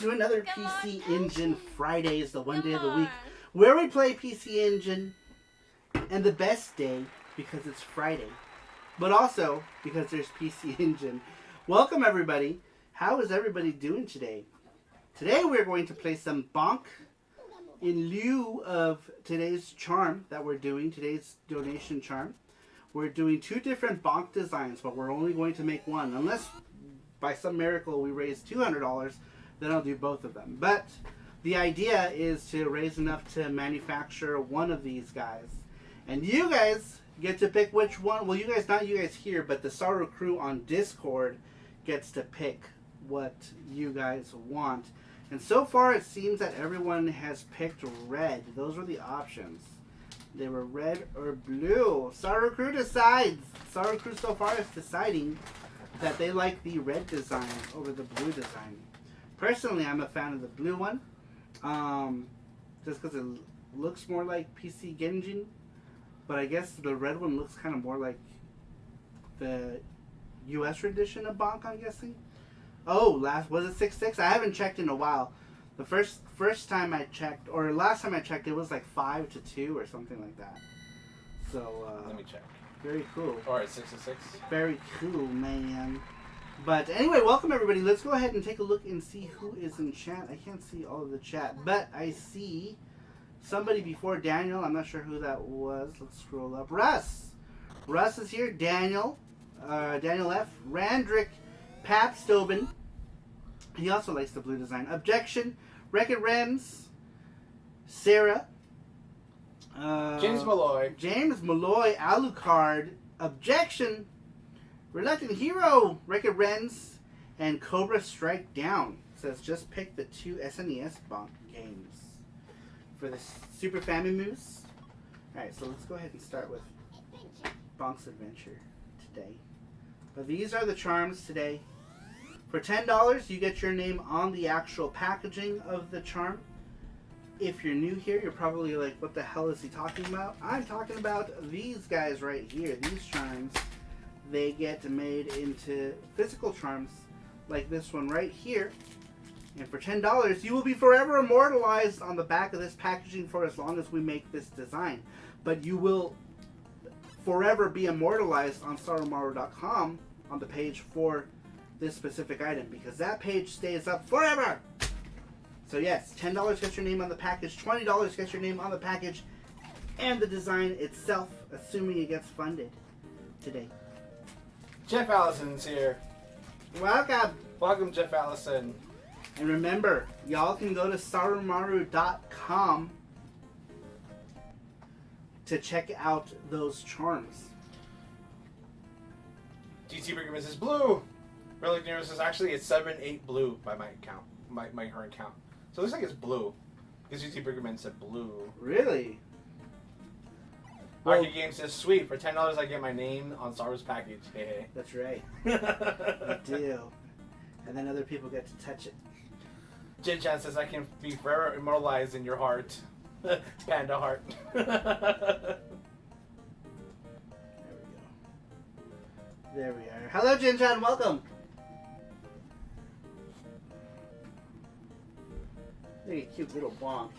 to another PC Engine Fridays, the one day of the week, where we play PC Engine, and the best day because it's Friday, but also because there's PC Engine. Welcome everybody. How is everybody doing today? Today we're going to play some BONK in lieu of today's charm that we're doing, today's donation charm. We're doing two different BONK designs, but we're only going to make one. Unless by some miracle we raise $200, then I'll do both of them. But the idea is to raise enough to manufacture one of these guys. And you guys get to pick which one. Well, you guys, not you guys here, but the Saru crew on Discord gets to pick what you guys want. And so far it seems that everyone has picked red. Those were the options. They were red or blue. Saru crew decides. Saru crew so far is deciding that they like the red design over the blue design. Personally, I'm a fan of the blue one. Just because it looks more like PC Genjin. But I guess the red one looks kind of more like the US rendition of BONK, I'm guessing. Oh, was it 6.6? I haven't checked in a while. The first time I checked, or last time I checked, it was like 5-2 or something like that. So, let me check. Very cool. Or it's 6-6. Very cool, man. But anyway, welcome everybody. Let's go ahead and take a look and see who is in chat. I can't see all of the chat, but I see somebody before Daniel. I'm not sure who that was. Let's scroll up. Russ is here. Daniel F. Randrick Papstoben. He also likes the blue design. Objection. Wreck-It Rems. Sarah. James Malloy. Alucard. Objection. Reluctant Hero. Wreck-It Rems. And Cobra Strike Down. Says just pick the two SNES BONK games for the Super Famicom. Alright, so let's go ahead and start with BONK's Adventure today. But these are the charms today. For $10, you get your name on the actual packaging of the charm. If you're new here, you're probably like, what the hell is he talking about? I'm talking about these guys right here. These charms, they get made into physical charms like this one right here. And for $10, you will be forever immortalized on the back of this packaging for as long as we make this design. But you will forever be immortalized on sarumaru.com on the page for this specific item, because that page stays up forever. So yes, $10 gets your name on the package, $20 gets your name on the package and the design itself, assuming it gets funded today. Jeff Allison's here. Welcome, Jeff Allison. And remember, y'all can go to sarumaru.com to check out those charms. GT Brigham says blue. Relic Nero says actually it's 7-8 blue by my count, my current count. So it looks like it's blue. Because GT Brigham said blue. Really? Arcade Game says sweet. For $10 I get my name on Saru's package. Hey. That's right. You do. And then other people get to touch it. Jin Chan says I can be forever immortalized in your heart. Panda heart. There we are. Hello, Jin Chan. Welcome. Look at a cute little BONK.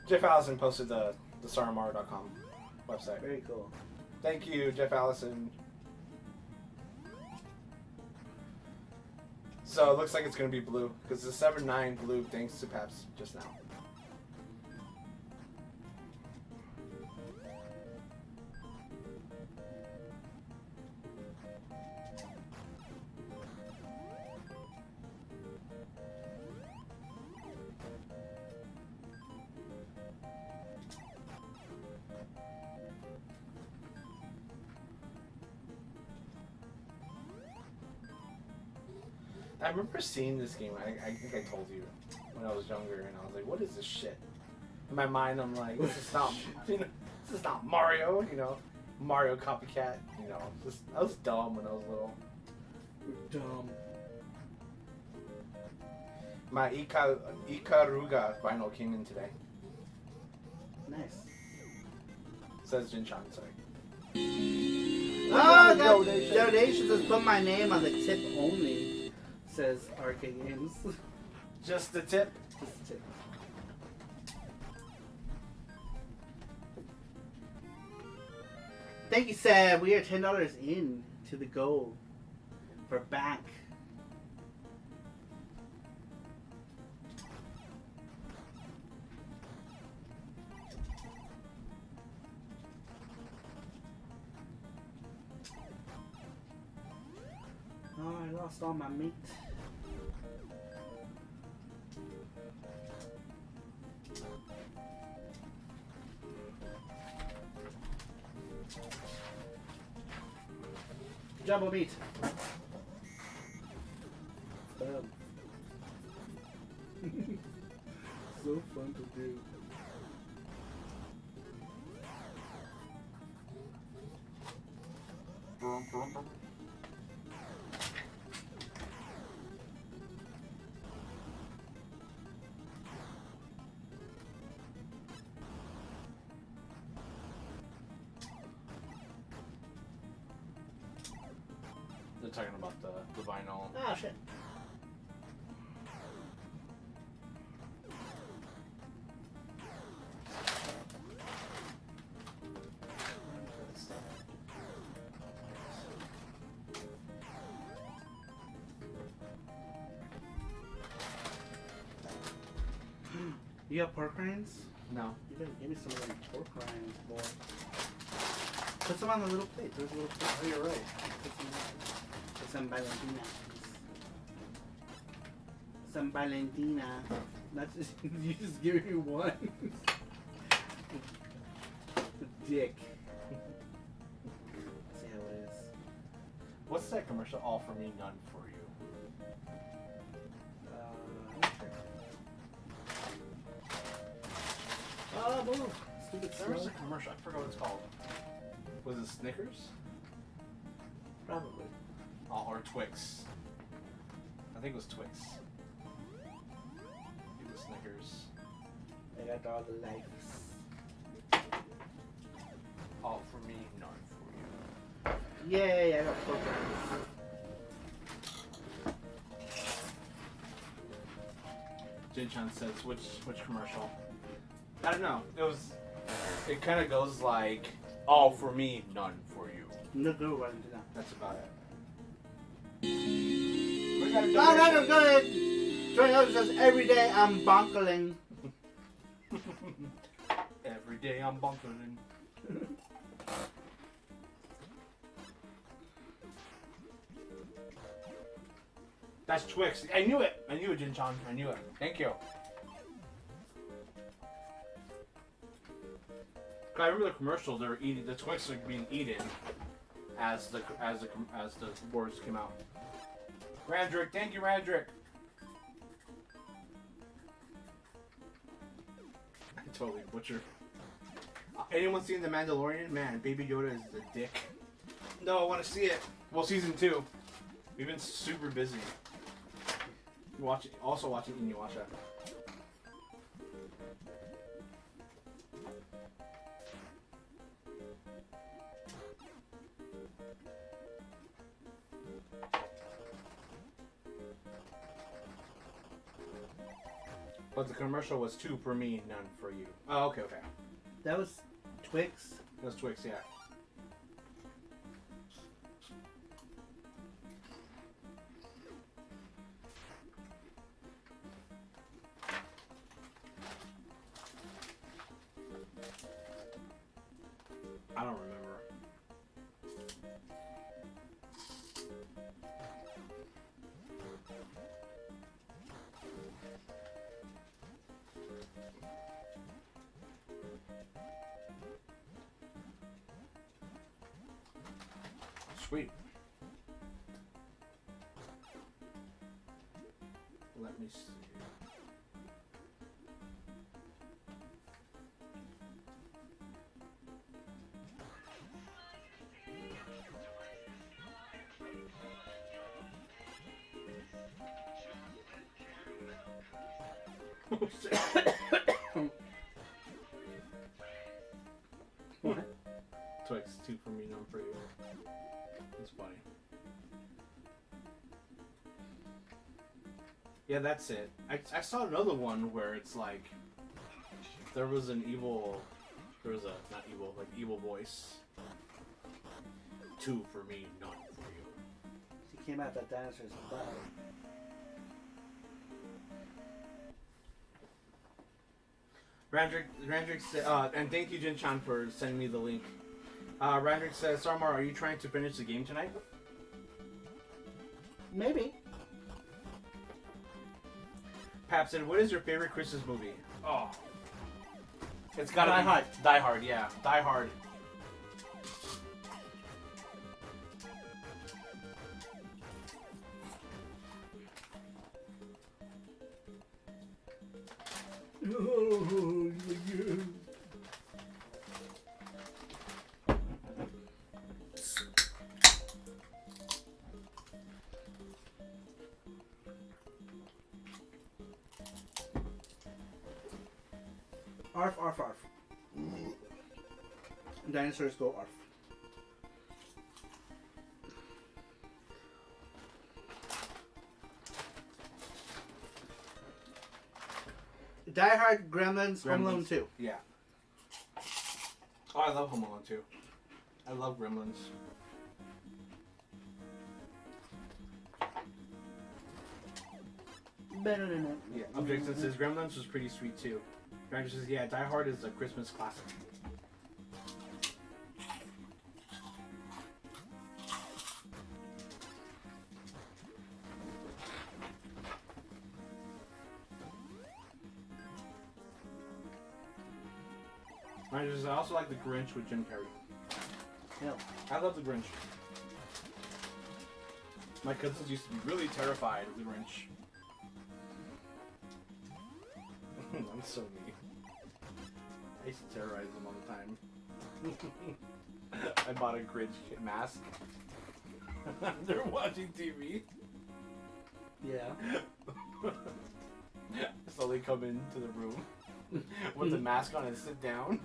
Jeff Allison posted the sarumaru.com website. Very cool. Thank you, Jeff Allison. So it looks like it's going to be blue, because it's 7-9 blue thanks to Paps just now. I remember seeing this game, I think I told you, when I was younger, and I was like, what is this shit? In my mind, I'm like, this is not, this is not Mario, Mario copycat, I was dumb when I was little. Dumb. My Ikaruga vinyl came in today. Nice. Says Jinchan, sorry. Oh, donations. Just put my name on the tip only, says RK Games. Just the tip. Just the tip. Thank you, Sam. We are $10 in to the goal for BONK. Oh, I lost all my meat. Jumbo meat. So fun to do. They're talking about the vinyl. Oh shit. You got pork rinds? No. You better give me some of them pork rinds, boy. Put some on the little plate. There's a little plate. Oh, you're right. Put some Valentina. Some Valentina. Not just you just give me one. Dick. Let's see how it is. What's that commercial? All for me, none for you. Oh, boom. Stupid There was slow. a commercial. I forgot what it's called. Was it Snickers? Probably. Oh, or Twix. I think it was Twix. It was Snickers. I got all the lives. All for me, none for you. Yay, I got pork rinds. Jin-chan says, which commercial? I don't know. It kind of goes like, all for me, none for you. No good Valentina. That's about it. We got a No, no, donation. good. Join us says every day I'm bonkling. Every day I'm bunkering. That's Twix. I knew it. I knew it, Jin-chan. I knew it. Thank you. I remember the commercial. They were eating the Twix are being eaten as the words came out. Randrick, thank you, Randrick. I totally butchered. Anyone seen The Mandalorian? Man, Baby Yoda is the dick. No, I want to see it. Well, season 2. We've been super busy. Also watching Inuyasha. But the commercial was 2 for me, none for you. Oh, okay. That was Twix. That's Twix, yeah. I don't remember. Sweet. Let me see. What? Twix, 2 for me, none for you. That's funny. Yeah, that's it. I saw another one where it's like there was an evil, not evil, like evil voice. 2 for me, none for you. He came out that dinosaur's butt. Randrick said, and thank you Jin-chan for sending me the link. Randrick says, Sarmar, are you trying to finish the game tonight? Maybe. Pap said, what is your favorite Christmas movie? Oh. It's gotta Die be Hard. Die Hard, yeah. Die Hard. Arf, arf, arf. Dinosaurs go arf. Die Hard, Gremlins, Home Alone 2. Yeah. Oh, I love Home Alone 2. I love Gremlins. Yeah. Objection says Gremlins was pretty sweet too. Ranger says, yeah, Die Hard is a Christmas classic. Ranger says, I also like The Grinch with Jim Carrey. Yeah. I love The Grinch. My cousins used to be really terrified of The Grinch. I'm so mean. I used to terrorize them all the time. I bought a Grinch mask. They're watching TV. Yeah. So they come into the room with the mask on and sit down.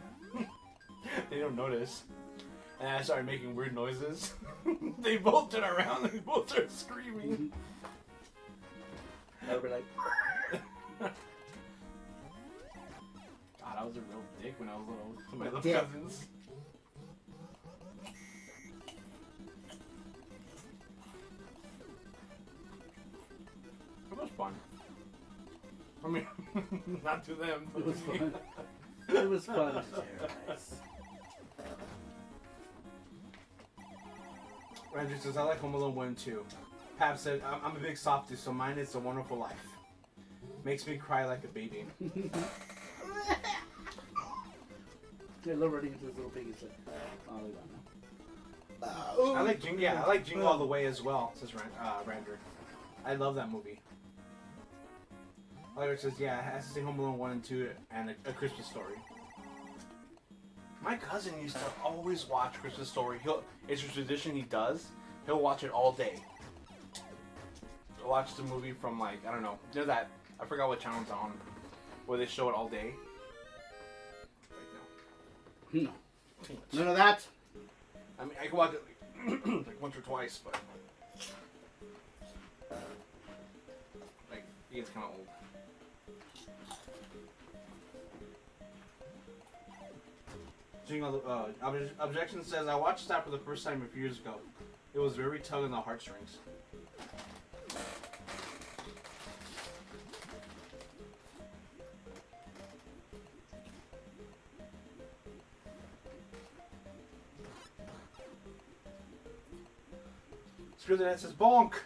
They don't notice. And I started making weird noises. They both turn around and they both start screaming. I'll be like... God, I was a real dick when I was little to my little Dick. cousins. It was fun. I mean, not to them, but It was to me. fun. It was fun to terrorize. Andrew says, I like Home Alone 1 and 2. Pap said, I'm a big softie, so mine is A Wonderful Life. Makes me cry like a baby. I love running into this little piggy. He's like, oh, we don't know. I like Jingle, yeah, I like Jingle All the Way as well, says Rander. I love that movie. Oliver says, yeah, it has to say Home Alone 1 and 2 and a Christmas Story. My cousin used to always watch Christmas Story. It's a tradition he does. He'll watch it all day. He'll watch the movie from like, I don't know, you know that, I forgot what channel it's on, where they show it all day. Like, No. None of that. I mean, I can watch it like once or twice, but like it gets kind of old. Objection says, I watched that for the first time a few years ago. It was very tug on the heartstrings. Screw the Net says, BONK!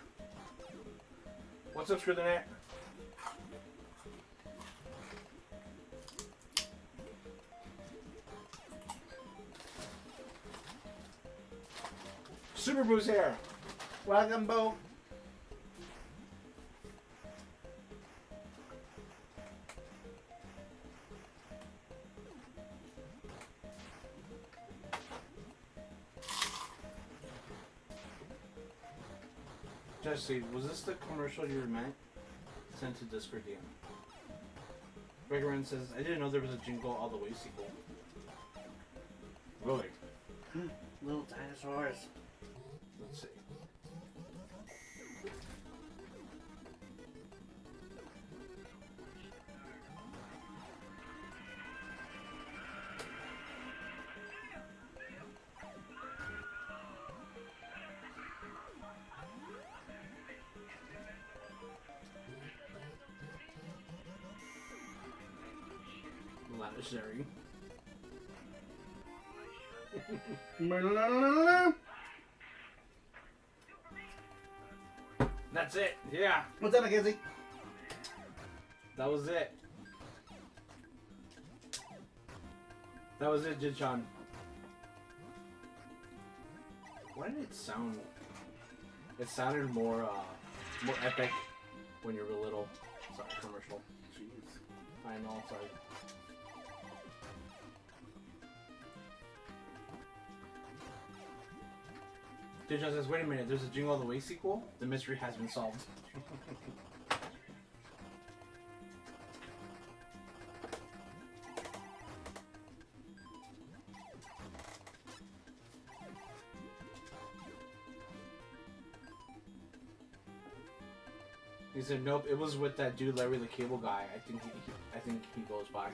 What's up, Screw the Net? Super Boo's here. Welcome, Bo. Jesse, was this the commercial you meant? Sent to Discord DM. Gregorin says, I didn't know there was a Jingle All the Way sequel. Really? dinosaurs. Let's see. Lavishary. That's it. Yeah. What's up, Mackenzie? That was it. That was it, Jidchan. Why did it sound? It sounded more epic when you were little. Sorry, commercial. Jeez. I know. Sorry. Jidchan says, "Wait a minute. There's a Jingle All the Way sequel. The mystery has been solved." He said, "Nope, it was with that dude Larry the Cable Guy. I think he goes by."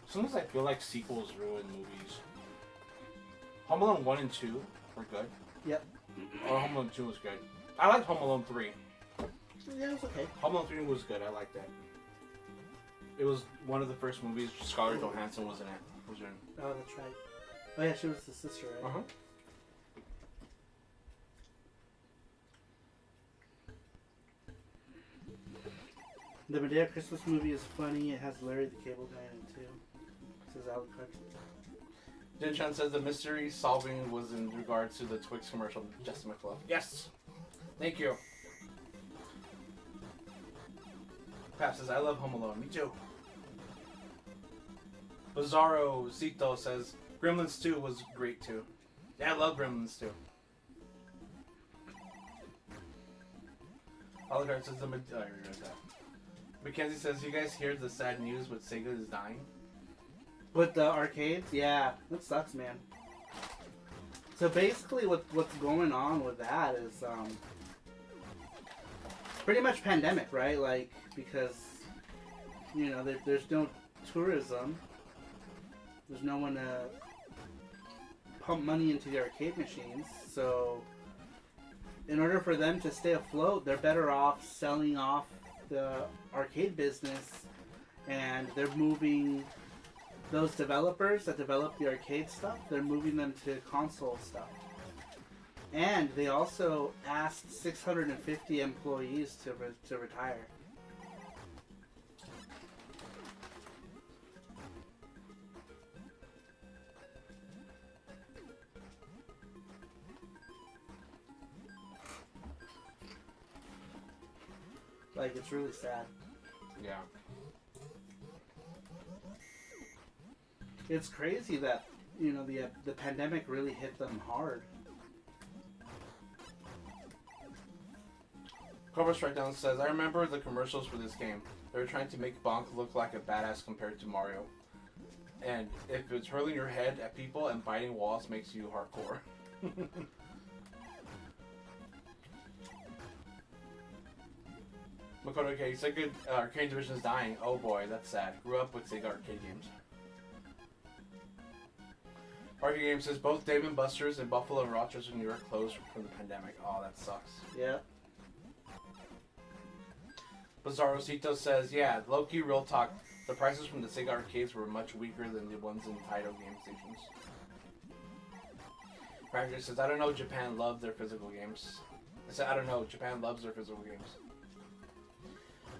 Sometimes I feel like sequels ruin movies. Home Alone 1 and 2 were good. Yep. Or Home Alone 2 was good. I liked Home Alone 3. Yeah, it was okay. Home Alone 3 was good. I liked that. It was one of the first movies Scarlett Johansson was in. Oh, that's right. Oh, yeah, she was the sister, right? Uh-huh. The Medea Christmas movie is funny. It has Larry the Cable Guy in it, too. Says Alucard. Jin-chan says the mystery solving was in regards to the Twix commercial, Justin McFlow. Yes! Thank you. Pap says, I love Home Alone. Me too. Bizarro Cito says, Gremlins 2 was great too. Yeah, I love Gremlins 2. Alucard says, Mackenzie says, you guys hear the sad news with Sega is dying? With the arcades? Yeah, that sucks, man. So basically what's going on with that is pretty much pandemic, right? Like, because, you know, there's no tourism. There's no one to pump money into the arcade machines. So in order for them to stay afloat, they're better off selling off the arcade business, and they're moving those developers that develop the arcade stuff, they're moving them to console stuff. And they also asked 650 employees to retire. Like, it's really sad. Yeah. It's crazy that, you know, the pandemic really hit them hard. Cobra Strike Down says, I remember the commercials for this game. They were trying to make BONK look like a badass compared to Mario. And if it's hurling your head at people and biting walls makes you hardcore. Makoto, okay, you said good arcade division is dying. Oh boy, that's sad. Grew up with Sega arcade games. Arcade Game says both Dave and Buster's in Buffalo and Rochester, New York closed from the pandemic. Oh, that sucks. Yeah. Bizarro Cito says, yeah, low-key real talk. The prices from the Sega arcades were much weaker than the ones in Taito game stations. Practice says, I don't know, Japan loved their physical games. I said, I don't know, Japan loves their physical games.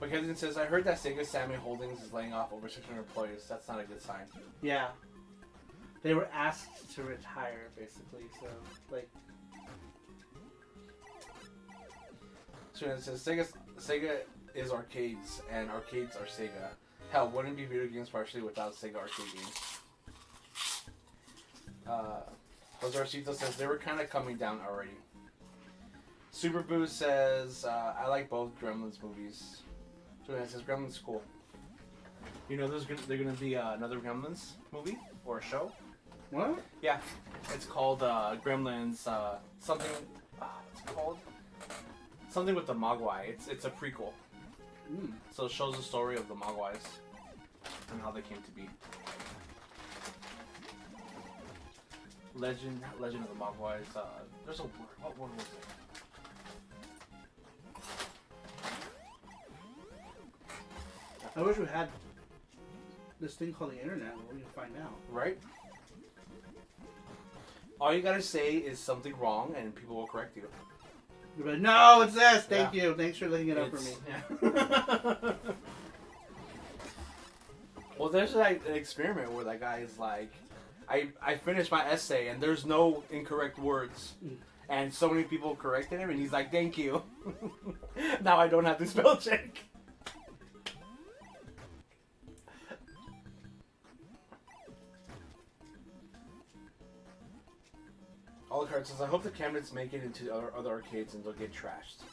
Mackenzie says, I heard that Sega Sammy Holdings is laying off over 600 employees. That's not a good sign. Yeah. They were asked to retire, basically, so, like... So it says, Sega is arcades, and arcades are Sega. Hell, wouldn't be video games partially without Sega arcade games. Jose Arcito says, they were kind of coming down already. Super Boost says, I like both Gremlins movies. So it says Gremlins cool. You know there's gonna be another Gremlins movie or a show? What? Yeah. It's called Gremlins something what's it called? Something with the Mogwai. It's a prequel. So it shows the story of the Mogwais and how they came to be. Legend of the Mogwais. There's a word. What word was it? I wish we had this thing called the internet where we can find out. Right? All you gotta say is something wrong and people will correct you. You're like, no, it's this. Thank you. Thanks for looking it up for me. Yeah. Well, there's like an experiment where that guy is like, I finished my essay and there's no incorrect words. And so many people corrected him and he's like, thank you. Now I don't have to spell check. Alucard says, I hope the cabinets make it into other arcades and they'll get trashed.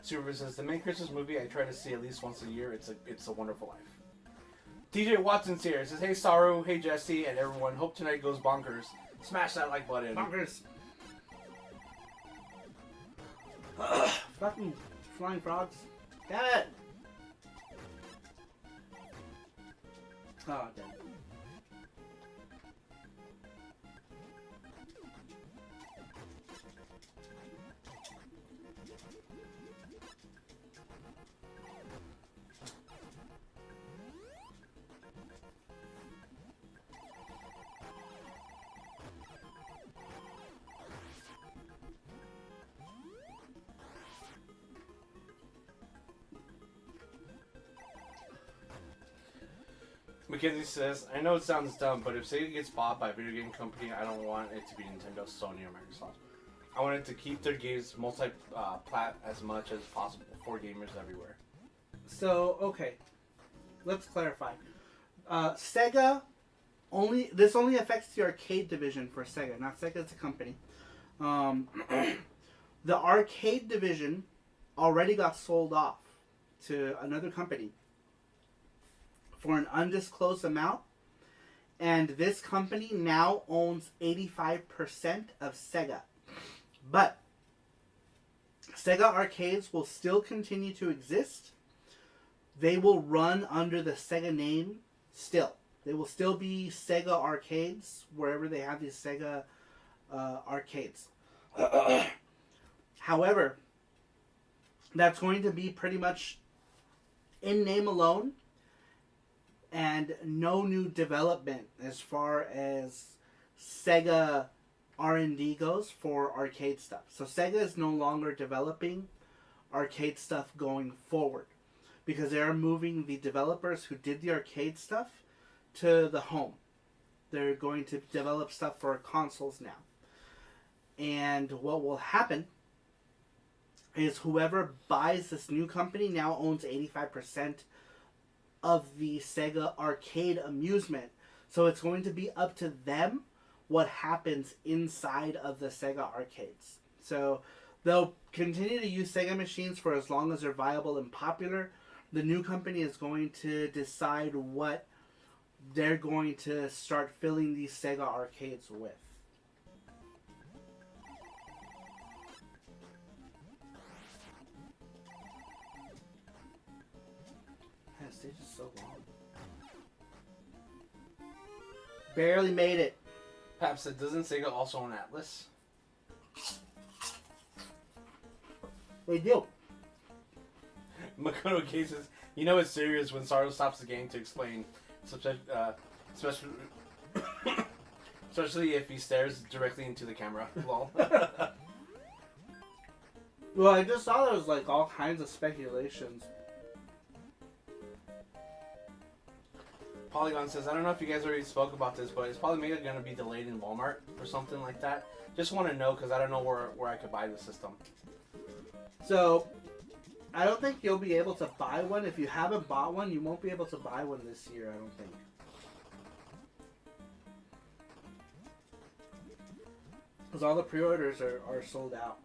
Super says, the main Christmas movie I try to see at least once a year. It's a Wonderful Life. TJ Watson's here. Says, hey Saru, hey Jesse, and everyone. Hope tonight goes bonkers. Smash that like button. Bonkers. Fucking flying frogs. Damn it. Oh, damn. Mackenzie says, I know it sounds dumb, but if Sega gets bought by a video game company, I don't want it to be Nintendo, Sony, or Microsoft. I want it to keep their games multi-plat as much as possible for gamers everywhere. So, okay. Let's clarify. Sega, this only affects the arcade division for Sega, not Sega as a company. The arcade division already got sold off to another company for an undisclosed amount, and this company now owns 85% of Sega. But Sega arcades will still continue to exist. They will run under the Sega name still. They will still be Sega arcades wherever they have these Sega arcades. However, that's going to be pretty much in name alone, and no new development as far as Sega R&D goes for arcade stuff. So Sega is no longer developing arcade stuff going forward because they are moving the developers who did the arcade stuff to the home. They're going to develop stuff for consoles now. And what will happen is whoever buys this new company now owns 85% of the Sega arcade amusement. So it's going to be up to them what happens inside of the Sega arcades. So they'll continue to use Sega machines for as long as they're viable and popular. The new company is going to decide what they're going to start filling these Sega arcades with. That stage is so long. Barely made it. Pap said, doesn't Sega also own Atlas? They do. Makoto K says, you know it's serious when Saru stops the game to explain, especially if he stares directly into the camera. Lol. Well, I just saw there was like all kinds of speculations. Polygon says, I don't know if you guys already spoke about this, but it's probably maybe going to be delayed in Walmart or something like that. Just want to know because I don't know where I could buy the system. So, I don't think you'll be able to buy one. If you haven't bought one, you won't be able to buy one this year, I don't think. Because all the pre-orders are sold out.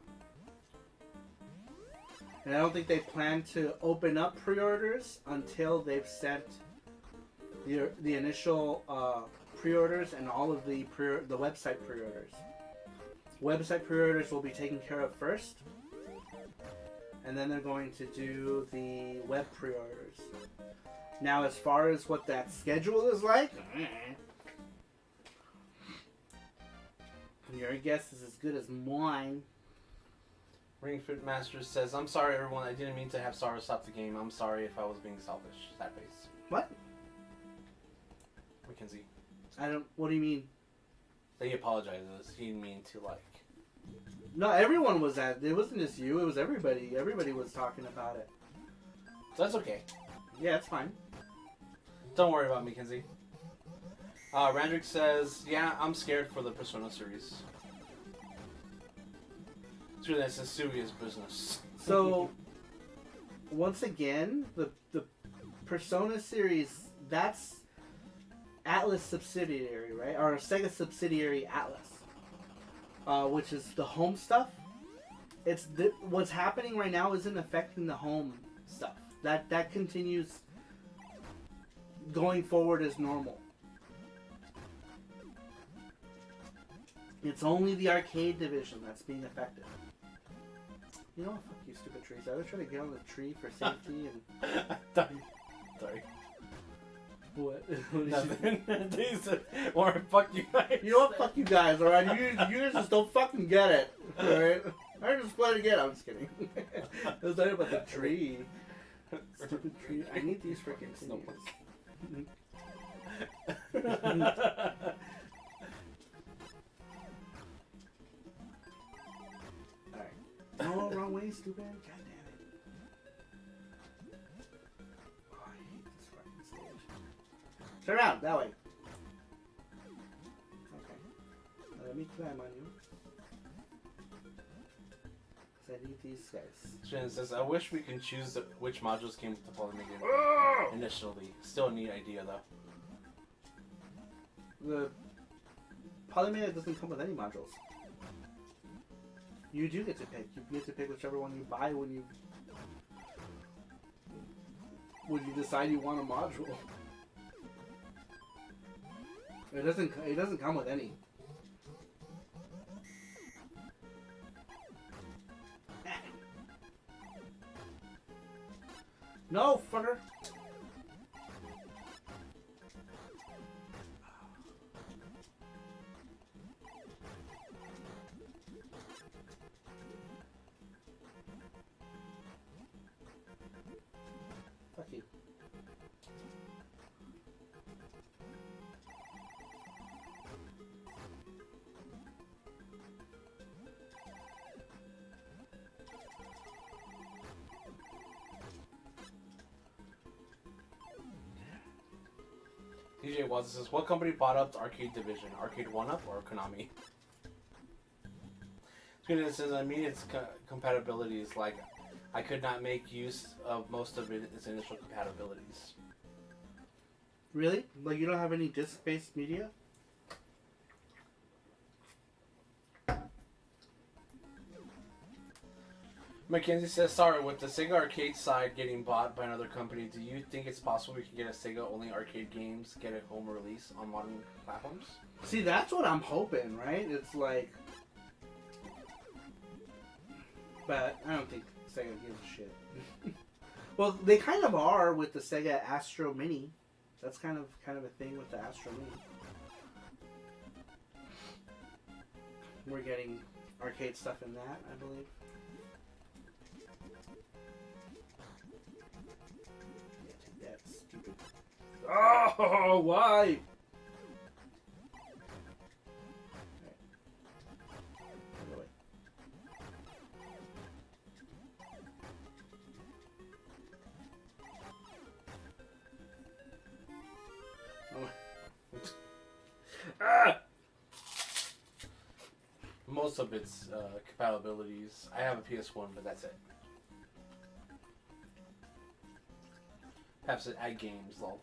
And I don't think they plan to open up pre-orders until they've sent the initial pre-orders and all of the website pre-orders. Website pre-orders will be taken care of first, and then they're going to do the web pre-orders. Now, as far as what that schedule is like, your guess is as good as mine. Ring Fit Master says, "I'm sorry, everyone. I didn't mean to have Sara stop the game. I'm sorry if I was being selfish." That face. What? Mackenzie. What do you mean? He apologizes. He didn't mean to, like... No, everyone was at... It wasn't just you. It was everybody. Everybody was talking about it. So that's okay. Yeah, it's fine. Don't worry about me, Kenzie. Randrick says, "Yeah, I'm scared for the Persona series. It's really a serious business." So, once again, the Persona series, that's Atlas subsidiary, right? Or Sega subsidiary Atlas, which is the home stuff. What's happening right now isn't affecting the home stuff. That continues going forward as normal. It's only the arcade division that's being affected. You know what? Fuck you, stupid trees. I was trying to get on the tree for safety and... Sorry. What? Nothing. Or fuck you guys. You know what? Fuck you guys, alright? You guys just don't fucking get it. Alright? I just play it again. I'm just kidding. It was talking about the tree. Stupid tree. I need these freaking things. No, wrong way, stupid. God damn it. Oh, I hate this fucking stage. Turn around, that way. Okay. Now let me climb on you. Because I need these guys. Shannon says, "I wish we can choose which modules came with the Polymega initially. Still a neat idea, though." The Polymega doesn't come with any modules. You do get to pick. You get to pick whichever one you buy when you decide you want a module. It doesn't come with any. No, fucker. Fuck you. DJ Watson says, "What company bought up the arcade division? Arcade 1-Up or Konami?" It says, "I mean, its compatibilities, like, I could not make use of most of its initial compatibilities." Really? Like you don't have any disc-based media? Mackenzie says, "Sorry, with the Sega arcade side getting bought by another company, do you think it's possible we can get a Sega-only arcade games, get a home release on modern platforms?" See, that's what I'm hoping, right? It's like... But I don't think Sega gives a shit. Well, they kind of are with the Sega Astro Mini. That's kind of a thing with the Astro Mini. We're getting arcade stuff in that, I believe. Yeah, take that, stupid. Oh, why? Most of its compatibilities. I have a PS1, but that's it. Perhaps it add games, lol.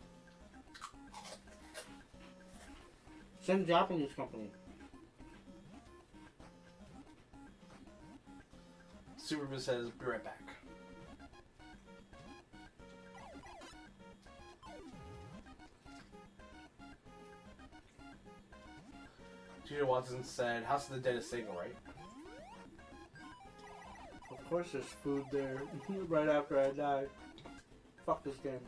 Some Japanese company. Superboo says, "Be right back." Peter Watson said, House of the Dead is Sega, right? Of course there's food there right after I die. Fuck this game.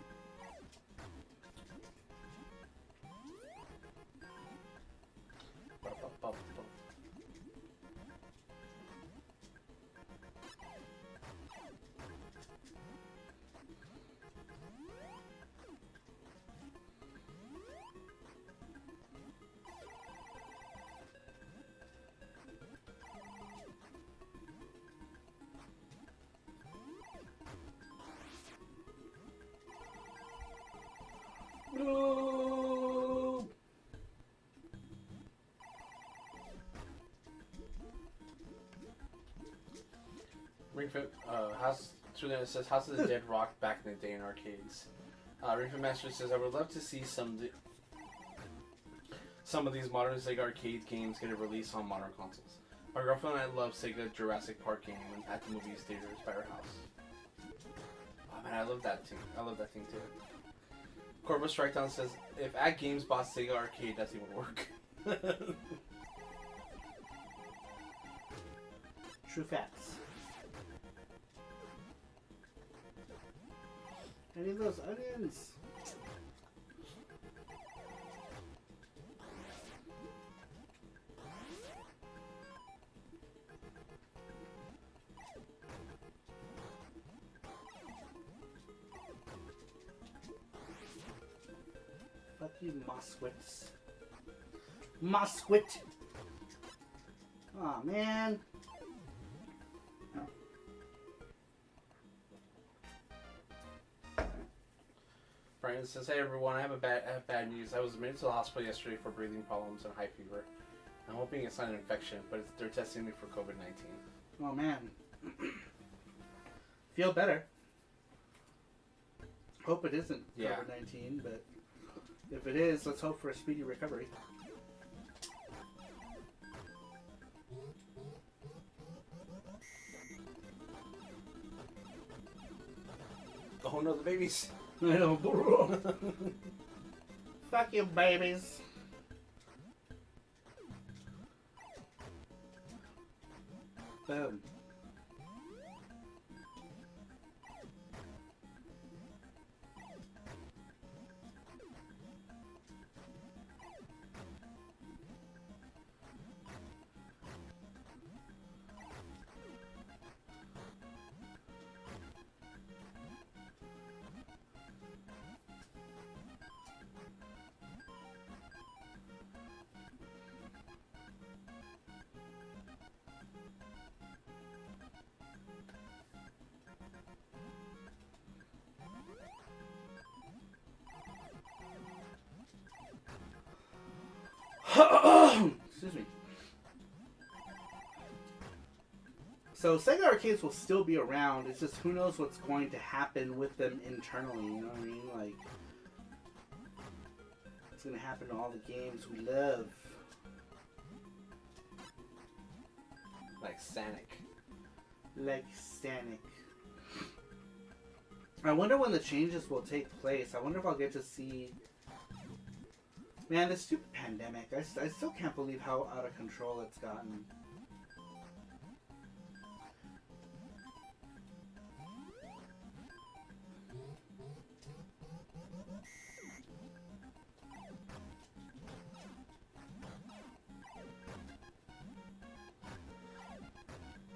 No. Ringfit, House Juliana says House of the Dead rocked back in the day in arcades. Ringfit Master says I would love to see some of these modern Sega arcade games get a release on modern consoles. My girlfriend and I love Sega Jurassic Park game at the movies theaters by our house. Oh man, I love that thing. I love that thing too. Corvo Strikedown says if at Games bought Sega Arcade, doesn't even work. True facts. I need those onions. Fuck you, Mosquits. Mosquit! Aw, man. Brian says, hey everyone, I have bad news. I was admitted to the hospital yesterday for breathing problems and high fever. I'm hoping it's not an infection, but they're testing me for COVID-19. Oh man. Feel better. Hope it isn't COVID-19, but if it is, let's hope for a speedy recovery. Oh no, the babies. I know, bro. Fuck you, babies. Boom. Excuse me. So Sega arcades will still be around. It's just who knows what's going to happen with them internally. You know what I mean? Like, what's going to happen to all the games we love? Like Sonic. Like Sonic. I wonder when the changes will take place. I wonder if I'll get to see. Man, this stupid pandemic. I still can't believe how out of control it's gotten.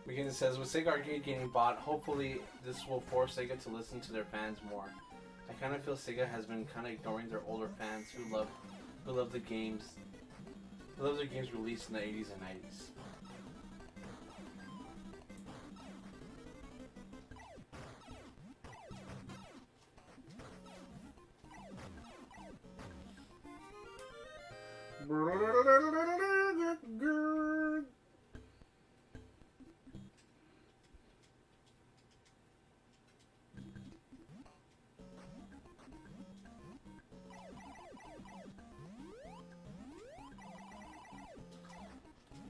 McKinney says, with Sega Arcade getting bought, hopefully this will force Sega to listen to their fans more. I kind of feel Sega has been kind of ignoring their older fans who love the games. Who love their games released in the 80s and 90s.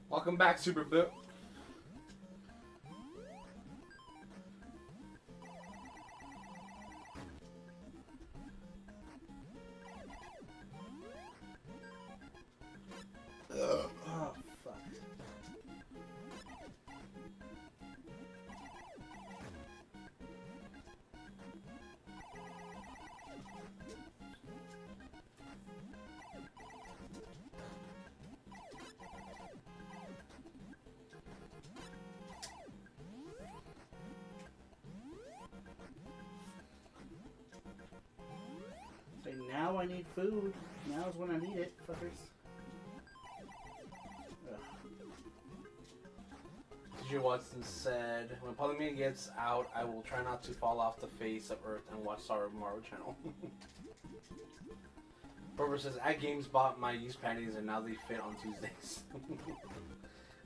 Welcome back, Super Boot. Oh, now I need food. Now is when I need it, fuckers. DJ Watson said, when Polymania gets out, I will try not to fall off the face of Earth and watch Star Mario channel. Rover says, at Games bought my used panties and now they fit on Tuesdays.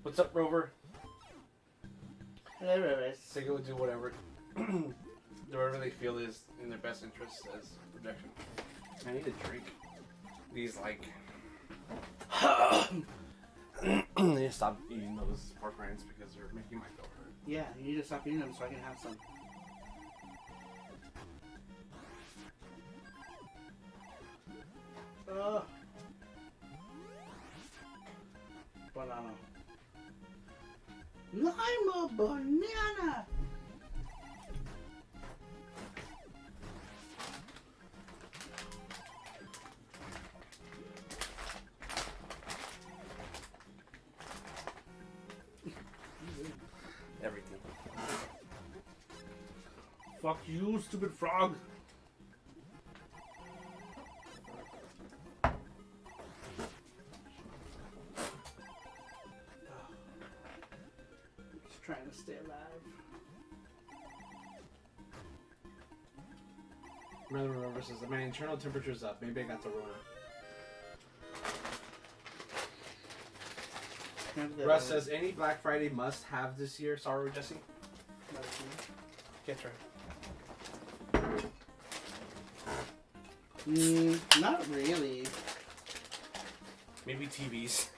What's up, Rover? Hello, Rover. Sega would do whatever they feel is in their best interest as projection. I need a drink. These, like... I need to stop eating those pork rinds because they're making my throat hurt. Yeah, you need to stop eating them so I can have some. Banana. I'm a banana! Everything. Fuck you, stupid frog! Just trying to stay alive. Remember says, my internal temperature's up. Maybe I got the Rona. Russ says, any Black Friday must have this year. Sorry, Jesse. Get right. Not really. Maybe TVs.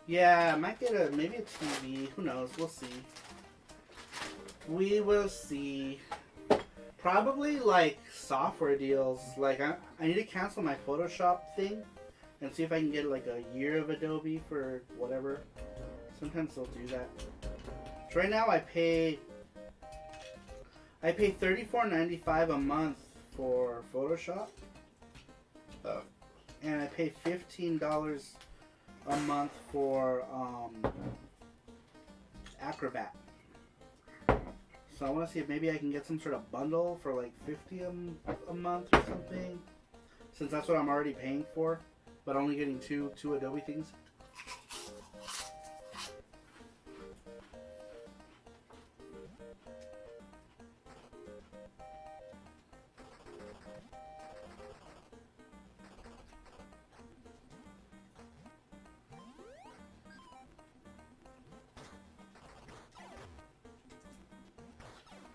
Yeah, I might get maybe a TV. Who knows? We'll see. We will see. Probably like software deals. Like I need to cancel my Photoshop thing and see if I can get like a year of Adobe for whatever. Sometimes they'll do that. So right now I pay $34.95 a month for Photoshop. And I pay $15 a month for Acrobat. So I want to see if maybe I can get some sort of bundle for like $50 a month or something. Since that's what I'm already paying for, but only getting two Adobe things.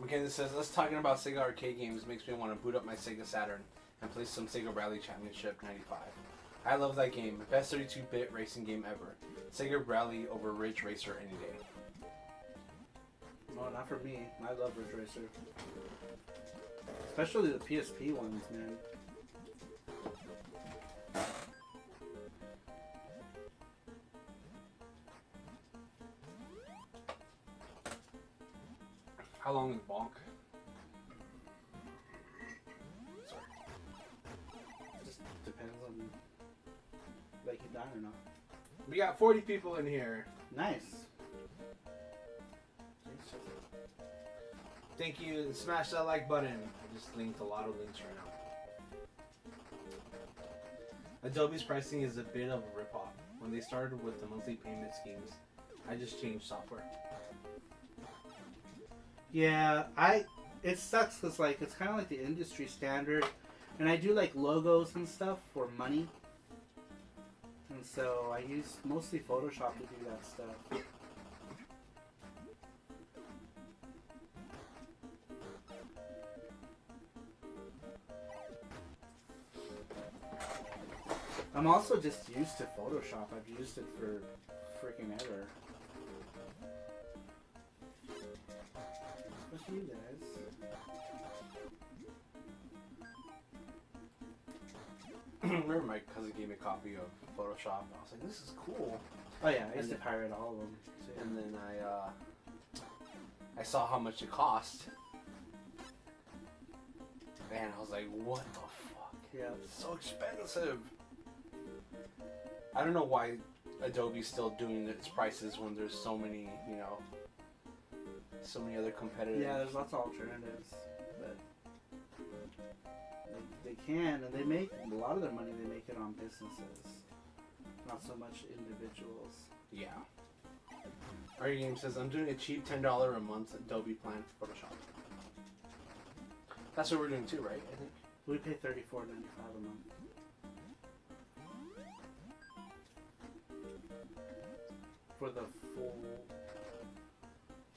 McKenna says, let's talking about Sega arcade games makes me want to boot up my Sega Saturn and play some Sega Rally Championship 95. I love that game. Best 32-bit racing game ever. Sega Rally over Ridge Racer any day. No, not for me. I love Ridge Racer. Especially the PSP ones, man. How long is BONK? Sorry. Just depends on like you die or not. We got 40 people in here. Nice. Thank you. Smash that like button. I just linked a lot of links right now. Adobe's pricing is a bit of a ripoff. When they started with the monthly payment schemes, I just changed software. Yeah, it sucks because like it's kind of like the industry standard, and I do like logos and stuff for money, and so I use mostly Photoshop to do that stuff. I'm also just used to Photoshop. I've used it for freaking ever. Especially you guys. Remember my cousin gave me a copy of Photoshop and I was like, this is cool. Oh yeah, I used to pirate all of them. Too. And then I saw how much it cost. And I was like, what the fuck? Yeah. It's so expensive. I don't know why Adobe's still doing its prices when there's so many, you know, so many other competitors. Yeah, there's lots of alternatives, but they can, and they make a lot of their money. They make it on businesses, not so much individuals. Yeah. Our game says I'm doing a cheap $10 a month Adobe plan for Photoshop. That's what we're doing too, right? I think We pay $34.95 a month. For the full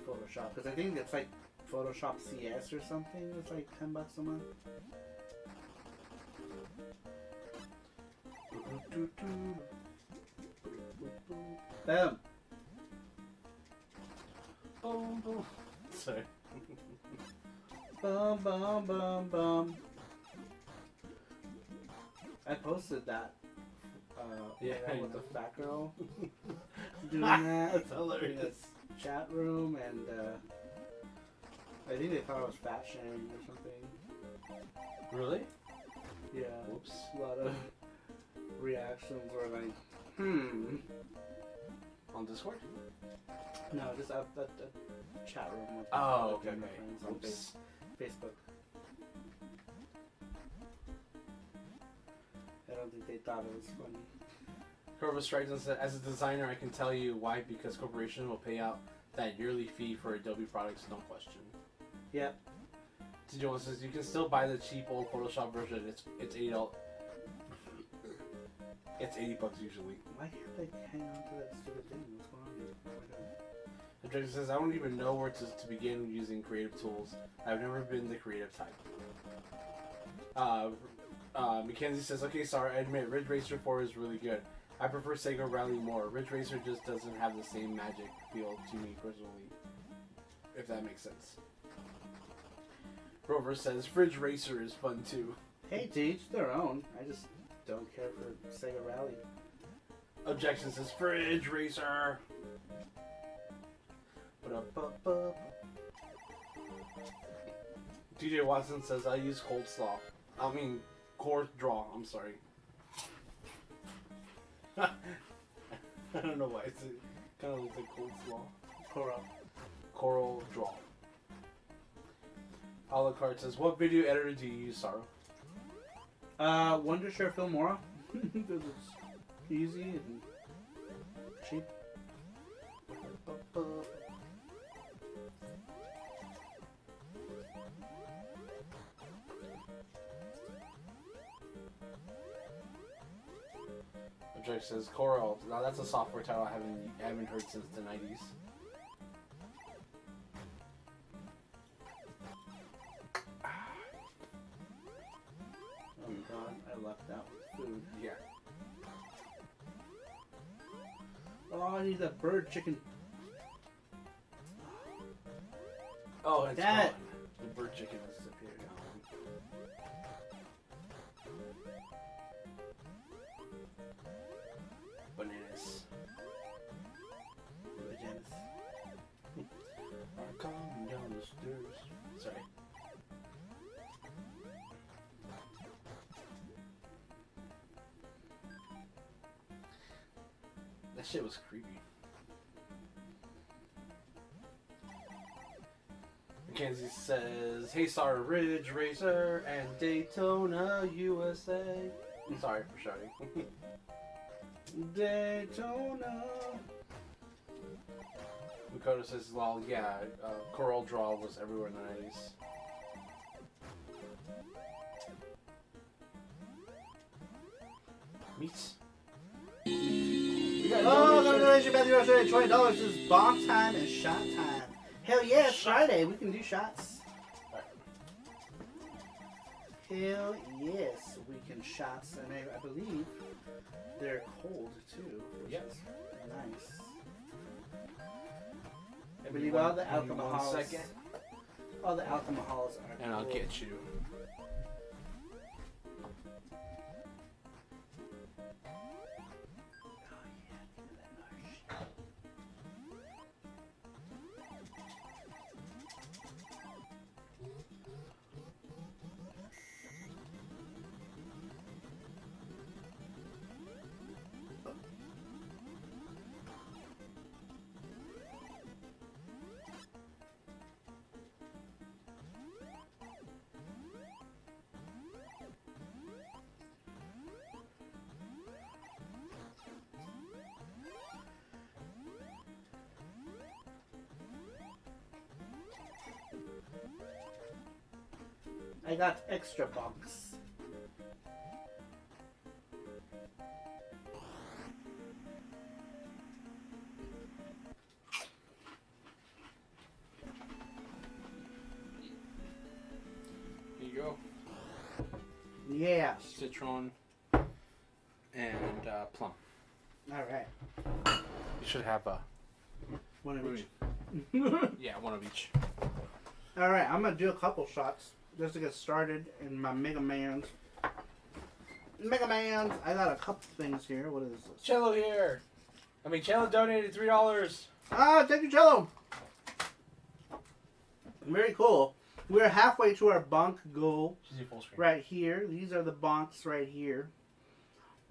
Photoshop, because I think it's like Photoshop CS or something. It's like $10 a month. Boom. Boom, boom. Sorry. Bum bum bum bum. I posted that. Yeah, I with know. the fat girl doing that. That's In hilarious. this chat room, and I think they thought I was fat shaming or something. Really? Yeah. Whoops. A lot of reactions were like, On Discord? No, just at the chat room with Oh, with okay, my okay. friends on Oops. Facebook. I don't think they thought it was funny. Corvus strikes and says, as a designer, I can tell you why, because corporations will pay out that yearly fee for Adobe products, no question. Yep. TJ says, you can still buy the cheap old Photoshop version. It's $80. It's $80 usually. Why can't they hang on to that stupid thing? What's going on here? Oh my god. The director says, I don't even know where to begin using creative tools. I've never been the creative type. Mackenzie says, okay, sorry, I admit, Ridge Racer 4 is really good. I prefer Sega Rally more. Ridge Racer just doesn't have the same magic feel to me personally. If that makes sense. Rover says, Ridge Racer is fun too. Hey, to each their own. I just don't care for Sega Rally. Objection says, Fridge Racer! DJ Watson says, I use Core Draw, I'm sorry. I don't know why, it kind of looks like coleslaw. Coral Draw. A la carte says, what video editor do you use, Sorrow? Wondershare Filmora. Because it's easy and cheap. Object says Coral. Now that's a software title I haven't heard since the 90s. Oh god, I left out food. Yeah. Oh, I need that bird chicken. Oh, it's That- gone. The bird chicken has disappeared. Bananas. Vaginas. Are coming down the stairs. Sorry. That shit was creepy. Mackenzie says, hey, sorry, Ridge Racer and Daytona, USA. Sorry for shouting. Daytona. Makoto says, well, yeah, Coral Draw was everywhere in the 90s. Meats. Oh, congratulations, Matthew Roger. $20 is BONK time and shot time. Hell yeah, it's Friday. We can do shots. Hell yes, we can shots. And I believe they're cold too, which Yep. is nice. I believe all the alcohols. 1 second. All the alcohols are And I'll cool. get you. I got extra bunks. Here you go. Yeah. Citron and plum. All right. You should have a One of each. yeah, one of each. All right, I'm gonna do a couple shots just to get started in my Mega Man's. Mega Man's. I got a couple things here. What is this? Cello here. Cello donated $3. Ah, thank you, Cello. Very cool. We're halfway to our bonk goal Full screen. right here. These are the bonks right here.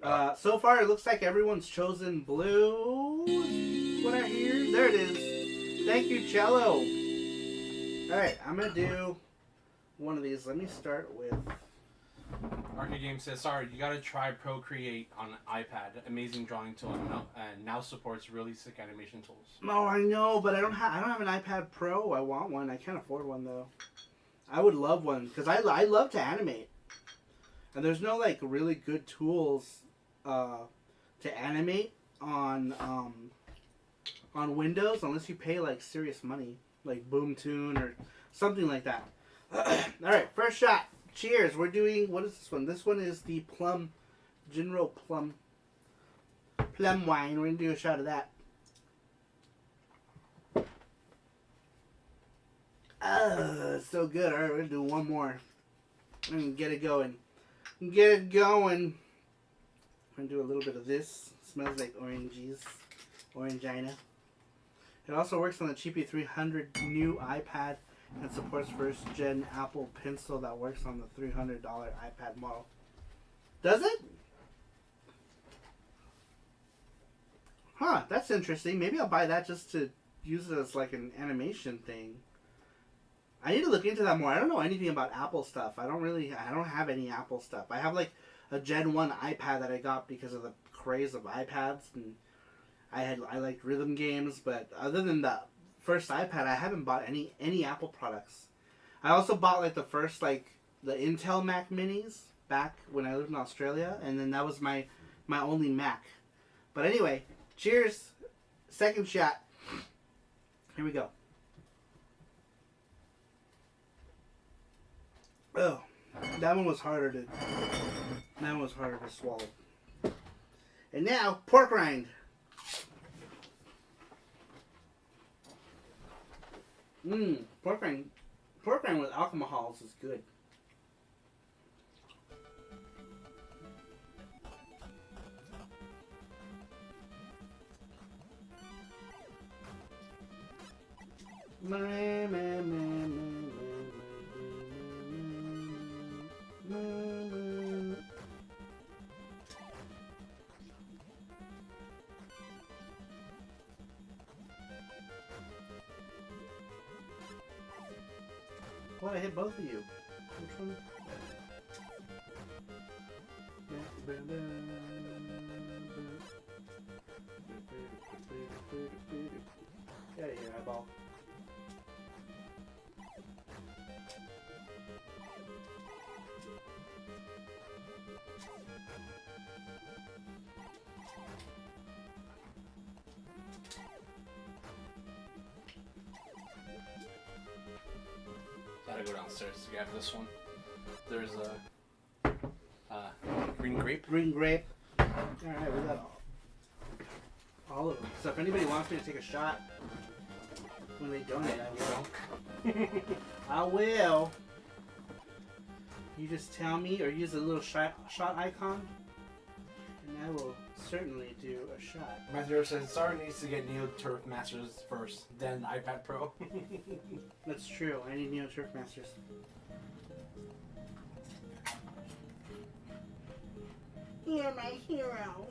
So far, it looks like everyone's chosen blue. What I hear? There it is. Thank you, Cello. All right, I'm gonna do one of these. Let me start with. Arcade Game says, sorry, you gotta try Procreate on iPad. Amazing drawing tool and now supports really sick animation tools. Oh, I know, but I don't have an iPad Pro. I want one. I can't afford one though. I would love one because I love to animate, and there's no like really good tools to animate on Windows unless you pay like serious money, like Boomtoon or something like that. All right, first shot. Cheers. We're doing, what is this one? This one is the plum, General Plum wine. We're gonna do a shot of that. So good. All right, we're gonna do one more and get it going. Get it going. I'm gonna do a little bit of this. Smells like oranges, orangina. It also works on the Cheapy 300 new iPad and supports first-gen Apple Pencil that works on the $300 iPad model. Does it? Huh, that's interesting. Maybe I'll buy that just to use it as like an animation thing. I need to look into that more. I don't know anything about Apple stuff. I don't have any Apple stuff. I have like a Gen 1 iPad that I got because of the craze of iPads, and I liked rhythm games, but other than the first iPad, I haven't bought any Apple products. I also bought like the first like the Intel Mac Minis back when I lived in Australia, and then that was my only Mac. But anyway, cheers. Second shot. Here we go. Oh, that one was harder to swallow. And now pork rind. Pork rind with alcohols is good. What? I hit both of you. Which one? Get out of here, eyeball. Gotta go downstairs to grab this one. There's a green grape. Green grape. Alright, we got all of them. So if anybody wants me to take a shot when they donate, I will. I will. You just tell me or use a little shot icon, and I will certainly do a shot. Matthew says Sarah needs to get Neo Turf Masters first, then iPad Pro. That's true. I need Neo Turf Masters. You're my hero.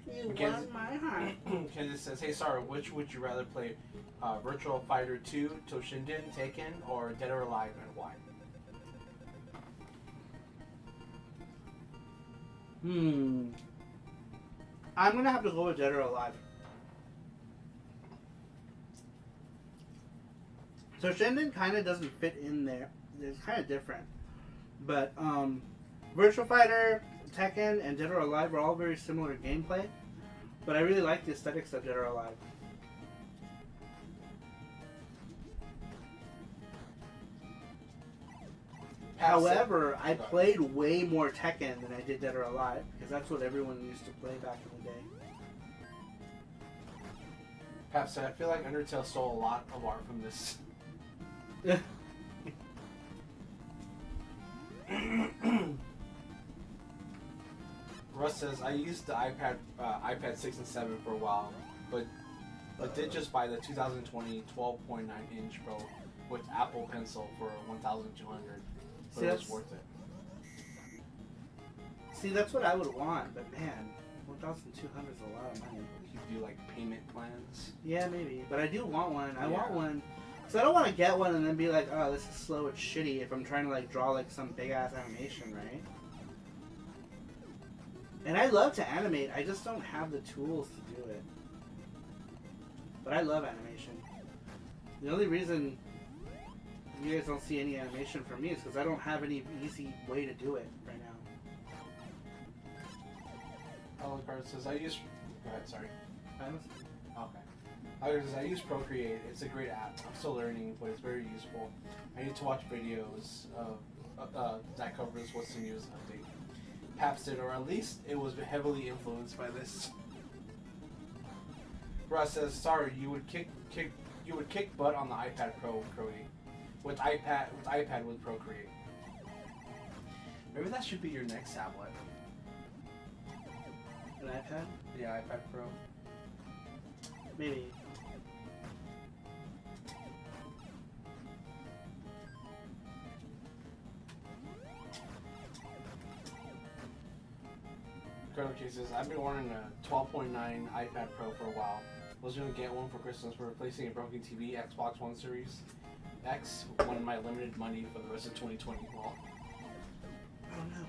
You won my heart. Kansas says, hey Sarah, which would you rather play? Virtual Fighter 2, Toshinden, Taken, or Dead or Alive, and why? I'm gonna have to go with Dead or Alive. So Toshinden kind of doesn't fit in there it's kind of different. But Virtual Fighter, Tekken, and Dead or Alive are all very similar gameplay. But I really like the aesthetics of Dead or Alive. However, I played way more Tekken than I did Dead or Alive because that's what everyone used to play back in the day. Pap said, I feel like Undertale stole a lot of art from this. Russ says, I used the iPad 6 and 7 for a while, but did just buy the 2020 12.9-inch Pro with Apple Pencil for $1,200. But it was worth it. See, that's what I would want, but man, $1,200 is a lot of money. You do like payment plans? Yeah, maybe. But I do want one. I want one. Because I don't want to get one and then be like, oh, this is slow, it's shitty if I'm trying to like draw like some big ass animation, right? And I love to animate, I just don't have the tools to do it. But I love animation. The only reason you guys don't see any animation from me is because I don't have any easy way to do it right now. Alucard says, I use... Go ahead, sorry. Okay. Alucard says, I use Procreate. It's a great app. I'm still learning, but it's very useful. I need to watch videos that covers what's the newest update. Paps did, or at least it was heavily influenced by this. Ross says, sorry, you would kick butt on the iPad Pro with Procreate. With iPad with Procreate. Maybe that should be your next tablet. An iPad? Yeah, iPad Pro. Maybe. Colonel K says, I've been ordering a 12.9 iPad Pro for a while. Was going to get one for Christmas for replacing a broken TV, Xbox One Series X, one of my limited money for the rest of 2020. Well, oh no.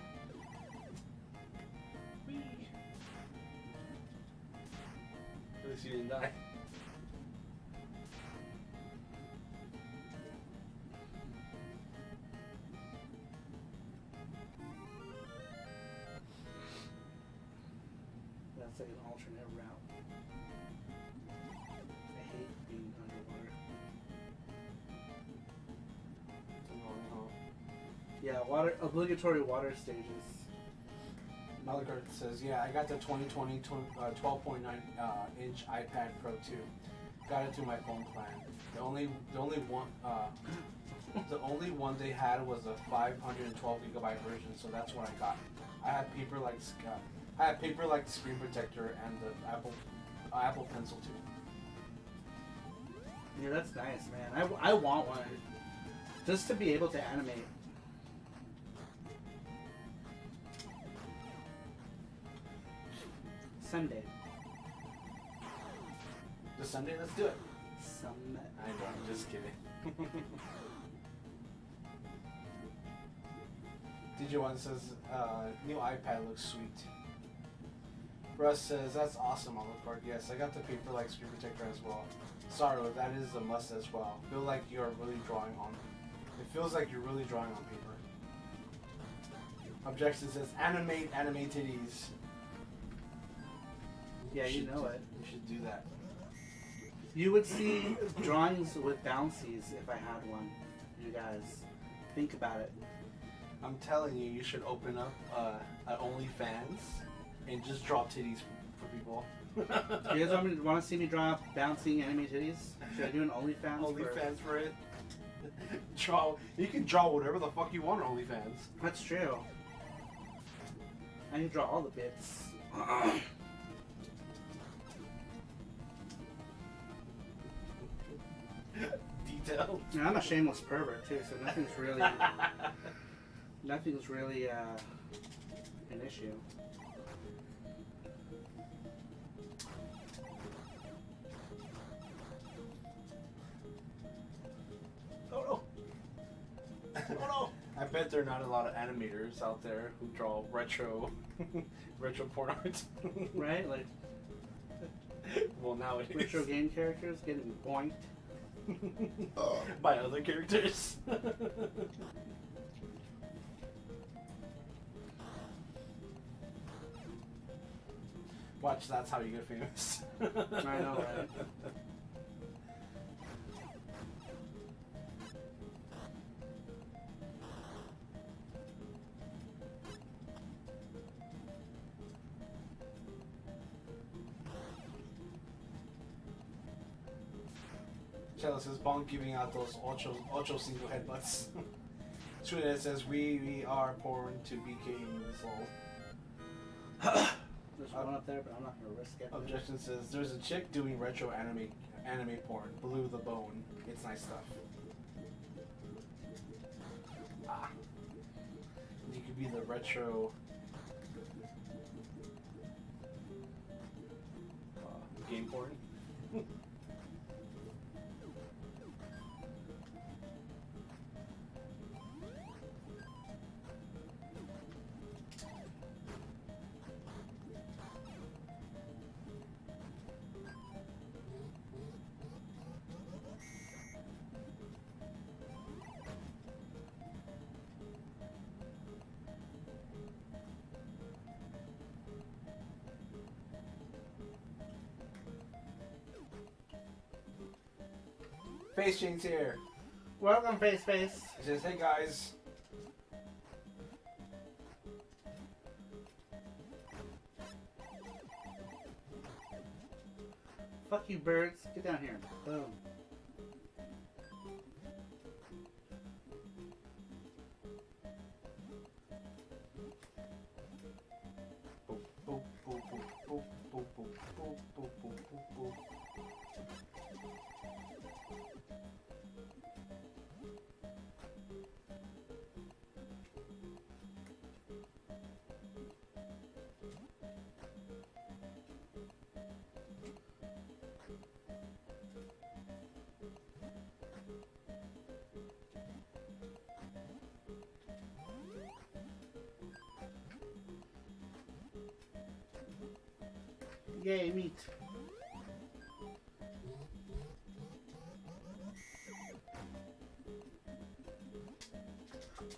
At least you didn't die. That's like an alternate route. I hate being underwater. Yeah, obligatory water stages. Malagard says, yeah, I got the 2020 12.9-inch iPad Pro 2. Got it through my phone plan. The only one they had was a 512 gigabyte version, so that's what I got. I had paper like the screen protector and the Apple Pencil too. Yeah, that's nice, man. I want one just to be able to animate. Sunday. This Sunday, let's do it. Sunday. I know, I'm just kidding. DJ1 says, new iPad looks sweet. Russ says, that's awesome, Alucard. Yes, I got the paper-like screen protector as well. Sorry, that is a must as well. Feel like you're really drawing on. It feels like you're really drawing on paper. Objection says, animate titties. Yeah, you know it. You should do that. You would see drawings with bouncies if I had one. You guys, think about it. I'm telling you, you should open up an OnlyFans and just draw titties for people. You guys want to see me draw bouncing anime titties? Should I do an OnlyFans? OnlyFans for it? You can draw whatever the fuck you want on OnlyFans. That's true. I can draw all the bits. Detailed. Yeah, I'm a shameless pervert too, so nothing's really an issue. Oh no! Oh no! I bet there are not a lot of animators out there who draw retro porn art. Right? Like well, nowadays. retro game characters getting boinked. by other characters. Watch, that's how you get famous. I know, right? Chella says BONK giving out those ocho single headbutts. Trinidad says we are porn to be kings. There's one up there, but I'm not gonna risk it. Objection says there's a chick doing retro anime porn. Blue the Bone. It's nice stuff. Ah. You could be the retro game porn. Face Chain's here. Welcome, Face. He says, hey guys. Fuck you, birds. Get down here. Boom. Boop, boop, boop, boop, boop, boop, boop, boop, boop, boop, boop. Yay, meat.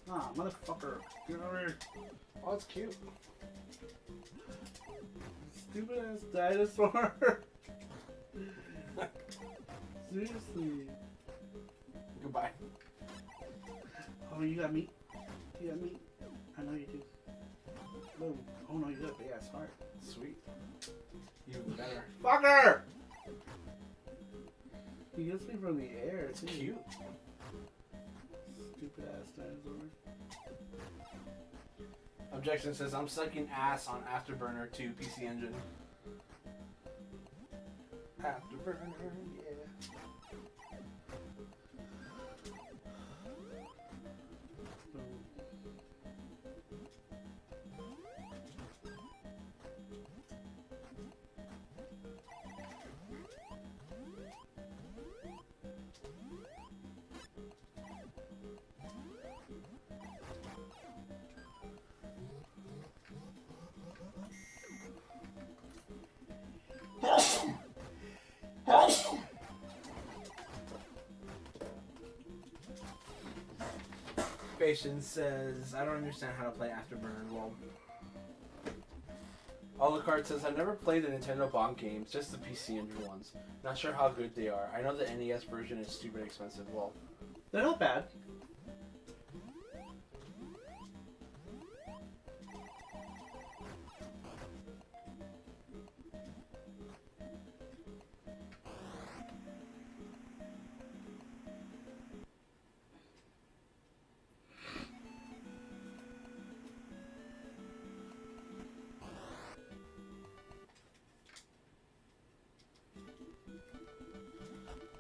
Ah, motherfucker. Get over here. Oh, it's cute. Stupid ass dinosaur. Seriously. Goodbye. Oh, you got meat? You got meat? I know you do. Boom. Oh no, you got a big ass heart. Sweet. Even better. Fucker! He gets me from the air. It's too. cute. Stupid ass dinosaur. Objection says I'm sucking ass on Afterburner 2 PC Engine. Afterburner, yeah. Patience says, I don't understand how to play Afterburner. Well, Alucard says, I've never played the Nintendo BONK games, just the PC Engine ones. Not sure how good they are. I know the NES version is stupid expensive. Well, they're not bad.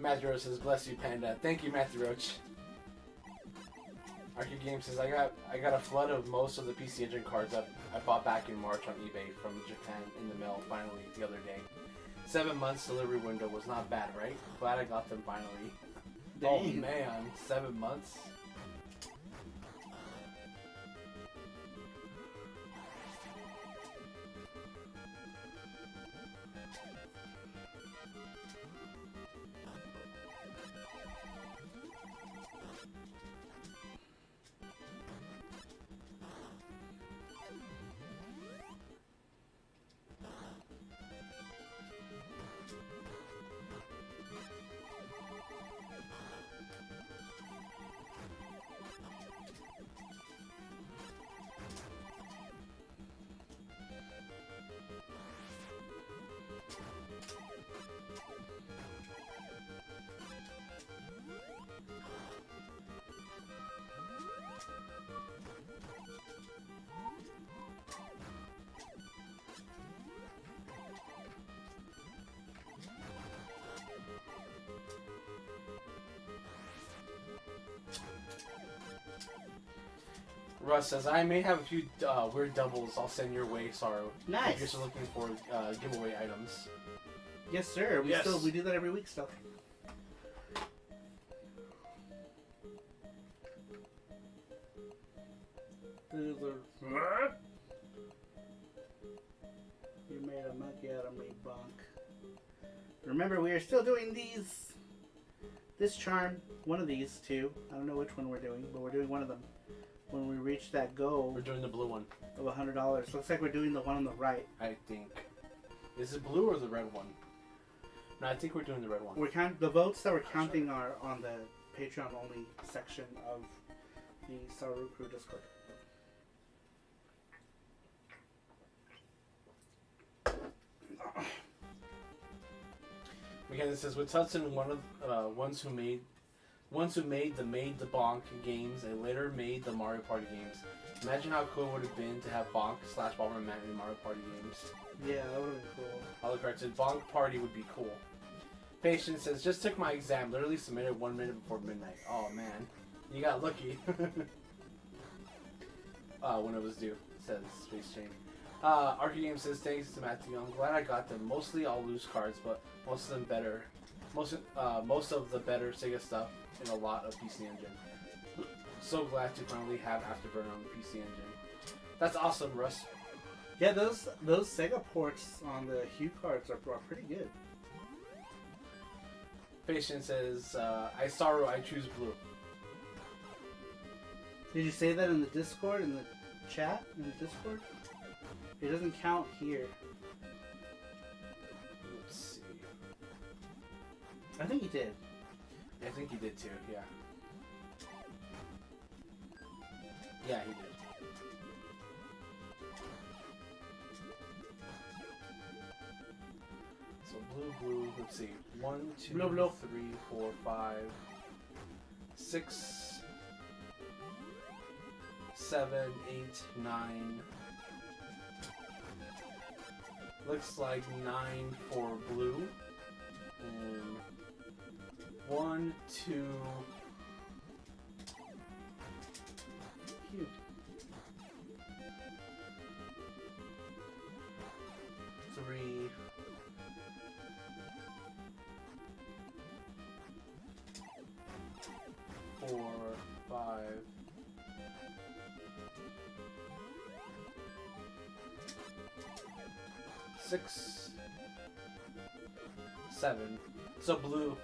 Matthew Roach says, bless you, Panda. Thank you, Matthew Roach. Arcade Game says, I got a flood of most of the PC Engine cards I bought back in March on eBay from Japan in the mail finally the other day. 7 months delivery window was not bad, right? Glad I got them finally. Dang. Oh man, 7 months? Russ says, I may have a few weird doubles I'll send your way, Sorrow. Nice. If you're still looking for giveaway items. Yes, sir. We do that every week still. You made a monkey out of me, Bonk. Remember, we are still doing these. This charm, one of these two. I don't know which one we're doing, but we're doing one of them. When we reach that goal, we're doing the blue one of $100. Looks like we're doing the one on the right. I think. Is it blue or the red one? No, I think we're doing the red one. The votes that we're counting are on the Patreon only section of the Saru Crew Discord. Again, it says with Hudson, one of ones who made the BONK games and later made the Mario Party games. Imagine how cool it would have been to have BONK / Bomberman in Mario Party games. Yeah, that would have been cool. Alucard said BONK Party would be cool. Patience says, just took my exam, literally submitted 1 minute before midnight. Oh man, you got lucky. When it was due, says Space Chain. Arcade Game says, thanks to Matthew. I'm glad I got them. Mostly all loose cards, but most of them better. Most of the better Sega stuff in a lot of PC Engine. So glad to finally have Afterburner on the PC Engine. That's awesome, Russ. Yeah, those Sega ports on the Hue cards are pretty good. Patient says, I sorrow, I choose blue. Did you say that in the Discord, in the chat, in the Discord? It doesn't count here. Let's see. I think you did. I think he did too, yeah. Yeah, he did. So blue, let's see. 1, 2, blue. 3, 4, 5, 6, 7, 8, 9. Looks like 9 for blue. And 1, 2. Cute. 3. 4, 5. 6, 7. So blue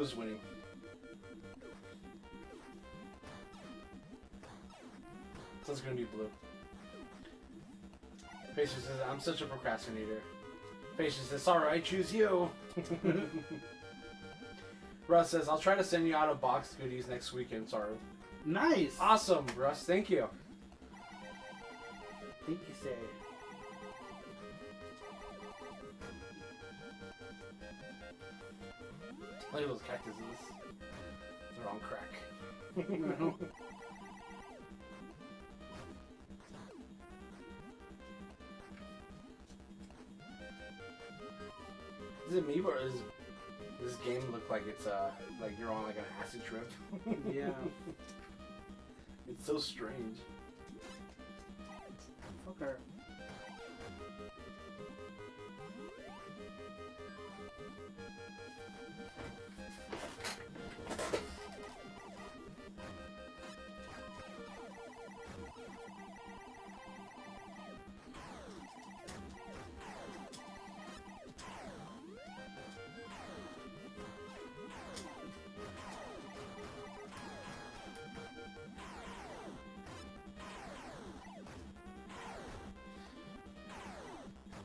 is winning. So it's gonna be blue. Patience says, I'm such a procrastinator. Patience says, sorry, I choose you. Russ says, I'll try to send you out a box of goodies next weekend, sorry. Nice. Awesome, Russ. Thank you. Thank you, sir. Look at those cactuses. They're on crack. Is it me or does this game look like it's like you're on like an acid trip? Yeah. It's so strange. Fucker.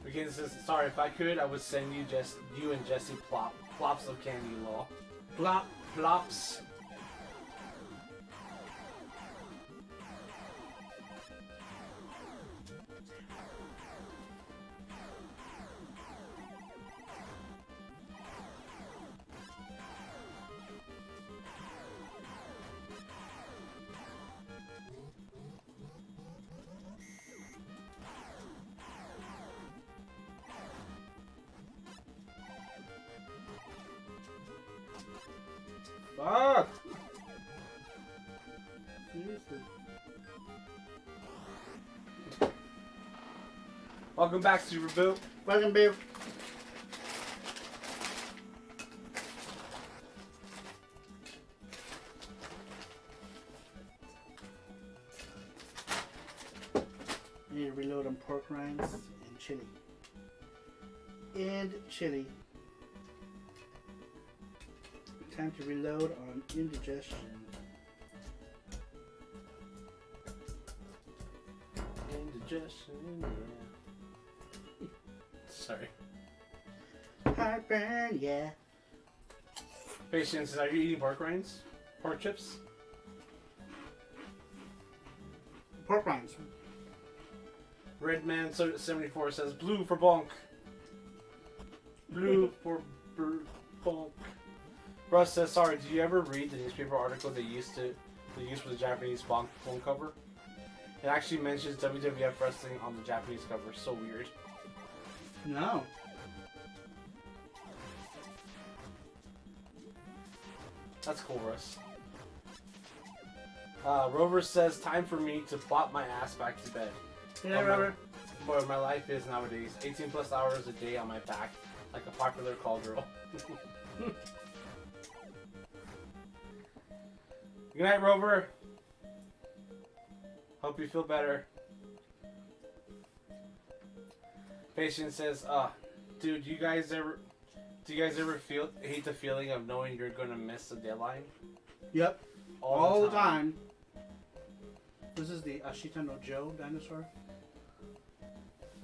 Again, it says, sorry, if I could, I would send you and Jesse plops of candy, lol. Plops. Fuck! Seriously. Welcome back, Super Boo. Welcome, babe. I need to reload on pork rinds and chili. And chili. Time to reload on indigestion. Indigestion, yeah. Sorry. Heartburn, yeah. Patience, are you eating pork rinds? Pork chips? Pork rinds. Redman74 says blue for bonk. Blue for bonk. Russ says, sorry, did you ever read the newspaper article they used for the Japanese bonk phone cover? It actually mentions WWF wrestling on the Japanese cover. So weird. No. That's cool, Russ. Rover says, time for me to plop my ass back to bed. Yeah, Robert. Boy, my life is nowadays 18 plus hours a day on my back, like a popular call girl. Good night, Rover. Hope you feel better. Patient says, dude, do you guys ever hate the feeling of knowing you're gonna miss a deadline? Yep. All the time. This is the Ashita no Joe dinosaur.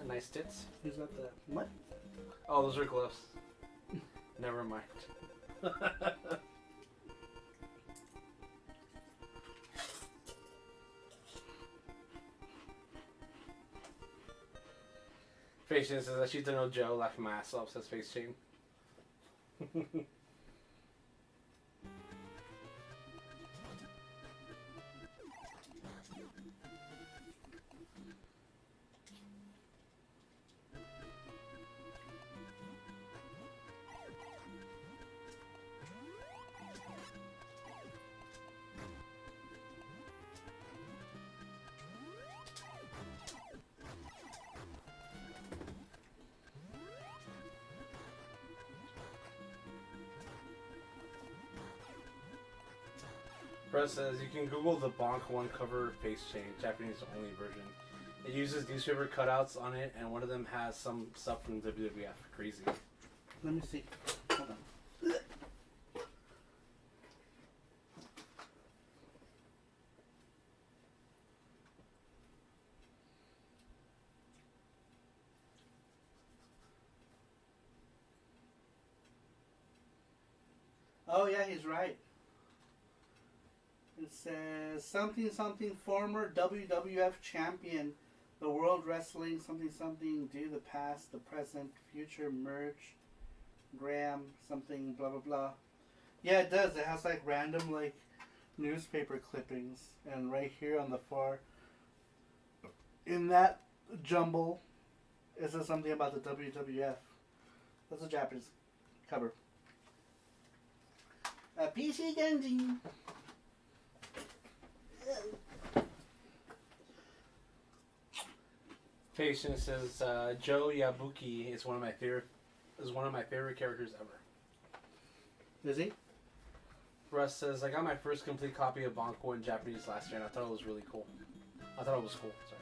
Nice tits. He's got the what? Oh, those are gloves. Never mind. Patient says, Ashita no Joe, laughing my ass off, says Face Chain. Press says you can Google the BONK one cover face chain, Japanese only version. It uses newspaper cutouts on it, and one of them has some stuff from WWF. Crazy. Let me see. Hold on. Oh yeah, he's right. It says something something former WWF champion, the World Wrestling something something do the past, the present, future merge, Graham something blah blah blah. Yeah, it does. It has like random like newspaper clippings, and right here on the far, in that jumble, it says something about the WWF. That's a Japanese cover. A PC Genji. Patient says Joe Yabuki is one of my favorite characters ever. Is he? Russ says I got my first complete copy of BONK in Japanese last year, and I thought it was really cool. I thought it was cool. Sorry.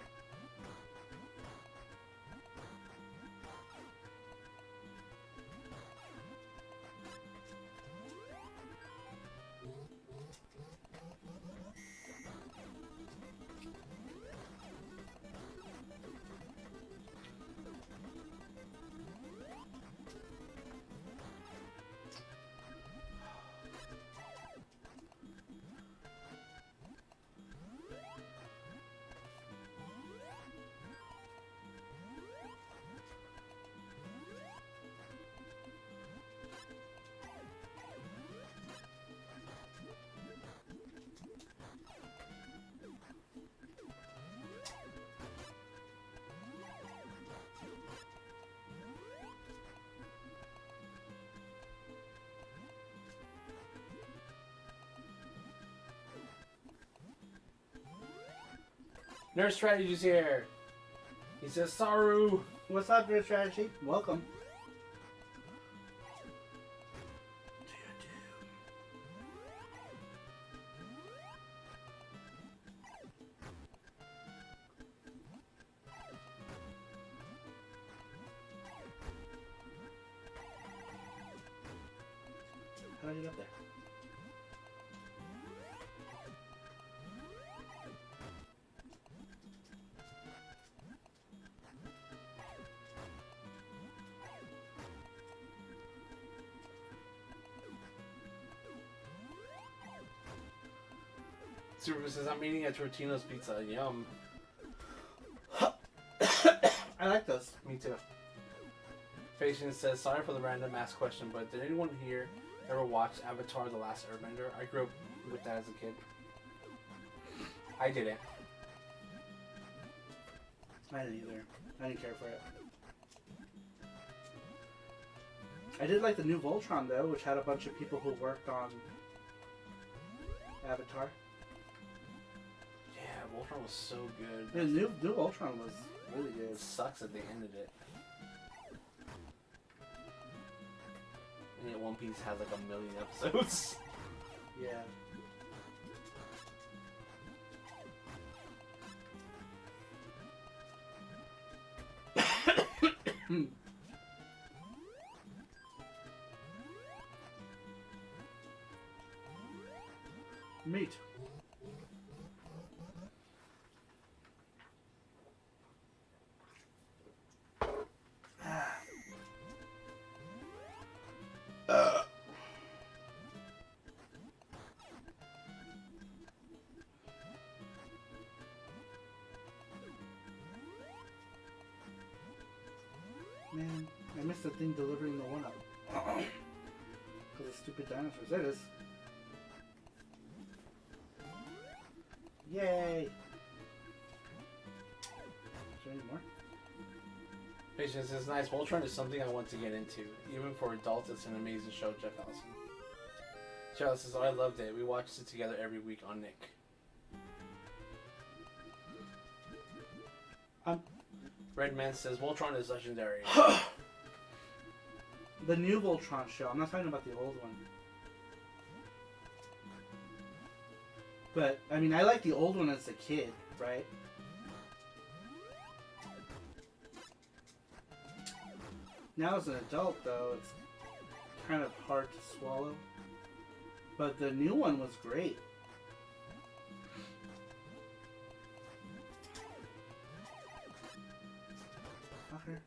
Nurse Strategy's here. He says, Saru. What's up, Nerd Strategy? Welcome. How did I get up there? Super says, I'm eating a Tortino's pizza. Yum. I like those. Me too. Patience says, sorry for the random ass question, but did anyone here ever watch Avatar: The Last Airbender? I grew up with that as a kid. I didn't. I didn't either. I didn't care for it. I did like the new Voltron though, which had a bunch of people who worked on Avatar. Yeah, Voltron was so good. The new Voltron was really good. It sucks that they ended it. And yet One Piece has like 1 million episodes. Yeah. Meat. Man, I missed the thing delivering the one up. Because of stupid dinosaurs. There it is. Yay! Is there any more? Patience says, nice. Voltron is something I want to get into. Even for adults, it's an amazing show, Jeff Allison. Charles says, oh, I loved it. We watched it together every week on Nick. Redman says, Voltron is legendary. The new Voltron show. I'm not talking about the old one. But, I mean, I like the old one as a kid, right? Now as an adult, though, it's kind of hard to swallow. But the new one was great. Fucker.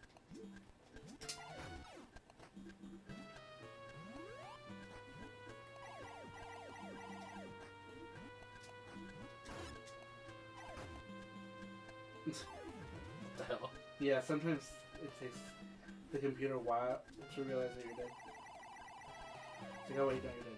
What the hell? Yeah, sometimes it takes the computer a while to realize that you're dead. It's like, oh wait, no, you're dead.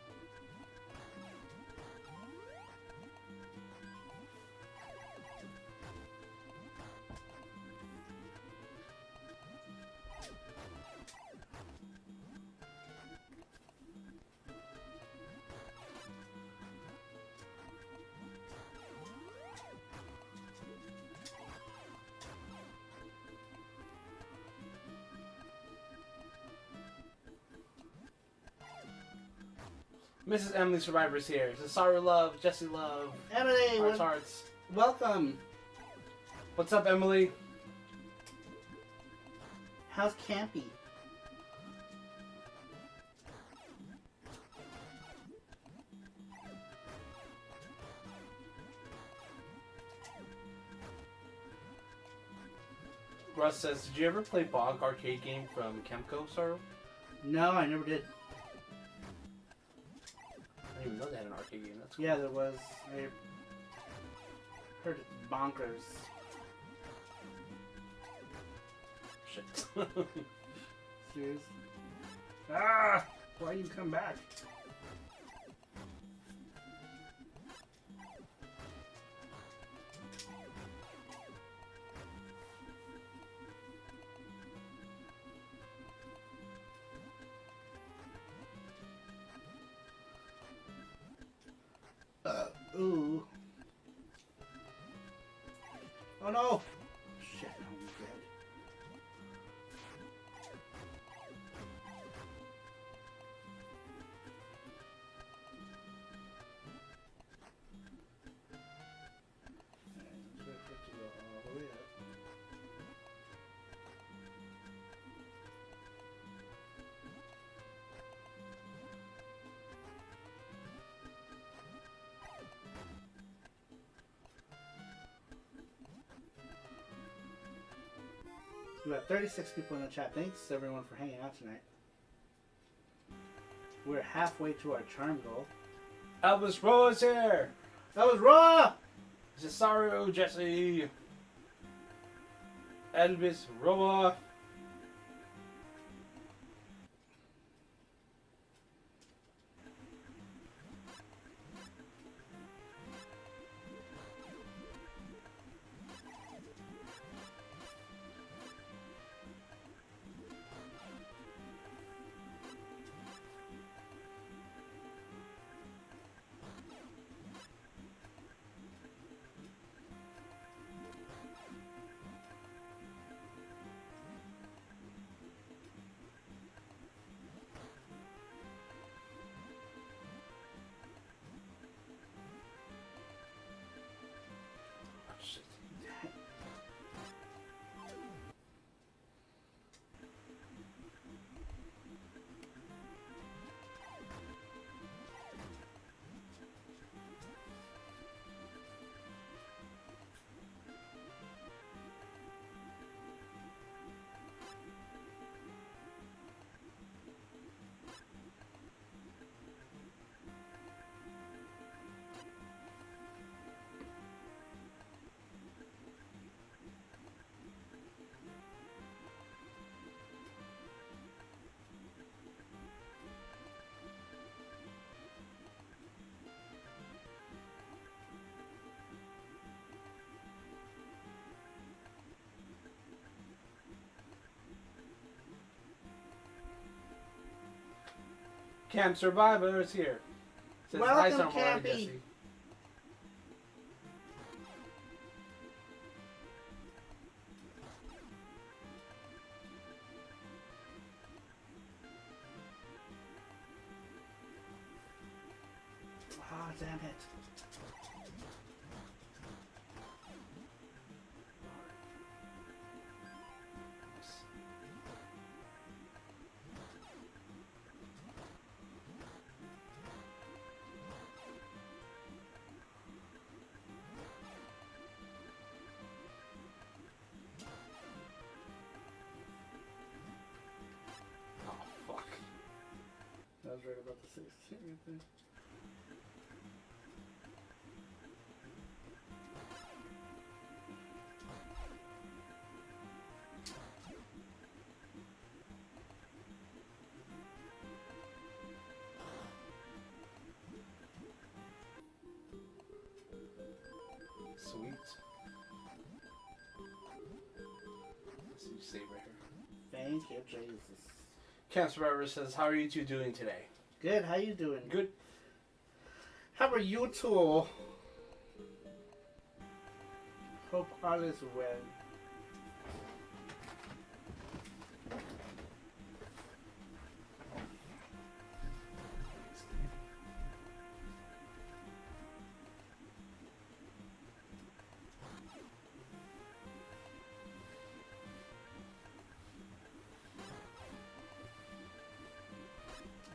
Mrs. Emily Survivor's here. So sorry, love, Jesse, love, Emily, hearts. welcome. What's up, Emily? How's Campy? Russ says, did you ever play BONK arcade game from Kemco, Sorrow? No, I never did. I didn't even know they had an arcade game. That's cool. Yeah, there was. I heard it bonkers. Shit. Serious? Ah! Why you come back? Ooh. Oh no! Shit, I'm dead. Alright, let's wait for it to go all the way up. We got 36 people in the chat. Thanks everyone for hanging out tonight. We're halfway to our charm goal. Elvis Rose here. That was raw! Cesario Jesse. Elvis Roa. Camp Survivor is here. Says hi, Welcome, Samurai Campy. Jesse. Ah, damn it. Oh, fuck. I was right about the 16 right there. Sweet. Let's see, save right here. Thank you, Jesus. Camp Survivor says, how are you two doing today? Good, how you doing? Good. How are you two? Hope all is well.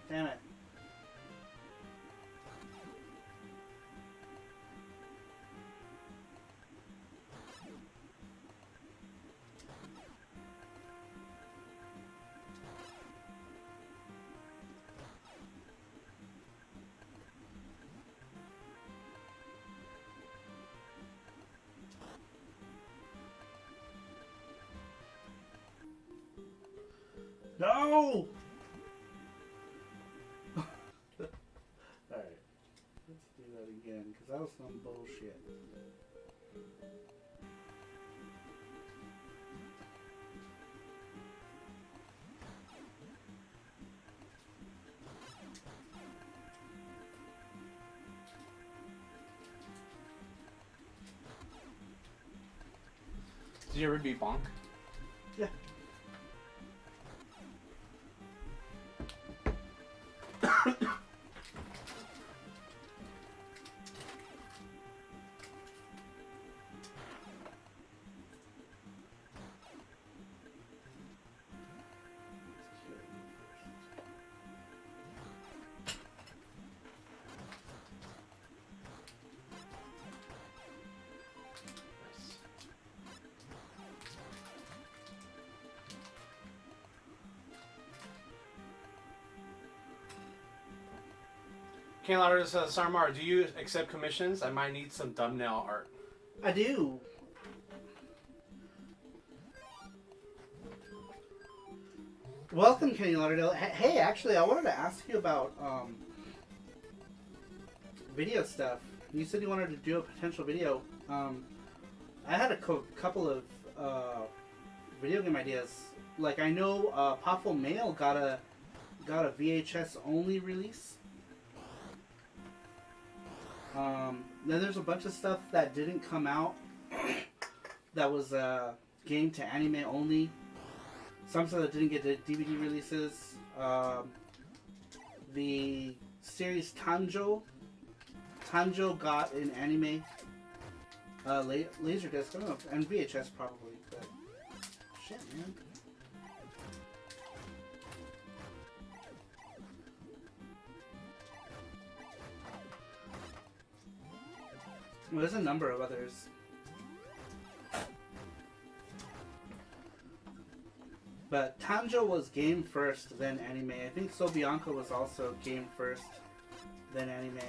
Damn it. No! Alright. Let's do that again, because that was some bullshit. Did you ever beat Bonk? Yeah. Ken Lauder says, Sarmar, do you accept commissions? I might need some thumbnail art. I do. Welcome, Kenny Lauderdale. Hey, actually, I wanted to ask you about video stuff. You said you wanted to do a potential video. I had a couple of video game ideas. Like, I know Powerful Mail got a VHS only release. Then there's a bunch of stuff that didn't come out that was game to anime only. Some stuff that didn't get the DVD releases. The series Tanjo got an anime Laserdisc, I don't know, and VHS probably, but shit, man. Well, there's a number of others. But Tanjo was game first, then anime. I think So Bianca was also game first, then anime.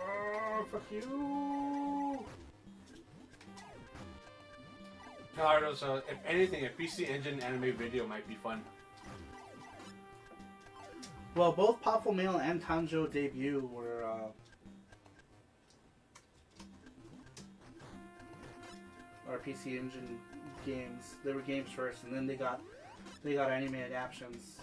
Oh, fuck you! Gerardo, so if anything, a PC Engine anime video might be fun. Well, both Powerful Mail and Tanjo debut were PC Engine games. They were games first, and then they got anime adaptions.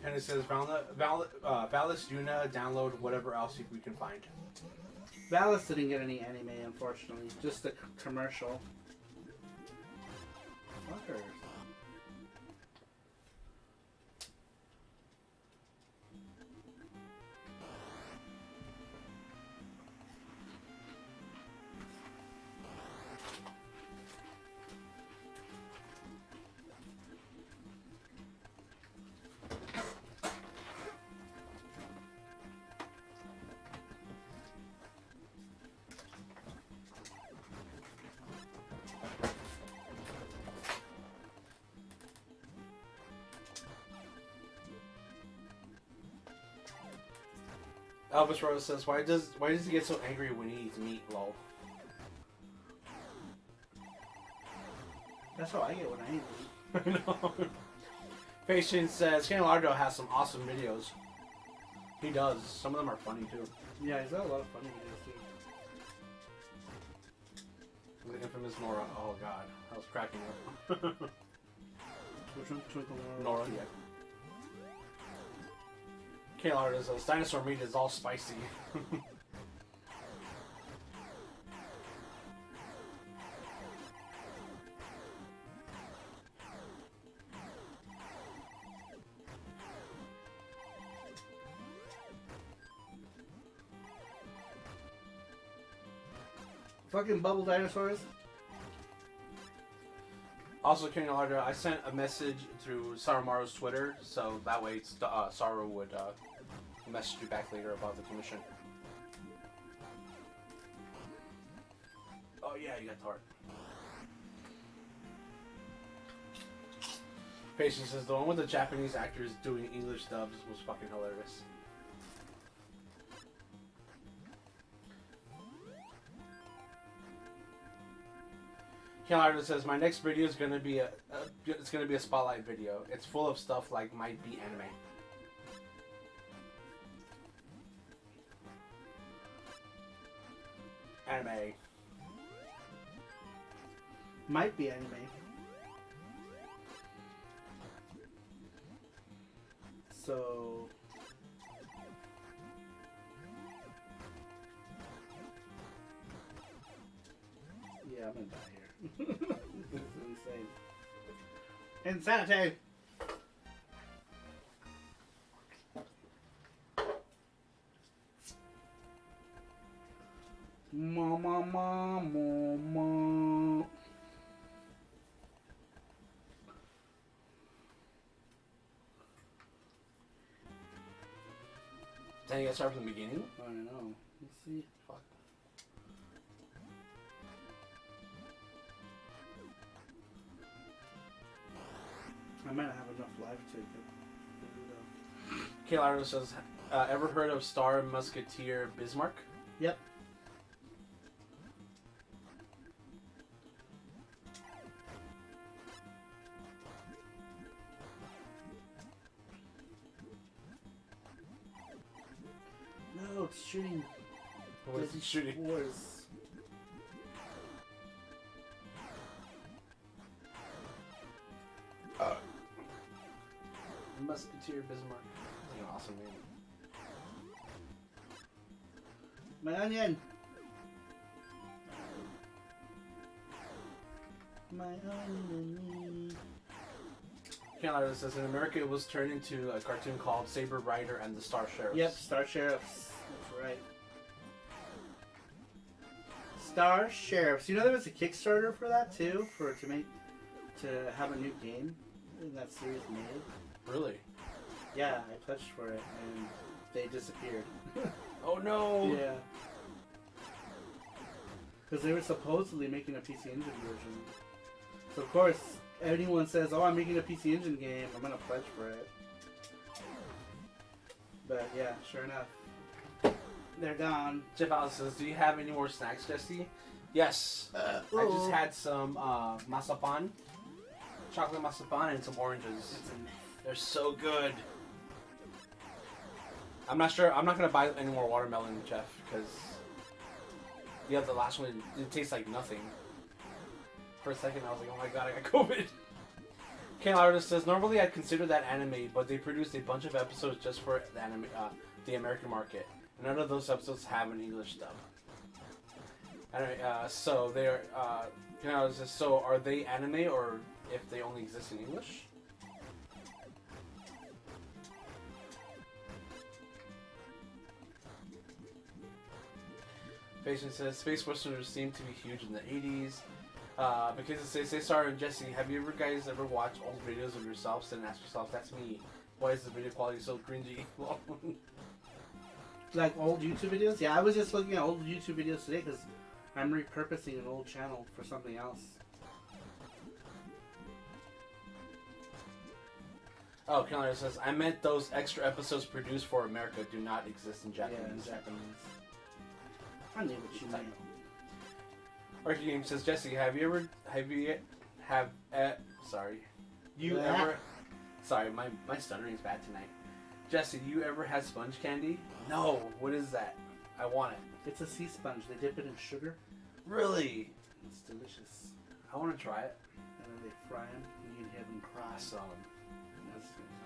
And it says, Valis, Yuna, download whatever else we can find. Valis didn't get any anime, unfortunately. Just the commercial. Fuckers. Elvis Rose says, why does he get so angry when he eats meat, lol? That's how I get when I eat meat. I know. Patience says, Ken Lardo has some awesome videos. He does. Some of them are funny too. Yeah, he's got a lot of funny videos too. The infamous Nora. Oh god, I was cracking up. Which one? Twinkle Nora, yeah. Ken Lardo says, dinosaur meat is all spicy. Fucking bubble dinosaurs. Also, Ken Lardo, I sent a message through Saramaru's Twitter, so that way Saru would message you back later about the commission. Oh yeah, you got tart. Patience says the one with the Japanese actors doing English dubs was fucking hilarious. Keanu says my next video is gonna be a spotlight video. It's full of stuff like might be anime. Anime. Might be anime. So... Yeah, I'm gonna die here. This is insane. Insanity! Mama, mama. Then you gotta start from the beginning? I don't know. Let's see. Fuck. I might not have enough life to do that. Kayla says, ever heard of Star Musketeer Bismarck? Yep. No, it's shooting. What is he shooting? Wars. Musketeer Bismarck. That's an awesome name. My onion. My onion. Kayla says, in America it was turned into a cartoon called Saber Rider and the Star Sheriffs. Yep, Star Sheriffs. That's right. Star Sheriffs. You know there was a Kickstarter for that too, to have a new game in that series made. Really? Yeah, I pledged for it and they disappeared. Oh no! Yeah. Because they were supposedly making a PC Engine version. So of course, anyone says, "Oh, I'm making a PC Engine game," I'm gonna pledge for it. But yeah, sure enough, they're gone. Jeff Alice says, do you have any more snacks, Jesse? Yes. I just had some masapan, chocolate masapan, and some oranges. They're so good. I'm not sure. I'm not gonna buy any more watermelon, Jeff, because yeah, the last one it tastes like nothing. For a second, I was like, "Oh my god, I got COVID." Kayla Artist says, normally I'd consider that anime, but they produced a bunch of episodes just for the anime, the American market. None of those episodes have an English dub. Anyway, so they're, Kayla Artist says, so are they anime or if they only exist in English? Patient says, Space Westerns seem to be huge in the 80s. Because it says, Sarah and Jesse, have you guys ever watched old videos of yourselves and ask yourself, that's me, why is the video quality so cringy? Like old YouTube videos? Yeah, I was just looking at old YouTube videos today because I'm repurposing an old channel for something else. Oh, Kelly says, I meant those extra episodes produced for America do not exist in Japanese. Yeah, in Japanese. I knew what you meant. Archie Game says, Jesse, sorry, my stuttering's bad tonight. Jesse, you ever had sponge candy? No, what is that? I want it. It's a sea sponge. They dip it in sugar. Really? It's delicious. I want to try it. And then they fry them, and you can hear them cry. Awesome. I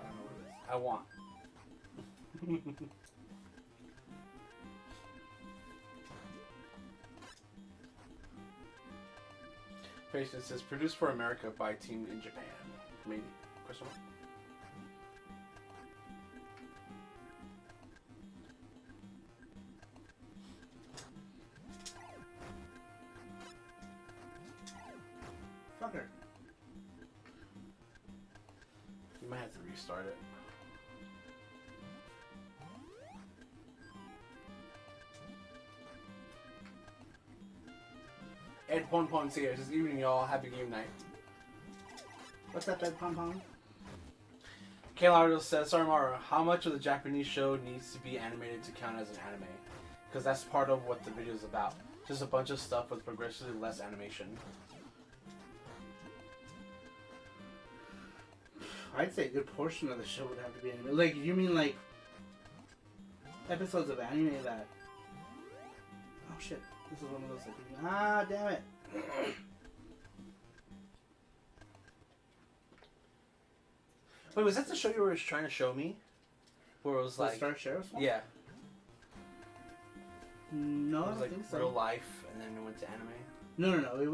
don't know what it is. I want. Patient says, produced for America by team in Japan. Maybe? Question mark? Fucker. You might have to restart it. Ed Pon Pon here. This evening, y'all. Happy game night. What's up, Ed Pom Pom? Kayla says, sorry, Mara, how much of the Japanese show needs to be animated to count as an anime? Because that's part of what the video is about. Just a bunch of stuff with progressively less animation. I'd say a good portion of the show would have to be anime. Like, you mean like episodes of anime that... Oh shit. This is one of those that ah, damn it. Wait, was that the show you were trying to show me? Where it was The like... Star Sheriff's one? Yeah. No, It I was don't like think so. real life, and then it went to anime? No. It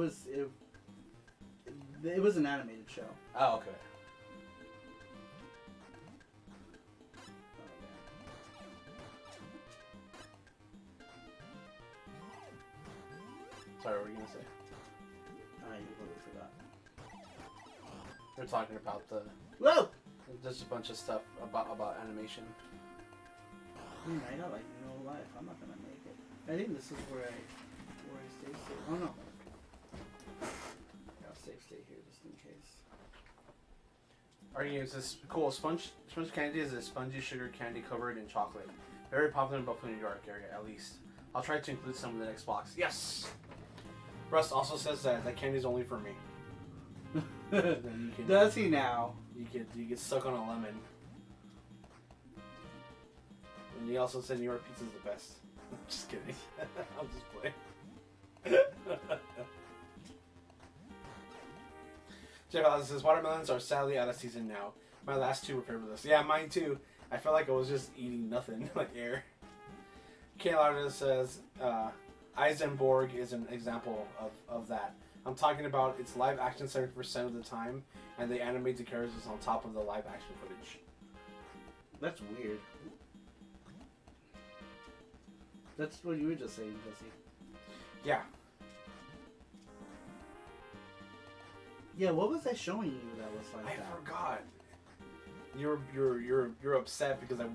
was an animated show. Oh, okay. Sorry, what were you going to say? I completely forgot. We're talking about the... Whoa! There's a bunch of stuff about animation. I got like no life. I'm not gonna make it. I think this is where I stay safe. Oh no. I'll safe stay here just in case. Arguing is this cool sponge candy is a spongy sugar candy covered in chocolate. Very popular in Buffalo, New York area, at least. I'll try to include some in the next box. Yes! Russ also says that candy's only for me. Does he now? You get stuck on a lemon. And he also said New York pizza's the best. I'm just kidding. I'm just playing. Jeff Allen says, watermelons are sadly out of season now. My last two were fabulous. Yeah, mine too. I felt like I was just eating nothing, like air. Kayla says, Eisenborg is an example of that. I'm talking about it's live action 70% of the time, and they animate the characters on top of the live action footage. That's weird. That's what you were just saying, Jesse. Yeah. Yeah, what was I showing you that was like I that? forgot. You're upset because I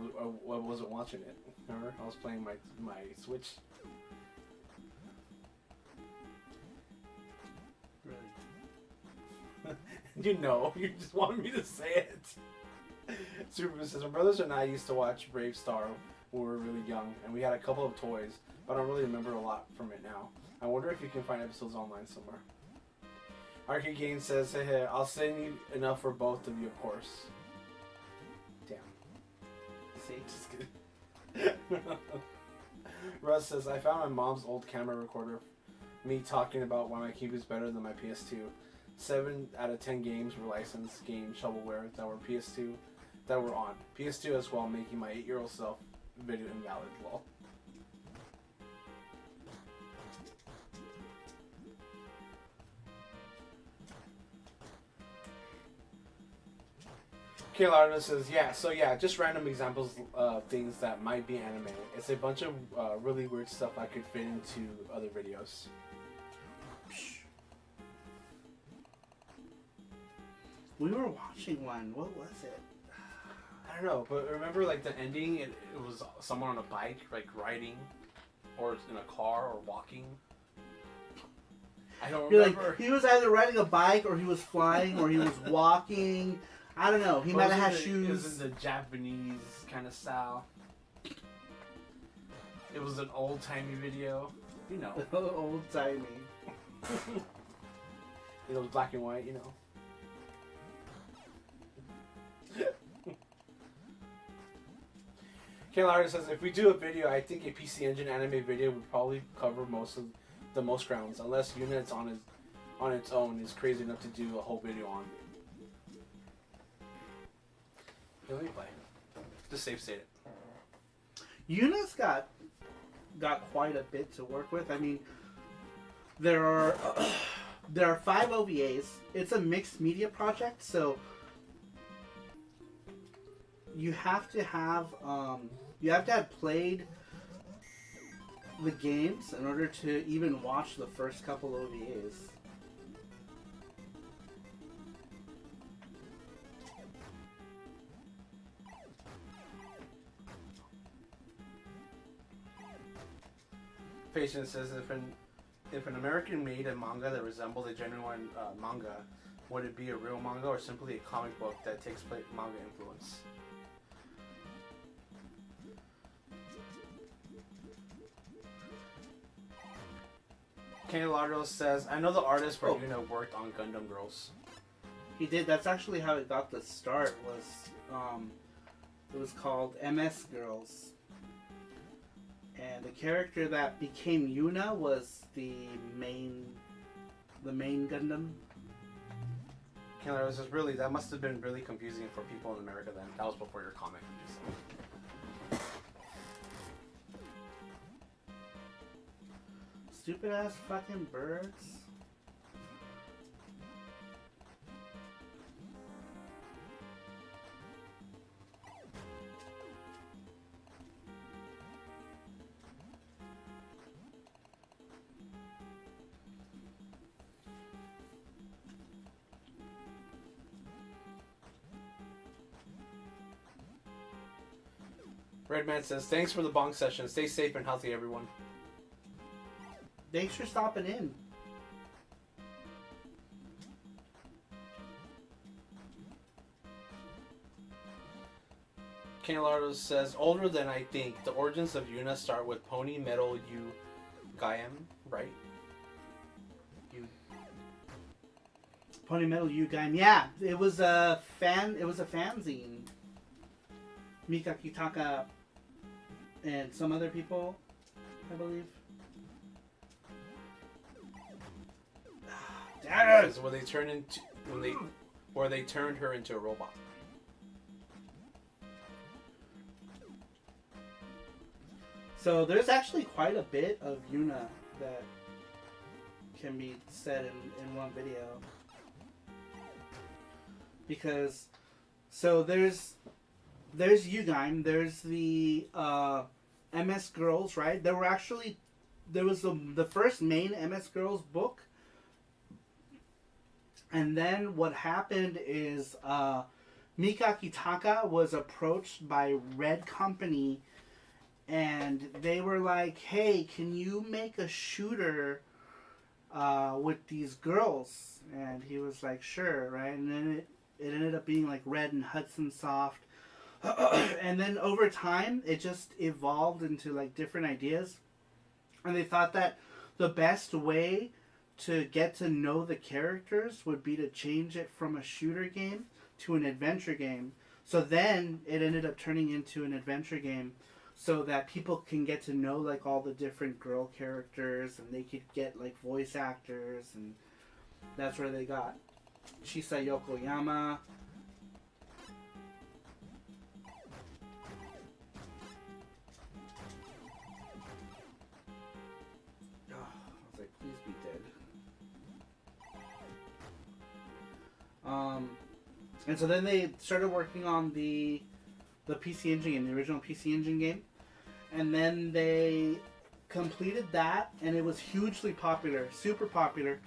wasn't watching it. Remember? I was playing my Switch. Really? You know, you just wanted me to say it. Superman says, my brothers and I used to watch Brave Star when we were really young, and we had a couple of toys, but I don't really remember a lot from it now. I wonder if you can find episodes online somewhere. Arcade Game says, hey, I'll send you enough for both of you, of course. Damn. See? Just kidding. Russ says, I found my mom's old camera recorder. Me talking about why my Cube is better than my PS2. 7 out of 10 games were licensed game shovelware that were PS2 that were on PS2 as well, making my 8-year-old self video invalid. Lol. Kayla says, yeah, just random examples of things that might be anime. It's a bunch of really weird stuff I could fit into other videos. We were watching one. What was it? I don't know, but remember like the ending? It was someone on a bike, like riding, or in a car, or walking. I don't remember. Like, he was either riding a bike, or he was flying, or he was walking. I don't know. He might have had shoes. It was in the Japanese kind of style. It was an old-timey video. You know. Old-timey. It was black and white, you know. Kayla says, if we do a video, I think a PC Engine anime video would probably cover the most grounds, unless Units on its own is crazy enough to do a whole video on. Here, let me play. Just save state it. Unit's got quite a bit to work with. I mean, there are 5 OVAs. It's a mixed media project, so you have to have played the games in order to even watch the first couple OVAs. Patient says, if an American made a manga that resembled a genuine manga, would it be a real manga or simply a comic book that takes manga influence? Kenny Lardo says, I know the artist for Yuna worked on Gundam Girls. He did. That's actually how it got the start. It was called MS Girls, And the character that became Yuna was the main Gundam. Killer, this is really, that must have been really confusing for people in America then. That was before your comic. Stupid ass fucking birds. Redman says, thanks for the bonk session. Stay safe and healthy, everyone. Thanks for stopping in. Canelardo says, older than I think. The origins of Yuna start with Pony Metal U Gaiam, right? Pony Metal U Gaim. Yeah, it was a fanzine. Mika Kitaka and some other people, I believe. Damn it! Where they turned her into a robot. So there's actually quite a bit of Yuna that can be said in one video. Because, so there's Yugaim, there's the MS Girls, right? There was the first main MS Girls book. And then what happened is Mika Kitaka was approached by Red Company, and they were like, hey, can you make a shooter with these girls? And he was like, sure, right? And then it ended up being like Red and Hudson Soft. And then over time, it just evolved into like different ideas. And they thought that the best way to get to know the characters would be to change it from a shooter game to an adventure game. So then it ended up turning into an adventure game so that people can get to know like all the different girl characters, and they could get like voice actors, and that's where they got Chisa Yokoyama. I was like, please be dead. And so then they started working on the PC Engine game, the original PC Engine game. And then they completed that, and it was hugely popular, super popular.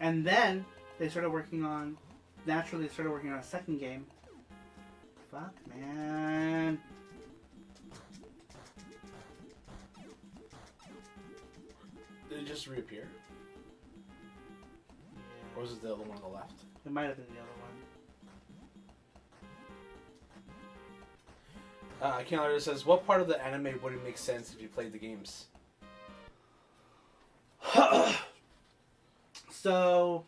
And then they started working on, naturally they started working on a second game. Fuck, man. Did it just reappear? Yeah. Or was it the other one on the left? It might have been the other one. Keanu says, what part of the anime wouldn't make sense if you played the games? So,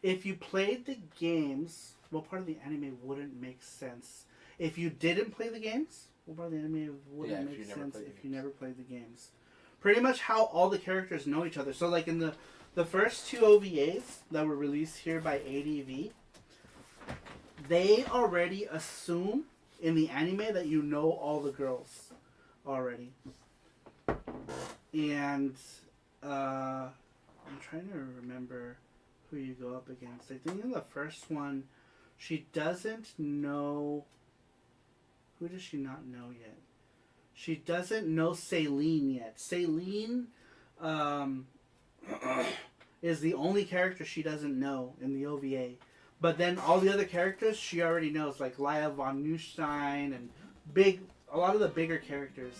if you played the games, what part of the anime wouldn't make sense? If you didn't play the games, what part of the anime wouldn't make sense if you never played the games? Pretty much how all the characters know each other. So, like in the first two OVAs that were released here by ADV, they already assume in the anime that you know all the girls already. And I'm trying to remember who you go up against. I think in the first one, she doesn't know... Who does she not know yet? She doesn't know Celine yet. Celine is the only character she doesn't know in the OVA. But then all the other characters she already knows, like Laya von Neustein and a lot of the bigger characters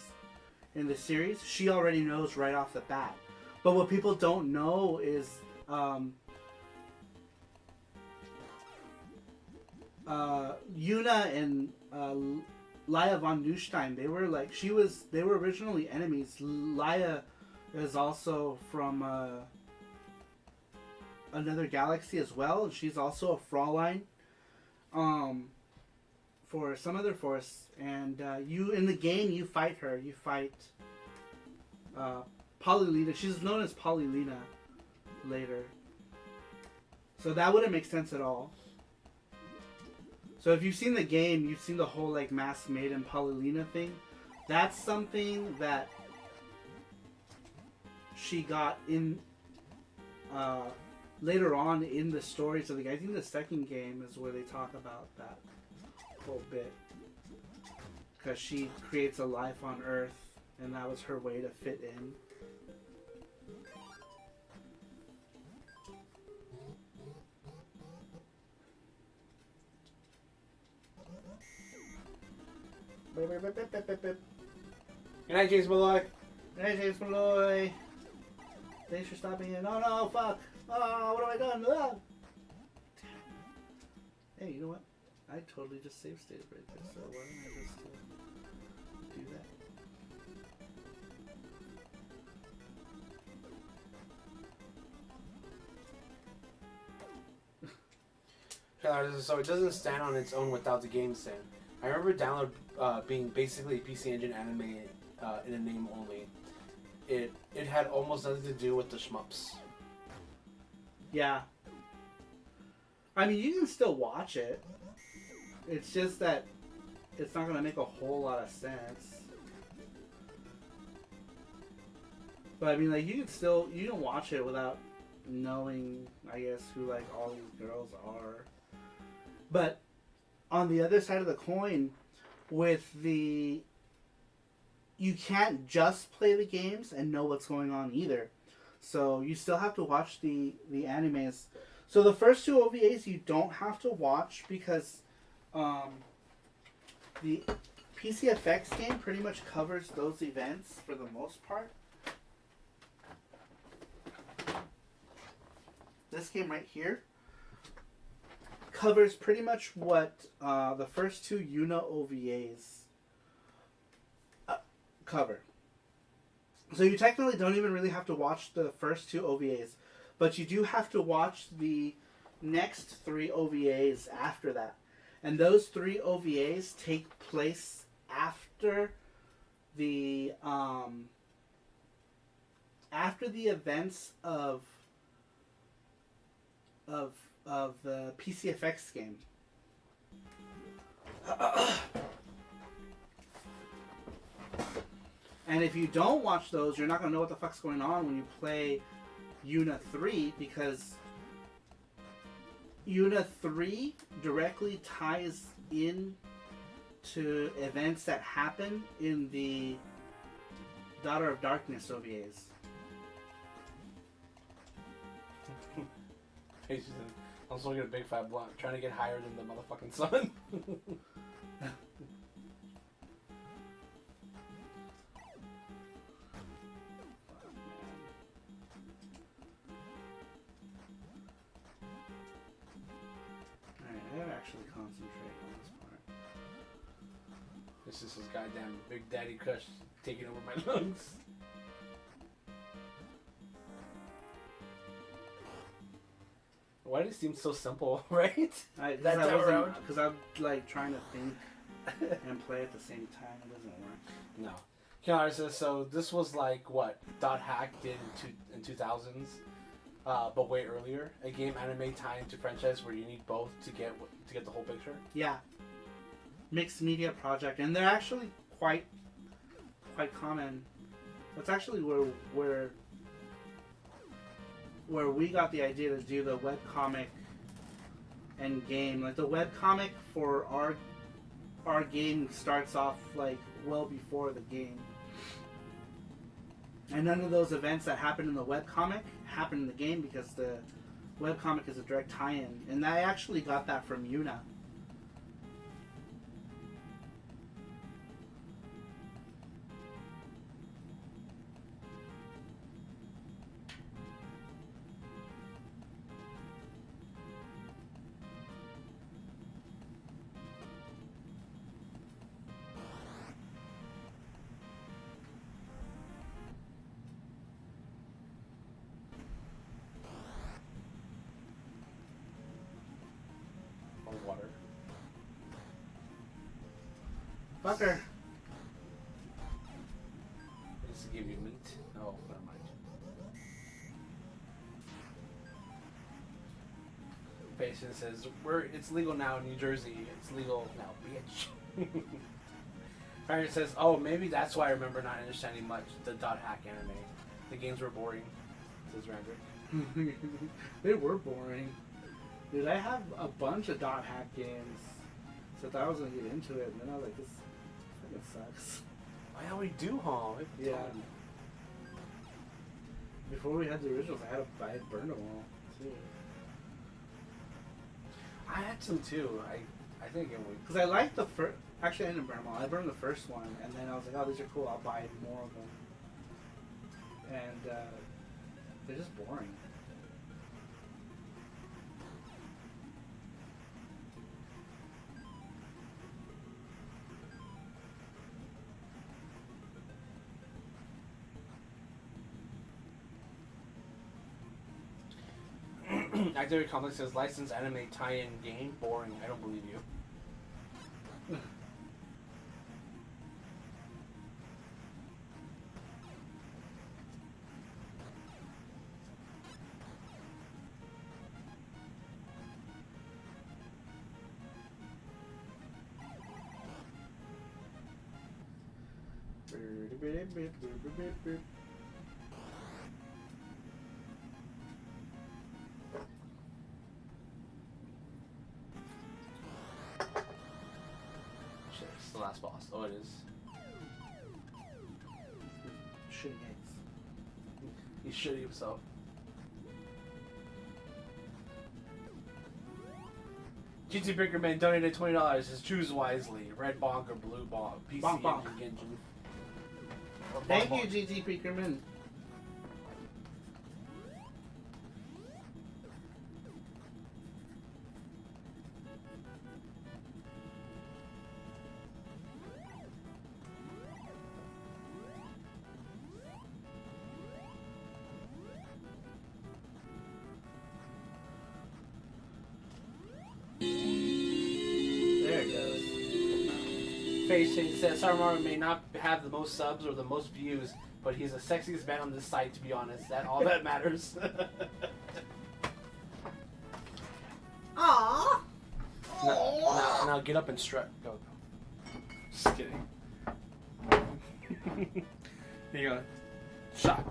in the series, she already knows right off the bat. But what people don't know is Yuna and Laya von Neustein, they were originally enemies. Laya is also from another galaxy as well, and she's also a Fraulein for some other force. And you in the game, you fight her. You fight Polylena. She's known as Polylena later. So that wouldn't make sense at all. So if you've seen the game, you've seen the whole like Masked Maiden Polylena thing. That's something that she got in later on in the stories of the game. I think the second game is where they talk about that whole bit. Because she creates a life on Earth, and that was her way to fit in. Good night, James Malloy. Hey, James Malloy. Thanks for stopping in. Oh no, fuck. Oh, what have I done? Ah. Hey, you know what? I totally just save state right there, so why don't I just do that. So it doesn't stand on its own without the game stand. I remember Download being basically a PC Engine anime in a name only. It had almost nothing to do with the shmups. Yeah. I mean, you can still watch it. It's just that it's not going to make a whole lot of sense. But I mean, like, you can watch it without knowing, I guess, who, like, all these girls are. But on the other side of the coin, you can't just play the games and know what's going on either. So you still have to watch the animes. So the first two OVAs you don't have to watch because the PCFX game pretty much covers those events for the most part. This game right here covers pretty much what the first two Yuna OVAs cover. So you technically don't even really have to watch the first two OVAs, but you do have to watch the next three OVAs after that. And those three OVAs take place after the events of the PCFX game. And if you don't watch those, you're not going to know what the fuck's going on when you play Yuna 3, because Yuna 3 directly ties in to events that happen in the Daughter of Darkness OVAs. I'm smoking a big fat blunt, trying to get higher than the motherfucking sun. I gotta actually concentrate on this part. This is his goddamn Big Daddy Kush taking over my lungs. Why does it seem so simple, right? Because I'm like trying to think and play at the same time. It doesn't work. No. Keanu says, so this was like what Dot Hack did in 2000s, but way earlier. A game anime tie into franchise where you need both to get the whole picture. Yeah. Mixed media project, and they're actually quite common. That's actually where we got the idea to do the webcomic and game. Like the webcomic for our game starts off like well before the game. And none of those events that happen in the webcomic happen in the game because the webcomic is a direct tie-in. And I actually got that from Yuna. Water. Fucker. Just to give you meat. Oh, never mind. Patient says, it's legal now in New Jersey. It's legal now, bitch. Parent says, oh, maybe that's why I remember not understanding much the dot hack anime. The games were boring, says Rander. They were boring. Dude, I have a bunch of dot hack games. So I thought I was going to get into it, and then I was like, this fucking sucks. Oh, yeah, we do, huh? Yeah. Before we had the originals, I had burned them all, too. I had some, too. I think it would. Because I liked the first... Actually, I didn't burn them all. I burned the first one, and then I was like, oh, these are cool. I'll buy more of them. And they're just boring. Activity Complex says licensed anime tie-in game boring. I don't believe you. Shit, it's the last boss. Oh, it is. Shitty eggs. He's shitty himself. GT Bickerman donated $20. Says choose wisely. Red bonk or blue bonk. PC Bonk, bonk. engine. Or Thank bonk, you, GT Peakerman. There it goes. Facing says Saramaru may not have the most subs or the most views, but he's the sexiest man on this site, to be honest. That all that matters. Aww. Now get up and strut. Go. Just kidding. Here you go. Shot.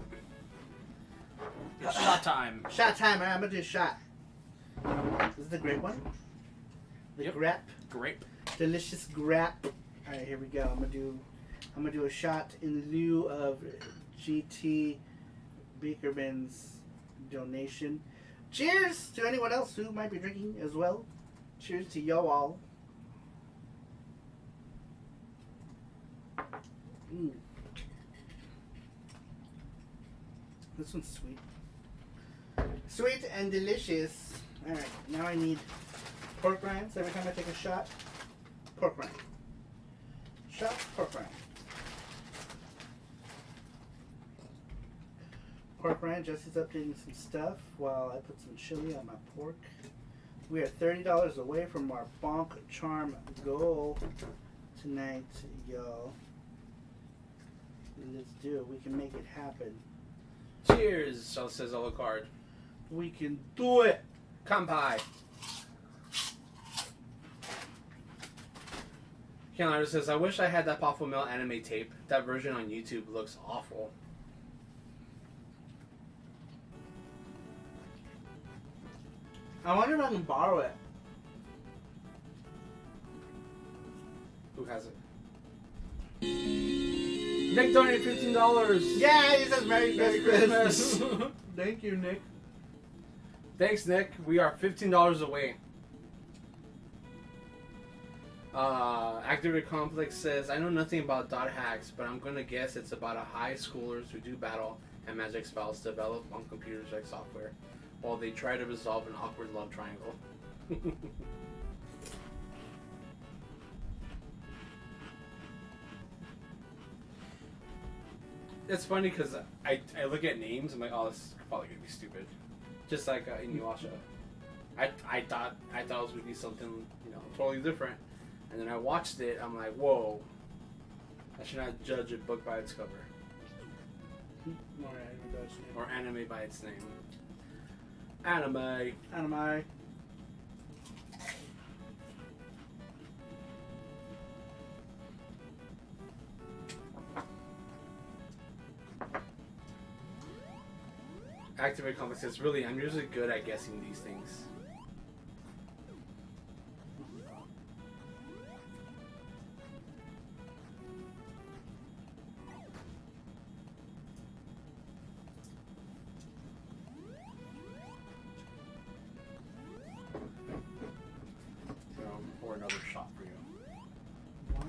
It's shot time. Shot time, man. I'm gonna do a shot. This is the grape one. The Yep. grape. Grape. Delicious grape. Alright, here we go. I'm gonna do a shot in lieu of GT Beakerman's donation. Cheers to anyone else who might be drinking as well. Cheers to yo all. Mm. This one's sweet. Sweet and delicious. Alright, now I need pork rinds every time I take a shot. Pork rind. Shot, pork rind. Pork rind. Jesse's updating some stuff while I put some chili on my pork. We are $30 away from our bonk charm goal tonight, y'all. Let's do it. We can make it happen. Cheers, says Alucard. We can do it. Kampai. Ken says, I wish I had that Powerful Mill anime tape. That version on YouTube looks awful. I wonder if I can borrow it. Who has it? Nick donated $15. Yeah, he says Merry Christmas. Thank you, Nick. Thanks, Nick. We are $15 away. Activity Complex says, I know nothing about dot hacks, but I'm gonna guess it's about a high schoolers who do battle and magic spells developed on computers like software, while they try to resolve an awkward love triangle. It's funny because I look at names, I'm like, oh, this is probably gonna be stupid. Just like Inuyasha. I thought it was gonna be something, totally different. And then I watched it, I'm like, whoa. I should not judge a book by its cover. Or anime by its name. Anime. Anime. Activate Comics says, really, I'm usually good at guessing these things. Or another shot for you. Why?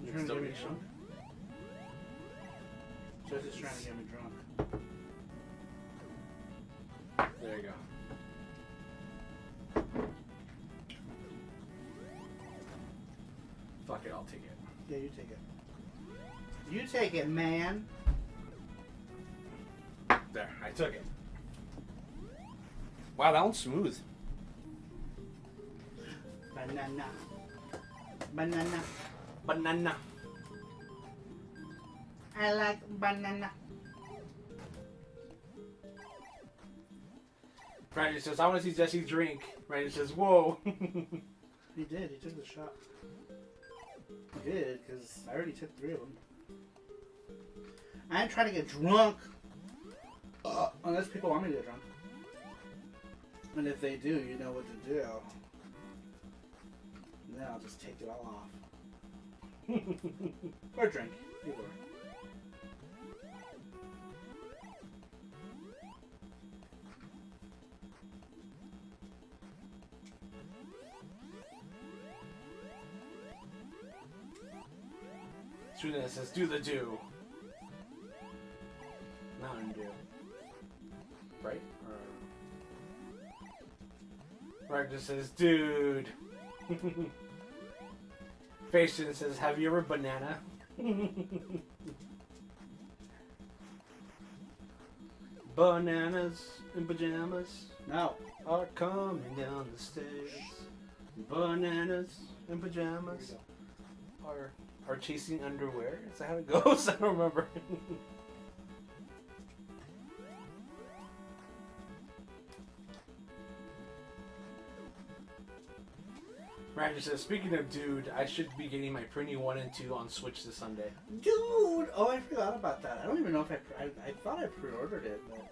You're trying to get me drunk? Jesse's trying to get me drunk. There you go. Fuck it, I'll take it. Yeah, you take it. You take it, man. There, I took it. Wow, that one's smooth. Banana. Banana. Banana. I like banana. Brandon says, I want to see Jesse drink. Brandon says, whoa. He did. He took the shot. He did, because I already took 3 of them. I ain't trying to get drunk. Unless people want me to get drunk. And if they do, you know what to do. And then I'll just take it all off. Or drink. Either way. Trina says, do the do. Not undo. Right? Ragnar says, dude. Facian says, have you ever banana? Bananas in pajamas No. are coming down the stairs. Bananas in pajamas are chasing underwear. Is that how it goes? I don't remember. Ragnar says, speaking of dude, I should be getting my Prinny 1 and 2 on Switch this Sunday. Dude! Oh, I forgot about that. I don't even know if I thought I pre-ordered it, but...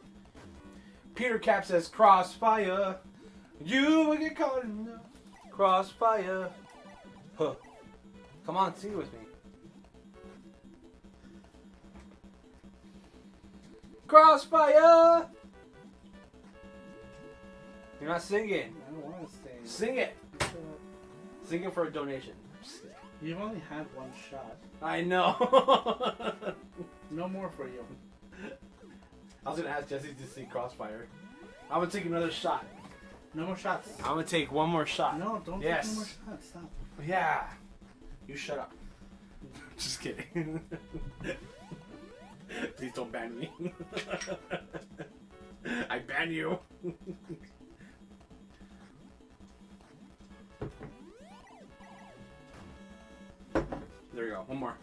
Peter Cap says, crossfire. You will get caught in the crossfire. Huh. Come on, sing it with me. Crossfire! You're not singing. I don't want to sing. Sing it. Sing it for a donation. You've only had 1 shot. I know. No more for you. I was going to ask Jesse to sing Crossfire. I'm going to take another shot. No more shots. I'm going to take one more shot. No, don't Yes. take no more shots. Stop. Yeah. You shut up. Just kidding. Please don't ban me. I ban you. There you go. One more.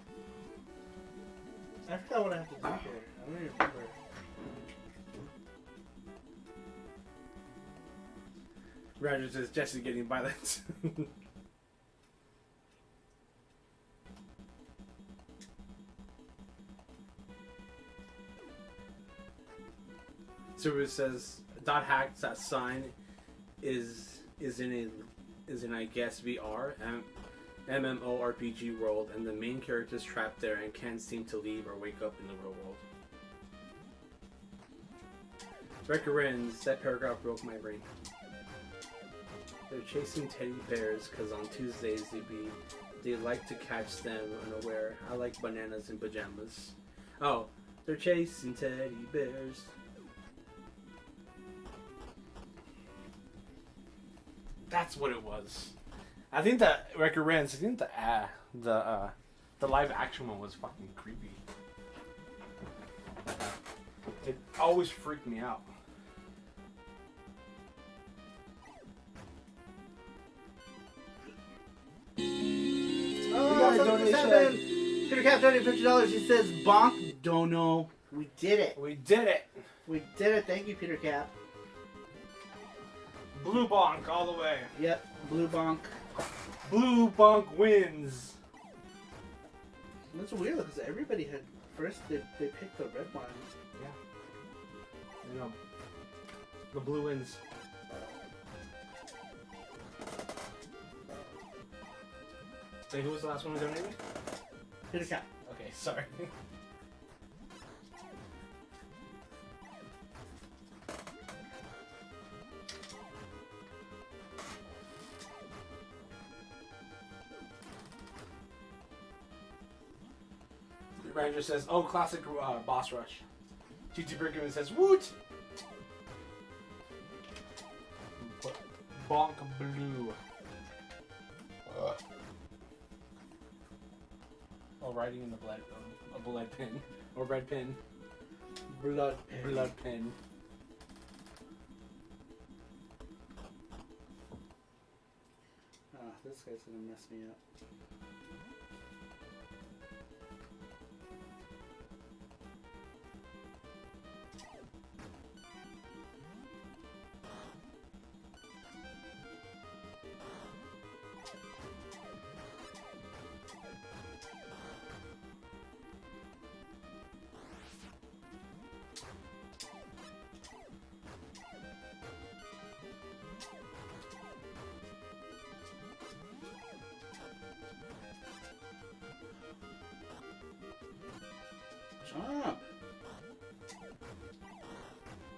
I forgot what I have to do here. I don't even remember. Roger says Jesse's getting violent. Subaru says dot hacks that sign is in I guess VR MMORPG world, and the main character is trapped there and can't seem to leave or wake up in the real world. Recurrens, that paragraph broke my brain. They're chasing teddy bears because on Tuesdays they like to catch them unaware. I like bananas in pajamas. Oh, they're chasing teddy bears. That's what it was. I think that Recurrens, I think the live action one was fucking creepy. It always freaked me out. Oh, We got a donation. Peter Cap donated $50. He says, bonk, don't know. We did it. We did it. We did it. Thank you, Peter Cap. Blue bonk all the way. Yep, blue bonk. Blue bonk wins. That's weird because everybody had first they picked the red one. Yeah. You know, the blue wins. Say, who was the last one who donated? Peter Cap. Okay, sorry. Ranger says, "Oh, classic boss rush." GT Brickman says, "Woot!" Bonk blue. Oh, writing in the blood, a blood pin or red pin. Blood pin. Blood pin. This guy's gonna mess me up. Jump!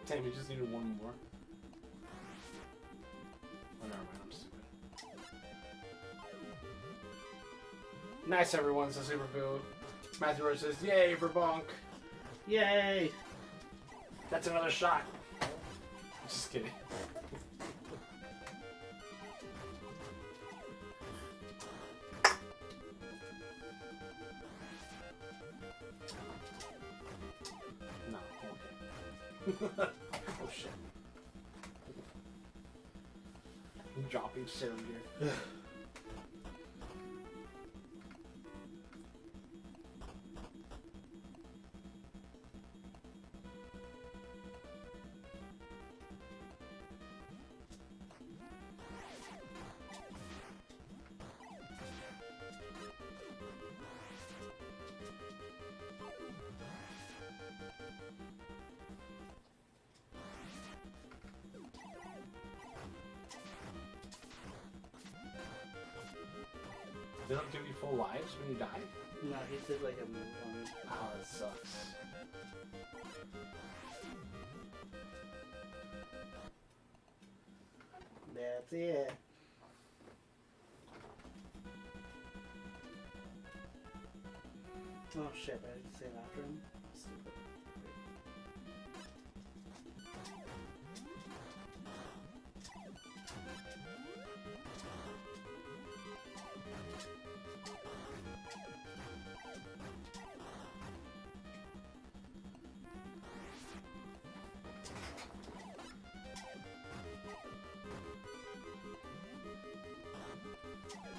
Damn, we just needed one more. Oh, never mind, I'm stupid. Nice, everyone, says Superboo. Matthew Roach says, "Yay for bonk." Yay! That's another shot. Just kidding. No, okay. Oh shit. I'm dropping shit over here. They don't give you full lives when you die? No, he did like a move on it. Oh, that sucks. That's it. Oh shit, I didn't say it after him. Stupid.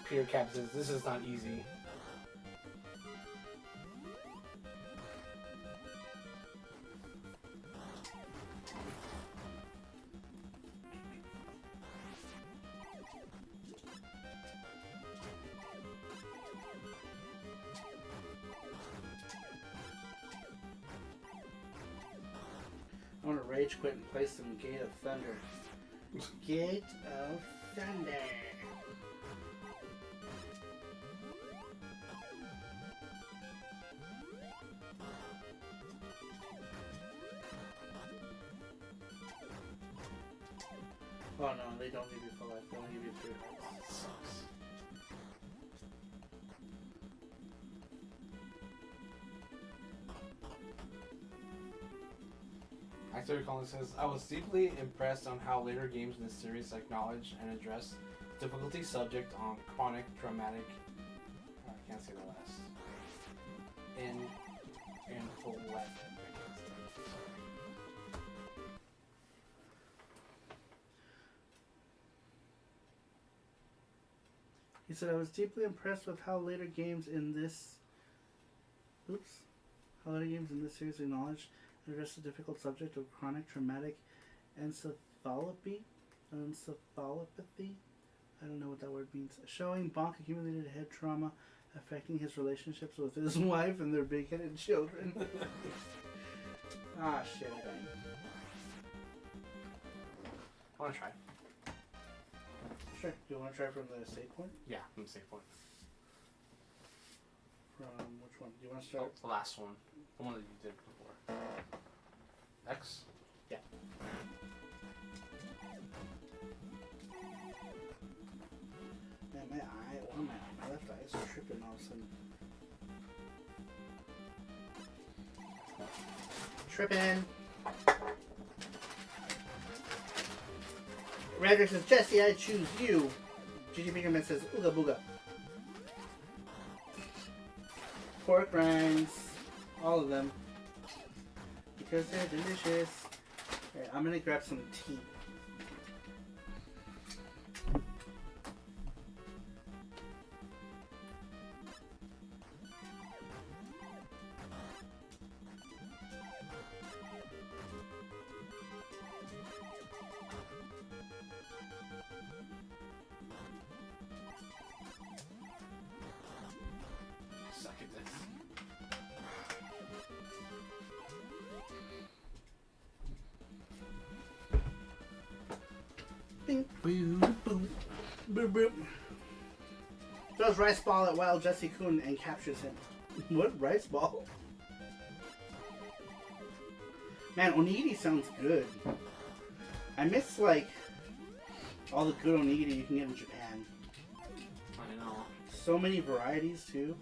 Peter Cap says, "This is not easy." I want to rage quit and play some Gate of Thunder. Gate of Thunder. Oh no, they don't give you full life. They only give you 3 hearts. That sucks. Actor Collins says, "I was deeply impressed on how later games in this series acknowledge and address difficulty subject on chronic traumatic." I can't say the last. In full life. He said, I was deeply impressed with how later games in this Oops. Holiday games in this series acknowledge and address the difficult subject of chronic traumatic encephalopathy. Encephalopathy? I don't know what that word means. Showing BONK accumulated head trauma affecting his relationships with his wife and their big-headed children. Ah, shit. I want to try. Sure. Do you want to try from the save point? Yeah, from the save point. From which one? Do you want to start? Oh, the last one. The one that you did before. X? Yeah. Man, my eye, one of my left eye is tripping all of a sudden. Tripping. Redder says, Jesse, I choose you. Gigi Pinkerman says, ooga booga. Pork rinds. All of them. Because they're delicious. Alright, I'm gonna grab some tea. Suck at this. Bing, boom, boom, boom, boom. Throws rice ball at Wild Jesse Coon and captures him. What rice ball? Man, onigiri sounds good. I miss like all the good onigiri you can get in Japan. I know. So many varieties too.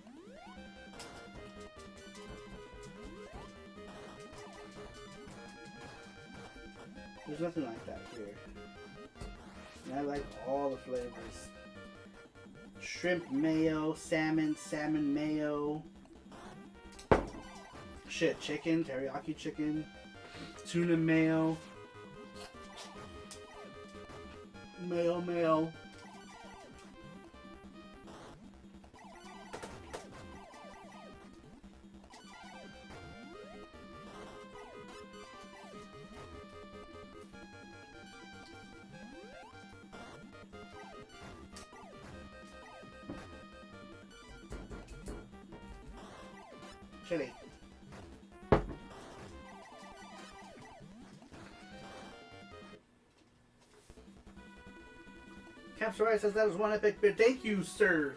There's nothing like that here. And I like all the flavors. Shrimp mayo, salmon mayo. Shit, chicken, teriyaki chicken, tuna mayo. Mayo. Chili. Camp Soraya says that was one epic bit. Thank you, sir.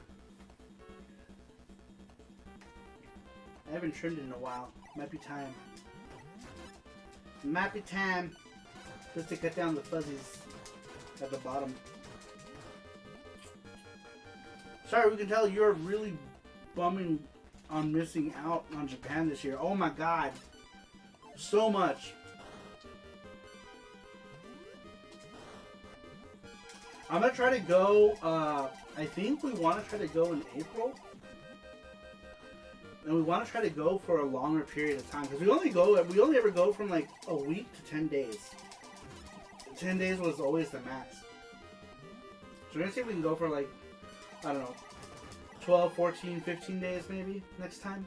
I haven't trimmed it in a while. Might be time. Might be time just to cut down the fuzzies at the bottom. Sorry, we can tell you're really bumming on missing out on Japan this year. Oh my god. So much. I'm gonna try to go, I think we want to try to go in April. And we want to try to go for a longer period of time. Because we only ever go from like a week to 10 days. 10 days was always the max. So we're gonna see if we can go for like, I don't know, 12, 14, 15 days maybe next time.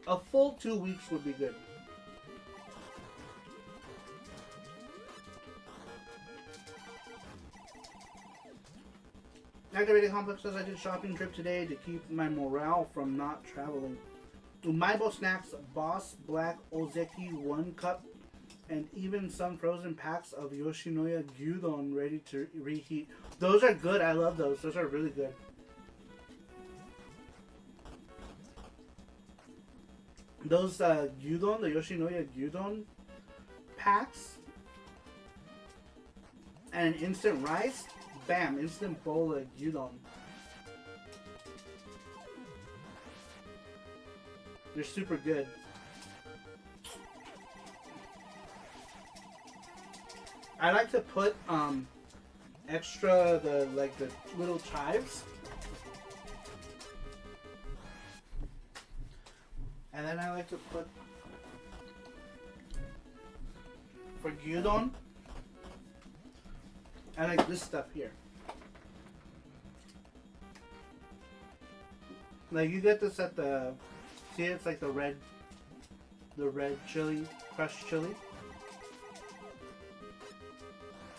A full 2 weeks would be good. Activated Complex says I did shopping trip today to keep my morale from not traveling. Umaibo snacks, Boss Black Ozeki 1 cup, and even some frozen packs of Yoshinoya Gyudon ready to reheat. Those are good. I love those. Those are really good. Those gyudon, the Yoshinoya Gyudon packs, and an instant rice. Bam! Instant bowl of gyudon. They're super good. I like to put extra the little chives, and then I like to put for gyudon. I like this stuff here. Like you get this at the, see, it's like the red chili, crushed chili.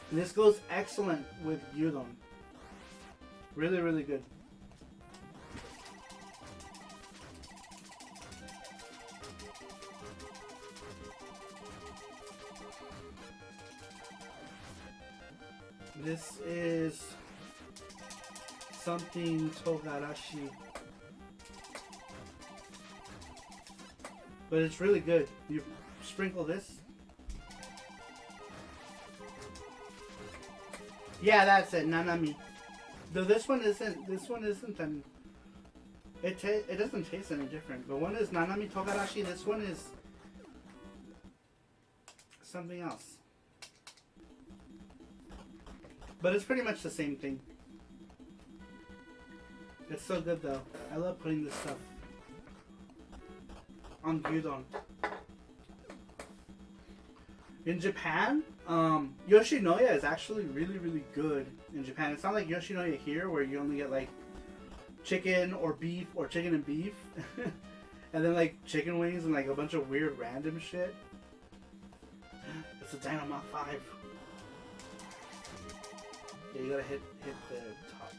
And this goes excellent with gyudon. Really, really good. This is something togarashi. But it's really good. You sprinkle this. Yeah, that's it. Nanami. Though this one isn't an, it doesn't taste any different. But one is Nanami Togarashi, this one is something else. But it's pretty much the same thing. It's so good though. I love putting this stuff on gyudon. In Japan, Yoshinoya is actually really, really good in Japan. It's not like Yoshinoya here where you only get like chicken or beef or chicken and beef. And then like chicken wings and like a bunch of weird random shit. It's a Dynamite 5. Yeah, you gotta hit the top.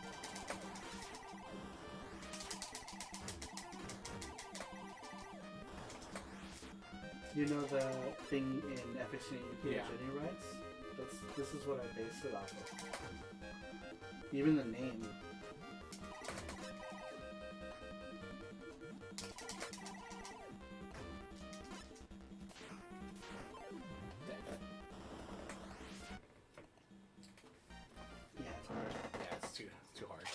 You know the thing in FX and Yeah. Jenny writes? This is what I based it off of. Even the name. Yeah, it's hard. Yeah, it's too hard.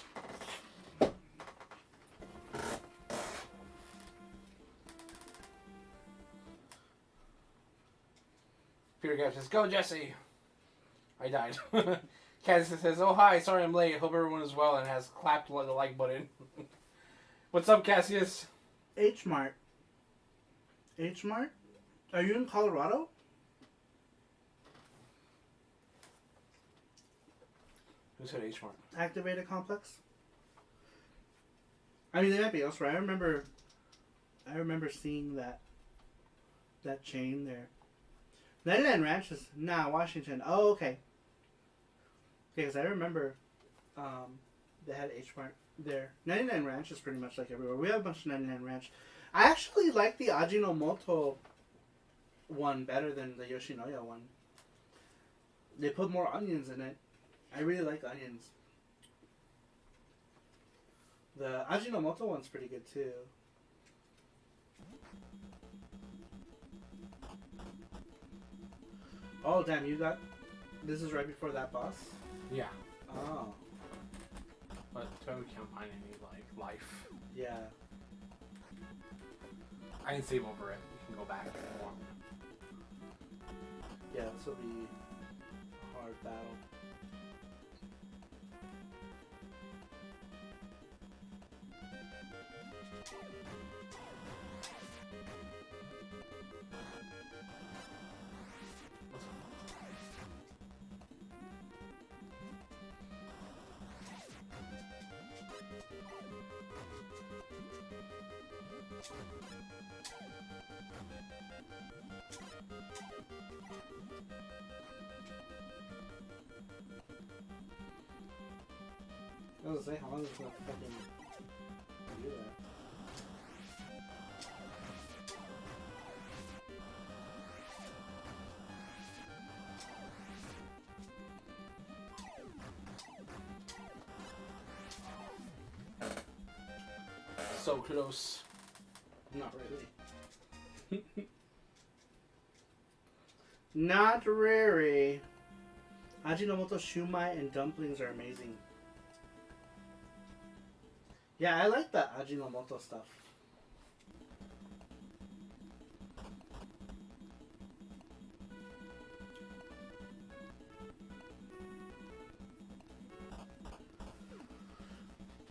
Peter Gaff says, "Go, Jesse!" I died. Cassius says, "Oh, hi, sorry I'm late. Hope everyone is well," and has clapped the like button. What's up, Cassius? H Mart. H Mart? Are you in Colorado? Who said H Mart? Activated Complex? I mean, they might be elsewhere. I remember seeing that chain there. 99 Ranch is Washington. Oh, okay. Because I remember they had H Mart there. 99 Ranch is pretty much like everywhere. We have a bunch of 99 Ranch. I actually like the Ajinomoto one better than the Yoshinoya one. They put more onions in it. I really like onions. The Ajinomoto one's pretty good too. Oh damn, you got... This is right before that boss? Yeah. Oh. But we can't find any, like, life. Yeah. I can save over it. We can go back if you want. Yeah, this will be a hard battle. I was gonna say, how long is it gonna fucking do that? So close. Not really. Not really. Ajinomoto shumai and dumplings are amazing. Yeah, I like that Ajinomoto stuff.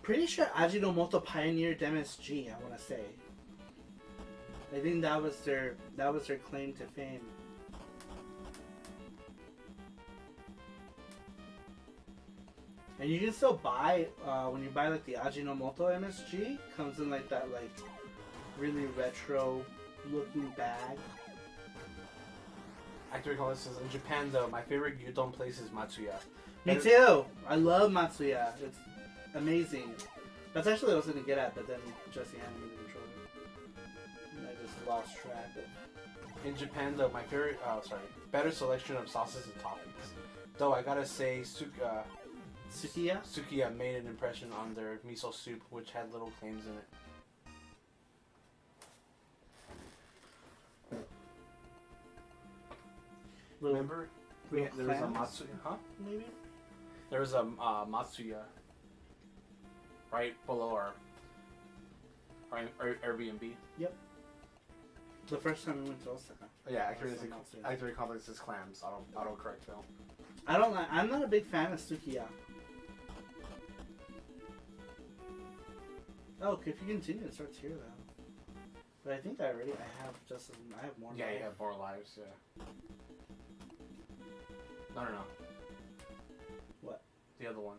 Pretty sure Ajinomoto pioneered MSG, I want to say. I think that was their claim to fame. And you can still buy, when you buy like the Ajinomoto MSG, comes in like that like really retro looking bag. Actor Recall says, in Japan though, my favorite gyudon place is Matsuya. Me too! I love Matsuya. It's amazing. That's actually what I was going to get at, but then Jesse handed me the controller. And I just lost track of. In Japan though, my favorite, better selection of sauces and toppings. Though I gotta say, Sukiya made an impression on their miso soup, which had little claims in it. Remember? There was a Matsuya, huh? Maybe? There was a Matsuya right below our Airbnb. Yep. The first time we went to Osaka. Yeah, Actor Complex is clams. Auto correct Phil. I'm not a big fan of Sukiya. Oh, if you continue, it starts here though. But I think I have more. Yeah, life. you have more lives. Yeah. No. What? The other one.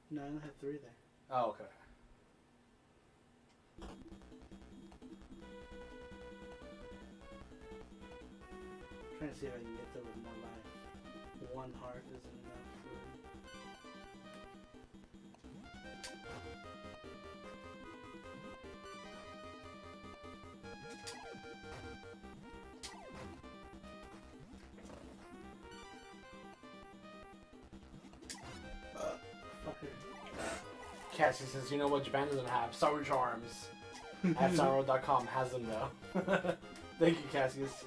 No, I only have 3 there. Oh, okay. I'm trying to see if I can get there with more life. 1 heart isn't enough for... Cassie says, you know what Japan doesn't have? Sour Charms. At Sour.com has them though. Thank you, Cassius.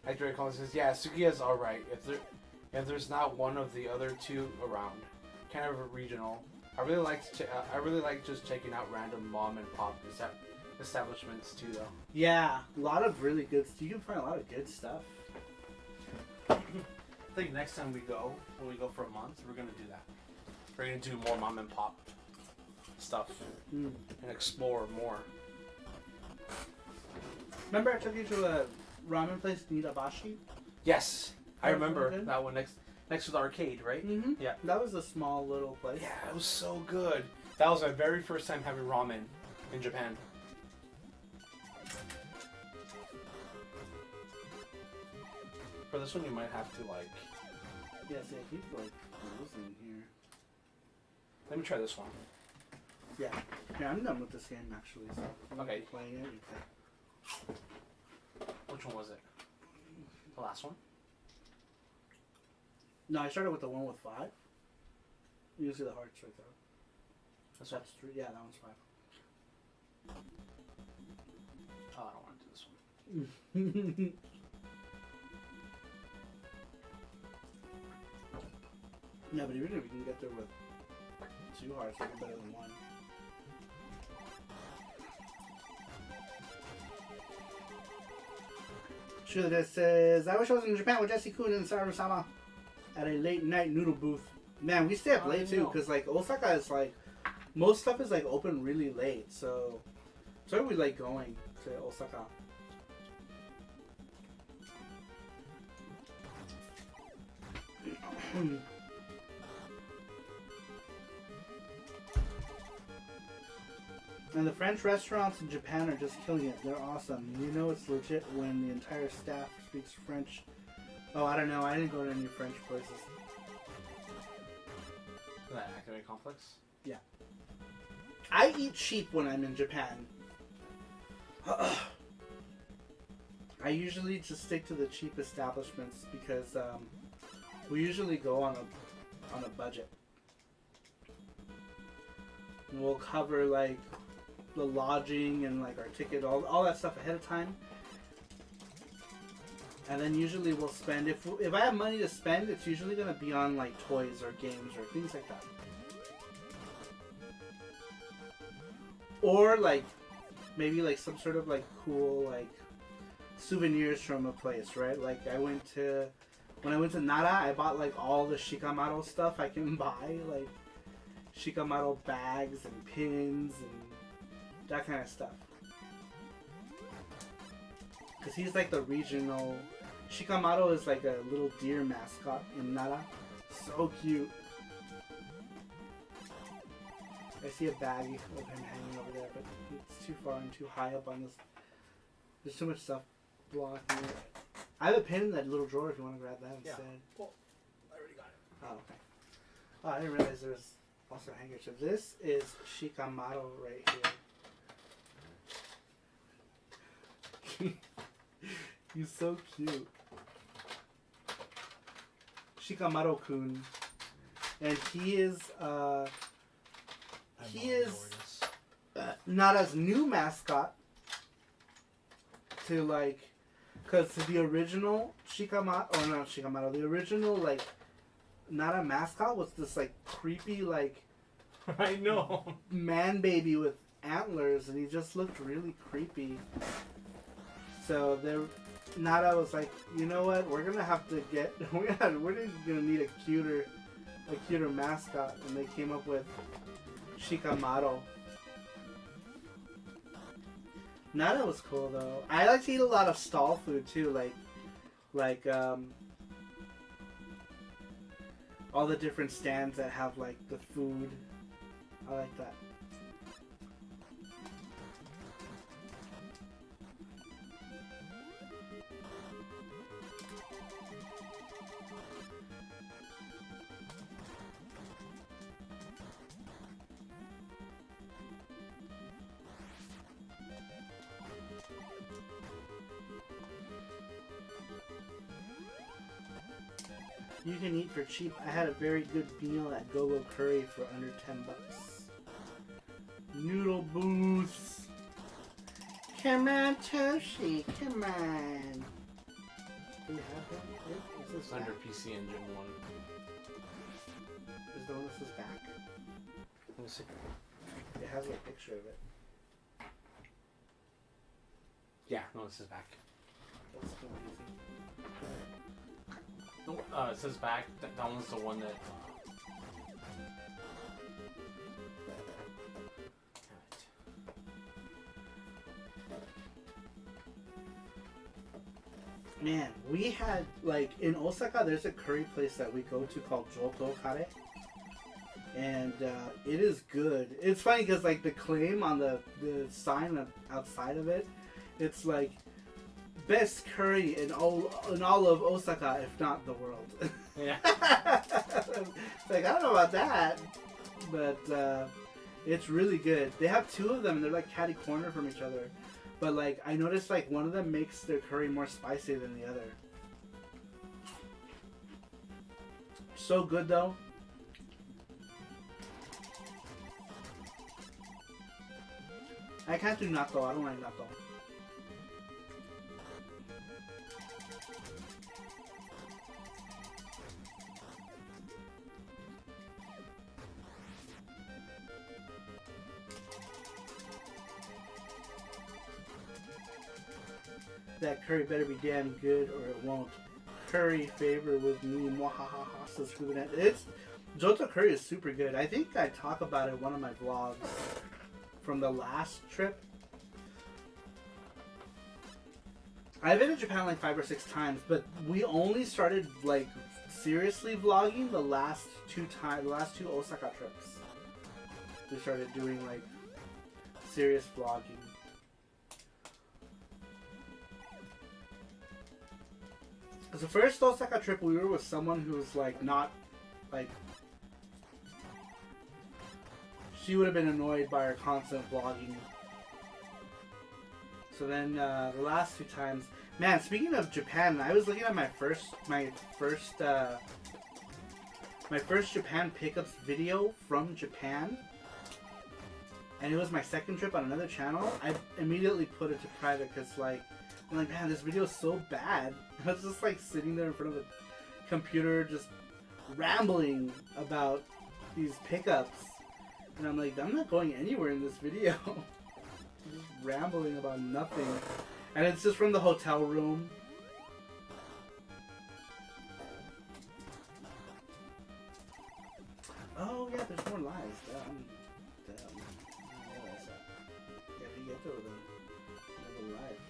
Actor Collins says, yeah, Sukiya's alright. If there's not one of the other 2 around. Kind of regional. I really like just checking out random mom and pop establishments too though. Yeah, a lot of really good... You can find a lot of good stuff. I think next time we go, when we go for a month, we're gonna do that. We're gonna do more mom and pop stuff and explore more. Remember I took you to a ramen place, Nirabashi? Yes, I remember good? that one next to the arcade, right? Mm-hmm. Yeah. That was a small little place. Yeah, it was so good. That was my very first time having ramen in Japan. For this one, you might have to like. Yeah, see, I keep like losing here. Let me try this one. Yeah. Yeah, I'm done with this game actually. So I'm Okay. playing it. Okay. Which one was it? The last one? No, I started with the one with 5. You see the hearts right there. That's 3. Yeah, that one's 5. Oh, I don't want to do this one. Yeah, but even if you can get there with 2 hearts, it'll be better than 1. Sure, that says, I wish I was in Japan with Jesse Kun and Saru-sama at a late night noodle booth. Man, we stay up late too, because like Osaka is like, most stuff is like open really late, so we like going to Osaka. And the French restaurants in Japan are just killing it. They're awesome. You know it's legit when the entire staff speaks French. Oh, I don't know. I didn't go to any French places. That Activate Complex? Yeah. I eat cheap when I'm in Japan. I usually just stick to the cheap establishments because we usually go on a budget. And we'll cover like the lodging and like our ticket, all that stuff ahead of time. And then usually we'll spend, if I have money to spend, it's usually going to be on like toys or games or things like that. Or like maybe like some sort of like cool like souvenirs from a place, right? Like when I went to Nara, I bought like all the Shikamaru stuff I can buy, like Shikamaru bags and pins and that kind of stuff. Because he's like the regional Shikamaru is like a little deer mascot in Nara. So cute. I see a bag of him hanging over there, but it's too far and too high up on this. There's too much stuff blocking it. I have a pin in that little drawer if you want to grab that instead. Well, I already got it. Oh, okay. Oh, I didn't realize there was also a handkerchief. This is Shikamaru right here. He's so cute. Shikamaru-kun. And he is, Nara's new mascot to like, because the original the original like Nara mascot was this like creepy like I know man baby with antlers, and he just looked really creepy. So Nara was like, you know what, we're gonna have to get we're gonna need a cuter mascot, and they came up with Shikamaru. Nara was cool though. I like to eat a lot of stall food too, like all the different stands that have like the food. I like that. You can eat for cheap. I had a very good meal at Go-Go Curry for under $10. Noodle booths. Come on, Toshi. Come on. Do you have that? Is this under back? PC Engine 1. Is the one that says back? Let me see. It has a picture of it. Yeah, no, it says back. That's confusing. It says back. That one's the one that. Man, we had, like, in Osaka, there's a curry place that we go to called Joto Kare. And it is good. It's funny because, like, the claim on the sign outside of it, it's like, best curry in all of Osaka, if not the world. Yeah. It's like, I don't know about that. But it's really good. They have two of them, and they're like catty corner from each other. But like, I noticed like one of them makes their curry more spicy than the other. So good though. I can't do natto. I don't like natto. That curry better be damn good or it won't. Curry favor with me, mwahaha, says Kubernet. It's Joto curry is super good. I think I talk about it in one of my vlogs from the last trip. I've been to Japan like 5 or 6 times, but we only started like seriously vlogging the last two Osaka trips. We started doing like serious vlogging. Because the first Osaka trip we were with someone who was like not, like, she would have been annoyed by our constant vlogging. So then the last 2 times, man, speaking of Japan, I was looking at my first Japan pickups video from Japan. And it was my second trip on another channel. I immediately put it to private because like, I'm like, man, this video is so bad. I was just like sitting there in front of a computer just rambling about these pickups. And I'm like, I'm not going anywhere in this video. I'm just rambling about nothing. And it's just from the hotel room. Oh yeah, there's more lives. Damn. Yeah, if you get to another life,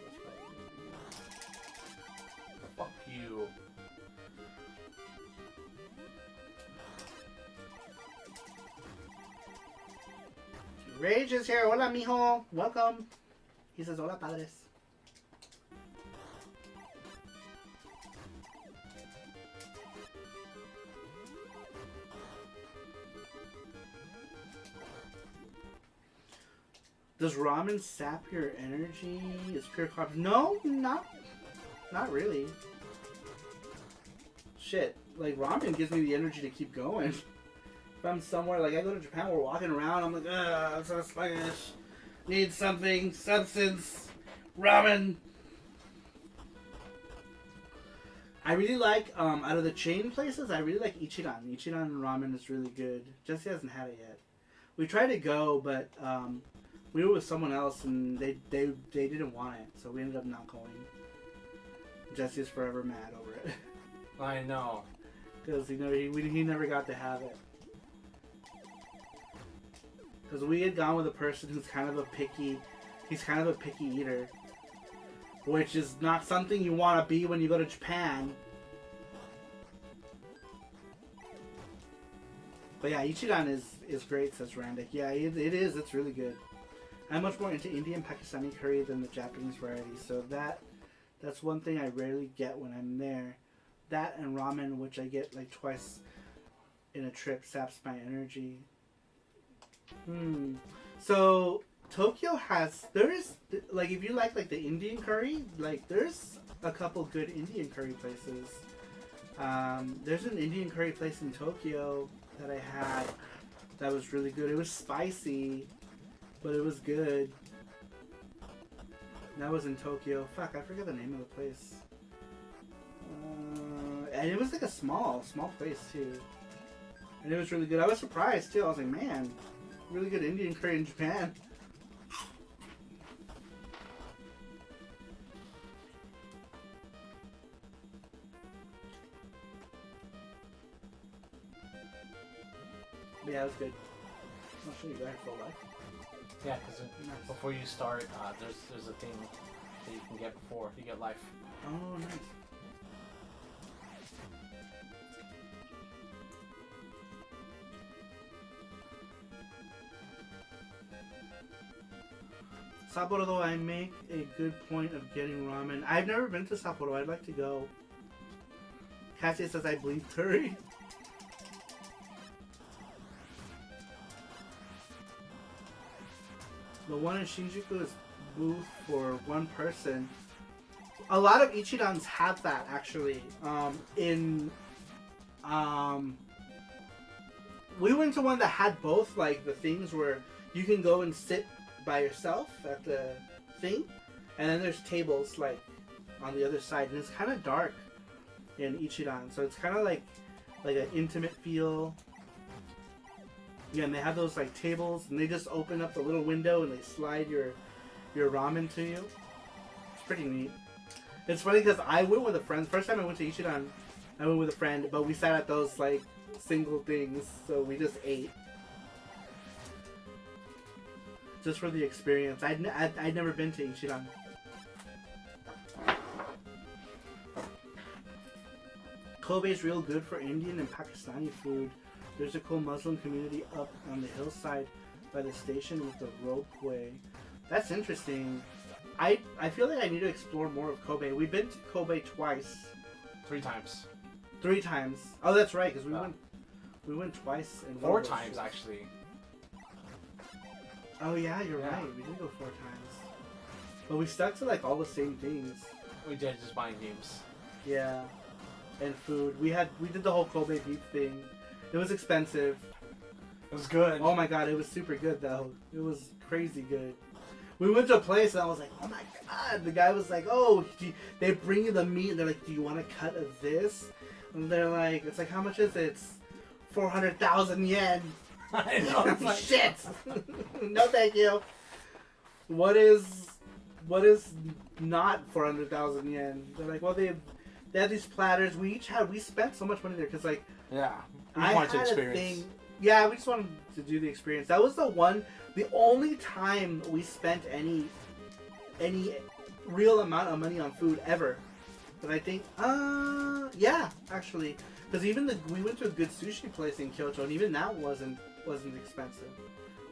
that's probably Fuck you. Rage is here. Hola, mijo. Welcome. He says, hola, padres. Does ramen sap your energy? It's pure carbs. No, not really. Shit, like ramen gives me the energy to keep going. If I'm somewhere, like I go to Japan, we're walking around, I'm like, ugh, I'm so sluggish. Need something, substance, ramen. I really like, out of the chain places, I really like Ichiran. Ichiran ramen is really good. Jesse hasn't had it yet. We tried to go, but, we were with someone else and they didn't want it, so we ended up not going. Jesse's forever mad over it. I know. Because he never got to have it. Because we had gone with a person who's kind of a picky eater. Which is not something you want to be when you go to Japan. But yeah, Ichiran is great, says Randik. Yeah, it is. It's really good. I'm much more into Indian Pakistani curry than the Japanese variety, so that's one thing I rarely get when I'm there. That and ramen, which I get like twice in a trip, saps my energy. So Tokyo there's like if you like the Indian curry, like there's a couple good Indian curry places. There's an Indian curry place in Tokyo that I had that was really good. It was spicy, but it was good. That was in Tokyo. Fuck, I forget the name of the place. And it was like a small place too. And it was really good. I was surprised too. I was like, man, really good Indian curry in Japan. But yeah, it was good. I'll show you guys full life. Yeah, because before you start, there's a thing that you can get before you get life. Oh, nice. Sapporo, though, I make a good point of getting ramen. I've never been to Sapporo. I'd like to go. Cassia says I bleed curry. The one in Shinjuku is booth for one person. A lot of Ichirans have that, actually. We went to one that had both, like, the things where you can go and sit by yourself at the thing, and then there's tables, like, on the other side, and it's kind of dark in Ichiran, so it's kind of like an intimate feel. Yeah, and they have those like tables, and they just open up the little window and they slide your ramen to you. It's pretty neat. It's funny because I went with a friend. First time I went to Ichiran, I went with a friend, but we sat at those like single things, so we just ate. Just for the experience. I'd never been to Ichiran. Kobe's real good for Indian and Pakistani food. There's a cool Muslim community up on the hillside by the station with the ropeway. That's interesting. I feel like I need to explore more of Kobe. We've been to Kobe twice. 3 times. 3 times. Oh, that's right, because we went twice. And 4 times, actually. Oh yeah, you're right. We did go 4 times. But we stuck to like all the same things. We did, just buying games. Yeah. And food. We did the whole Kobe beef thing. It was expensive. It was good. Oh my god, it was super good though. It was crazy good. We went to a place and I was like, oh my god. The guy was like, oh, they bring you the meat and they're like, do you want a cut of this? And they're like, it's like, how much is it? It's 400,000 yen. I know. I'm like, shit. No thank you. What is not 400,000 yen? They're like, well, they have these platters. We spent so much money there because like, yeah, we just wanted to experience. Yeah, we just wanted to do the experience. That was the only time we spent any real amount of money on food ever. But I think, yeah, actually, because even we went to a good sushi place in Kyoto, and even that wasn't expensive.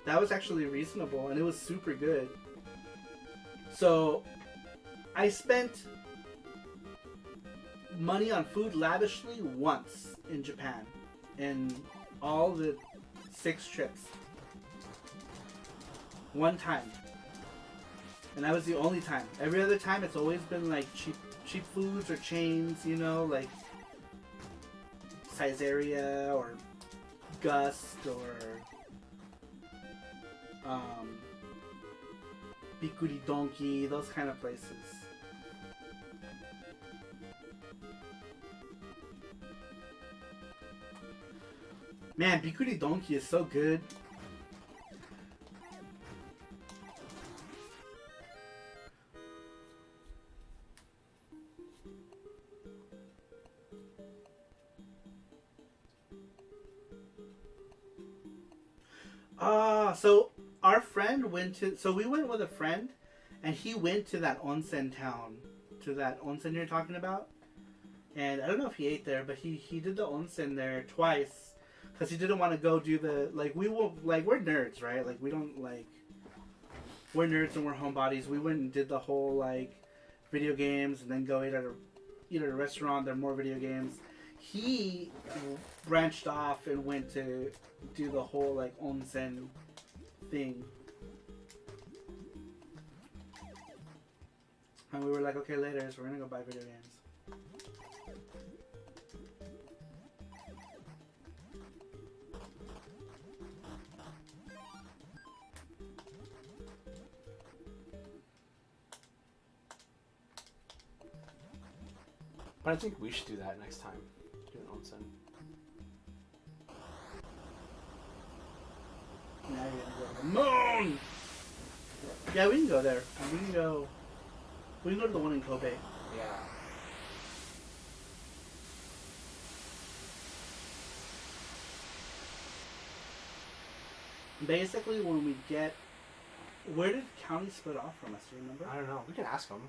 That was actually reasonable, and it was super good. So, I spent money on food lavishly once in Japan, in all the 6 trips. One time. And that was the only time. Every other time, it's always been like cheap foods or chains, you know, like Caesarea or Gust or Bikuri Donkey, those kind of places. Man, Bikuri Donkey is so good. So our friend went to, so we went with a friend, and he went to that onsen town, to that onsen you're talking about. And I don't know if he ate there, but he did the onsen there twice, because he didn't want to go do the, like, we're nerds, right? Like, we don't, like, we're nerds and we're homebodies. We went and did the whole, like, video games, and then go eat at a restaurant, there are more video games. He branched off and went to do the whole, like, onsen thing. And we were like, okay, later, so we're gonna go buy video games. But I think we should do that next time. Do an onsen. Now you're gonna go to the moon! Yeah, we can go there. We can go to the one in Kobe. Yeah. Basically, when we get... Where did county split off from us? Do you remember? I don't know. We can ask them.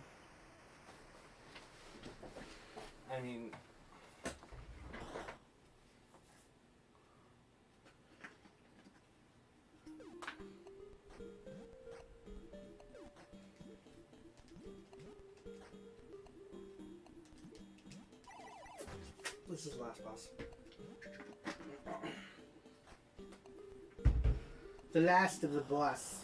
I mean... This is the last boss. The last of the boss.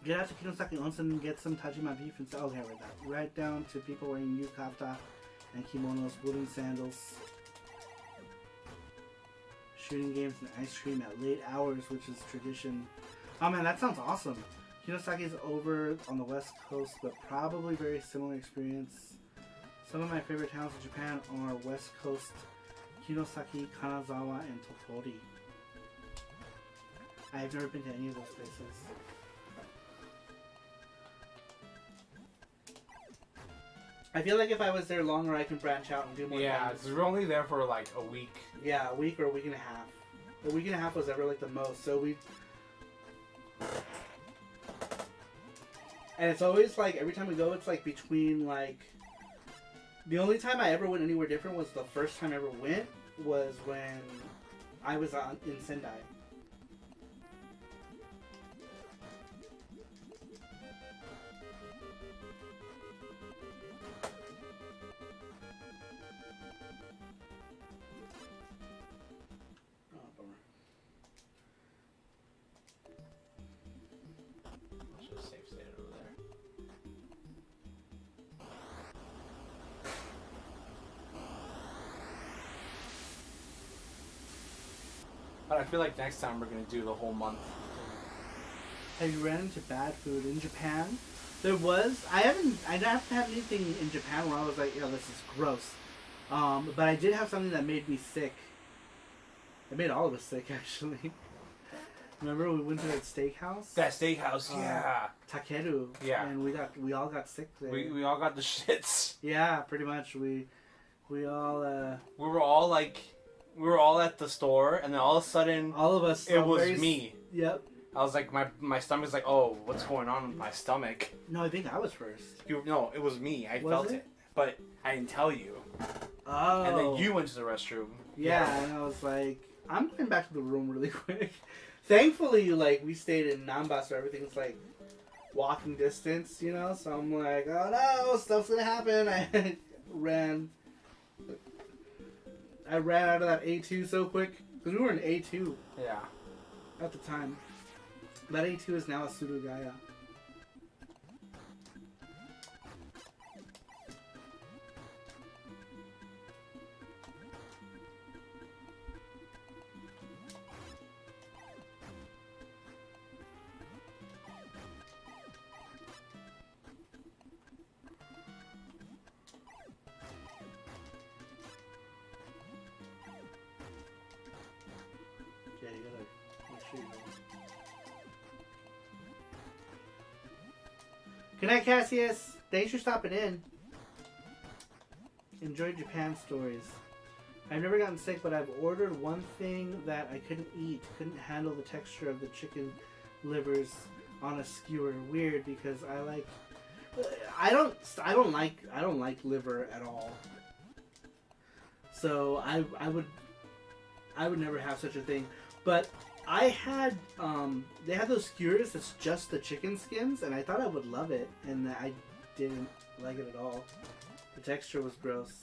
Get out to Kinosaki Onsen and get some Tajima beef and okay, right that. Right down to people wearing yukata and kimonos, wooden sandals, shooting games and ice cream at late hours, which is tradition. Oh man, that sounds awesome. Kinosaki is over on the west coast, but probably very similar experience. Some of my favorite towns in Japan are West Coast, Kinosaki, Kanazawa, and Tottori. I have never been to any of those places. I feel like if I was there longer, I can branch out and do more Yeah, things. we're only there for like a week. Yeah, a week or a week and a half. A week and a half was ever like the most. So we... And it's always like, every time we go, it's like between like... The only time I ever went anywhere different was the first time I ever went was when I was in Sendai. But I feel like next time we're gonna do the whole month. Have you ran into bad food in Japan? There was. I haven't had anything in Japan where I was like, yeah, this is gross. But I did have something that made me sick. It made all of us sick, actually. Remember we went to that steakhouse? That steakhouse, yeah. Takeru. Yeah. And we all got sick there. We all got the shits. Yeah, pretty much. We all We were all like, we were all at the store, and then all of a sudden, all of us. it was me. Yep. I was like, my stomach's like, oh, what's going on with my stomach? No, I think I was first. No, it was me. I Was felt it? it, but I didn't tell you. Oh. And then you went to the restroom. Yeah, and I was like, I'm going back to the room really quick. Thankfully, like, we stayed in Namba, so everything's like walking distance, you know. So I'm like, oh no, stuff's gonna happen. I ran out of that A2 so quick because we were in A2 Yeah. at the time. That A2 is now a Surugaya. Yeah, you gotta make sure you know. Good night, Cassius. Thanks for stopping in. Enjoy Japan stories. I've never gotten sick, but I've ordered one thing that I couldn't eat. Couldn't handle the texture of the chicken livers on a skewer. Weird because I don't like liver at all. So I would never have such a thing. But I had they had those skewers that's just the chicken skins, and I thought I would love it, and I didn't like it at all. The texture was gross.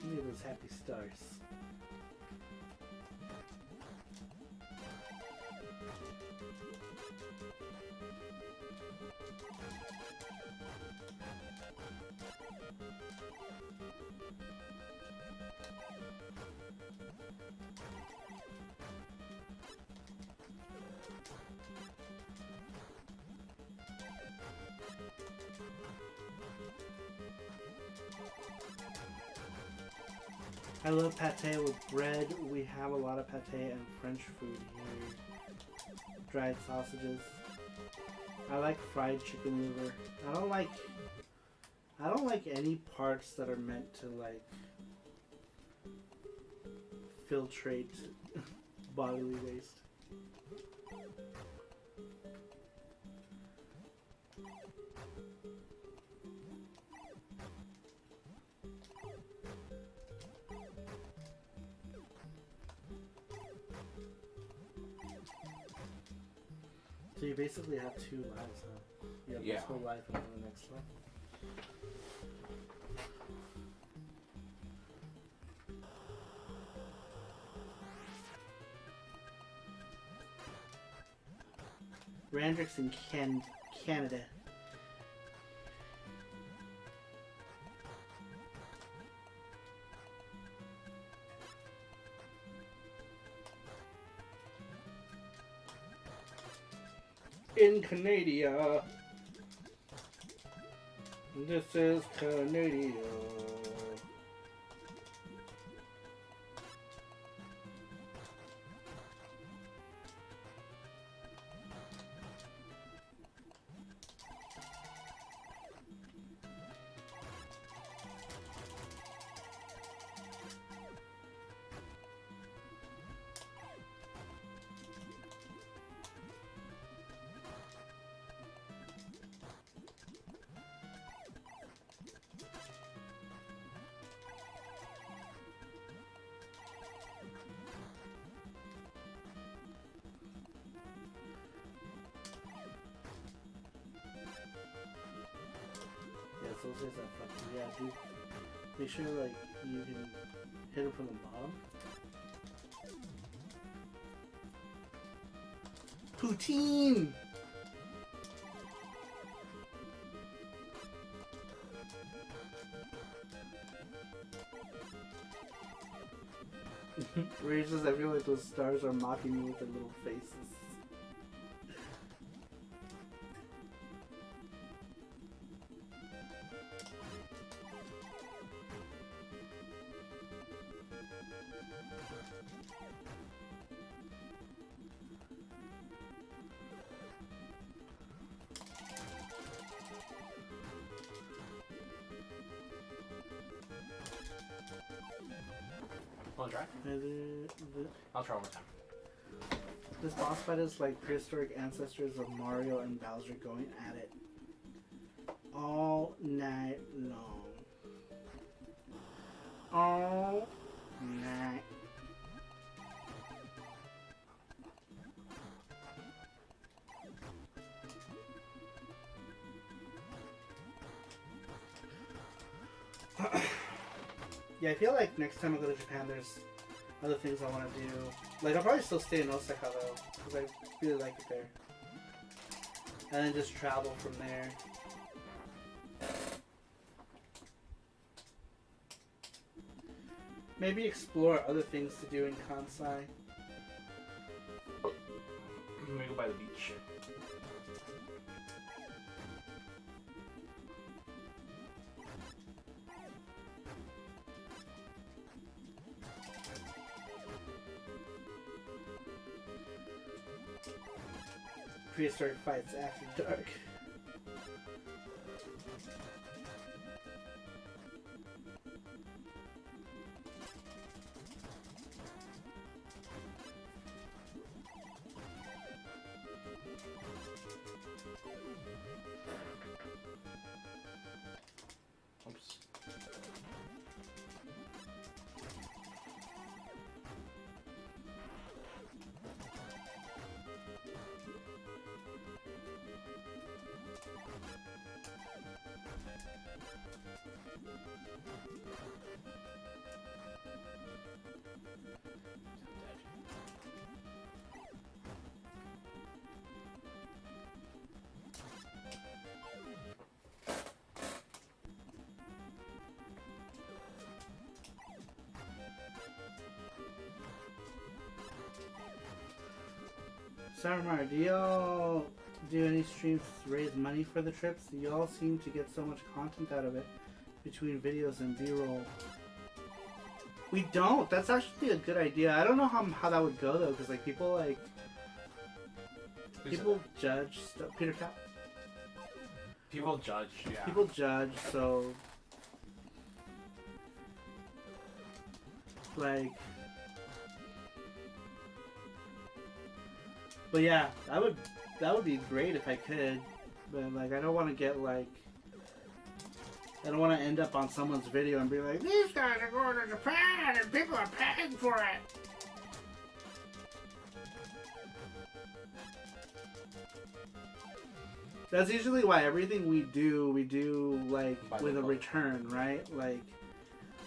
Look at those happy stars. I love pate with bread. We have a lot of pate and French food here. Dried sausages. I like fried chicken liver. I don't like any parts that are meant to like filtrate bodily waste. So you basically have 2 lives, huh? You have Yeah. this whole life and then the next life. Randrick's in Canada. In Canada. This is Canada. Those guys are fucking, yeah, dude. Make sure, like, you can hit him from the bottom. Poutine! Ray says, I feel like those stars are mocking me with their little faces. Want to try? I'll try one more time. This boss fight is like prehistoric ancestors of Mario and Bowser going at it all night long. All night. Yeah, I feel like next time I go to Japan, there's other things I want to do. Like, I'll probably still stay in Osaka, though, because I really like it there. And then just travel from there. Maybe explore other things to do in Kansai. Let me go by the beach. Prehistoric fights after dark. Oops. Saramar, do y'all do any streams to raise money for the trips? Y'all seem to get so much content out of it between videos and B-roll. We don't. That's actually a good idea. I don't know how that would go though, because like people judge stuff. Peter Cap. People judge, yeah. People judge, so like. But yeah, that would be great if I could, but like I don't want to get like, I don't want to end up on someone's video and be like, these guys are going to Japan and people are paying for it. That's usually why everything we do like By with the a book. return, right? Like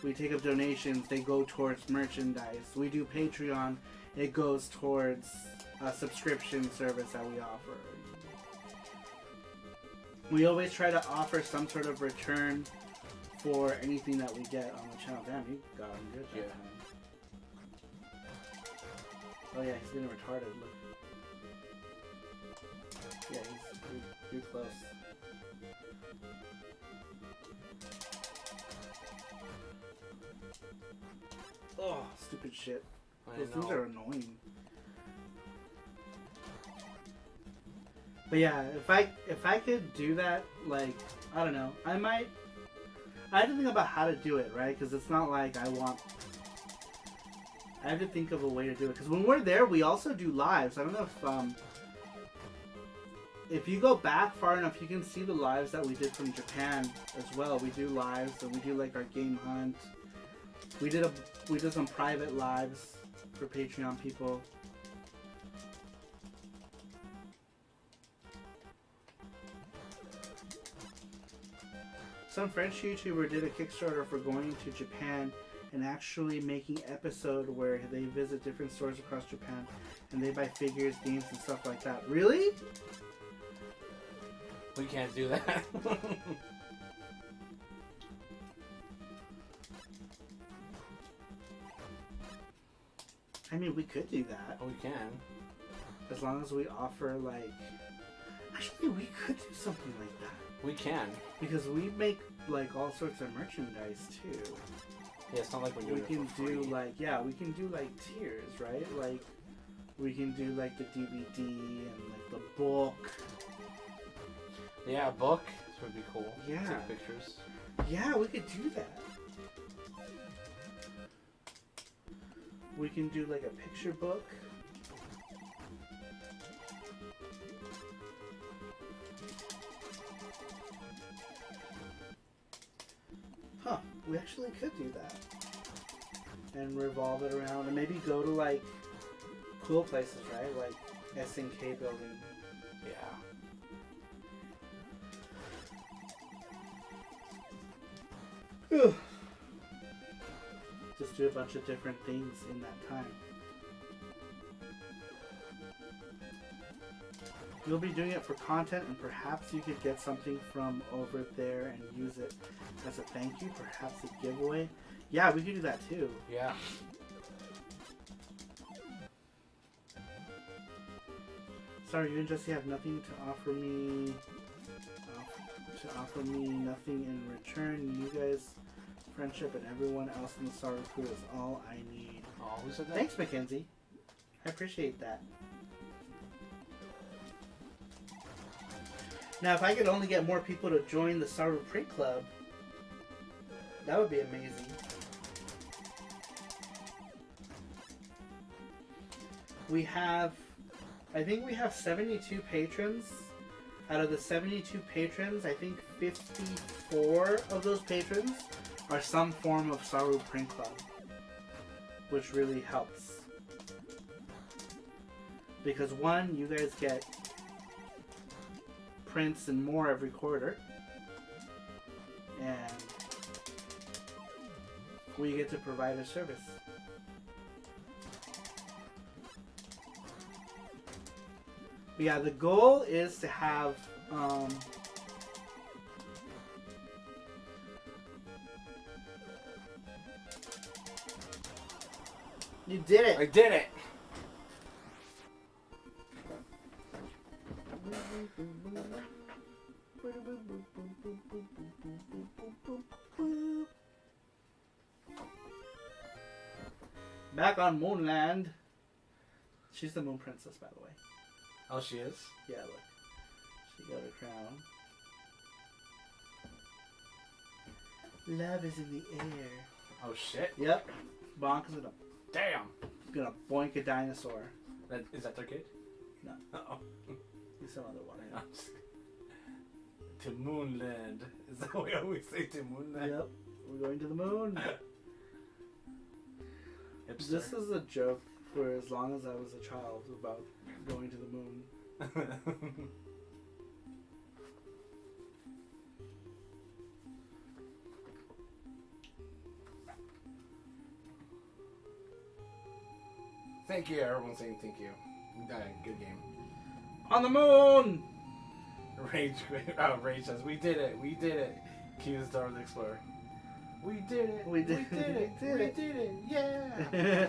we take up donations, they go towards merchandise. We do Patreon, it goes towards a subscription service that we offer. We always try to offer some sort of return for anything that we get on the channel. Damn, you got him good. Yeah. Man. Oh yeah, he's getting retarded. Look. Yeah, you're close. Oh, stupid shit. Those things are annoying. But yeah, if I could do that, like, I don't know, I have to think about how to do it, right? Because it's not like I have to think of a way to do it. Because when we're there, we also do lives. I don't know if you go back far enough, you can see the lives that we did from Japan as well. We do lives, and we do like our game hunt. We did some private lives for Patreon people. Some French YouTuber did a Kickstarter for going to Japan and actually making episode where they visit different stores across Japan and they buy figures, games, and stuff like that. Really? We can't do that. I mean, we could do that. We can. As long as we offer, like... Actually, we could do something like that. We can. Because we make, like, all sorts of merchandise, too. Yeah, it's not like we're doing We can it for free. do, like... Yeah, we can do, like, tiers, right? Like, we can do, like, the DVD and, like, the book. Yeah, a book. This would be cool. Yeah. Take pictures. Yeah, we could do that. We can do, like, a picture book. Huh, we actually could do that. And revolve it around and maybe go to like cool places, right? Like SNK building. Yeah. Just do a bunch of different things in that time. You'll be doing it for content, and perhaps you could get something from over there and use it as a thank you, perhaps a giveaway. Yeah, we could do that too. Yeah. Sorry, you and Jesse have nothing to offer me. Nothing in return. You guys, friendship, and everyone else in the Saru crew is all I need. Oh, who said that? Thanks, Mackenzie. I appreciate that. Now, if I could only get more people to join the Saru Print Club, that would be amazing. We have, I think we have 72 patrons. Out of the 72 patrons, I think 54 of those patrons are some form of Saru Print Club, which really helps. Because one, you guys get prints and more every quarter, and we get to provide a service. But yeah, the goal is to have you did it. I did it. Back on Moonland. She's the Moon Princess, by the way. Oh, she is? Yeah, look. She got her crown. Love is in the air. Oh, shit. Yep. Bonk is Damn. gonna boink a dinosaur. Is that their kid? No. Uh-oh. He's some other one. I'm just... To Moonland. Is that what we always say, to Moonland? Yep. We're going to the moon. Hipster. This is a joke for as long as I was a child about going to the moon. Thank you, everyone's saying thank you. Good game. On the moon! Rage says, we did it, Q Star the Explorer. We did it, We did it, we did it. yeah!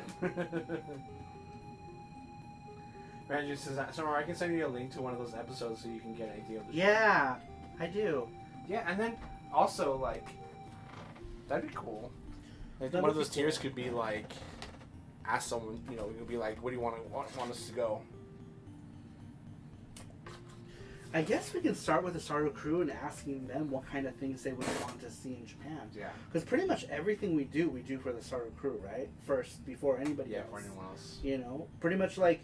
Andrew says, Summer, I can send you a link to one of those episodes so you can get an idea of the show. Yeah, I do. Yeah, and then also, like, that'd be cool. Like, That'd one of be those tiers could be like, ask someone, you know, you could be like, what do you want us to go? I guess we can start with the Saru crew and asking them what kind of things they would want to see in Japan. Yeah. Because pretty much everything we do for the Saru crew, right? First, before anybody else. Yeah, for anyone else. You know? Pretty much like,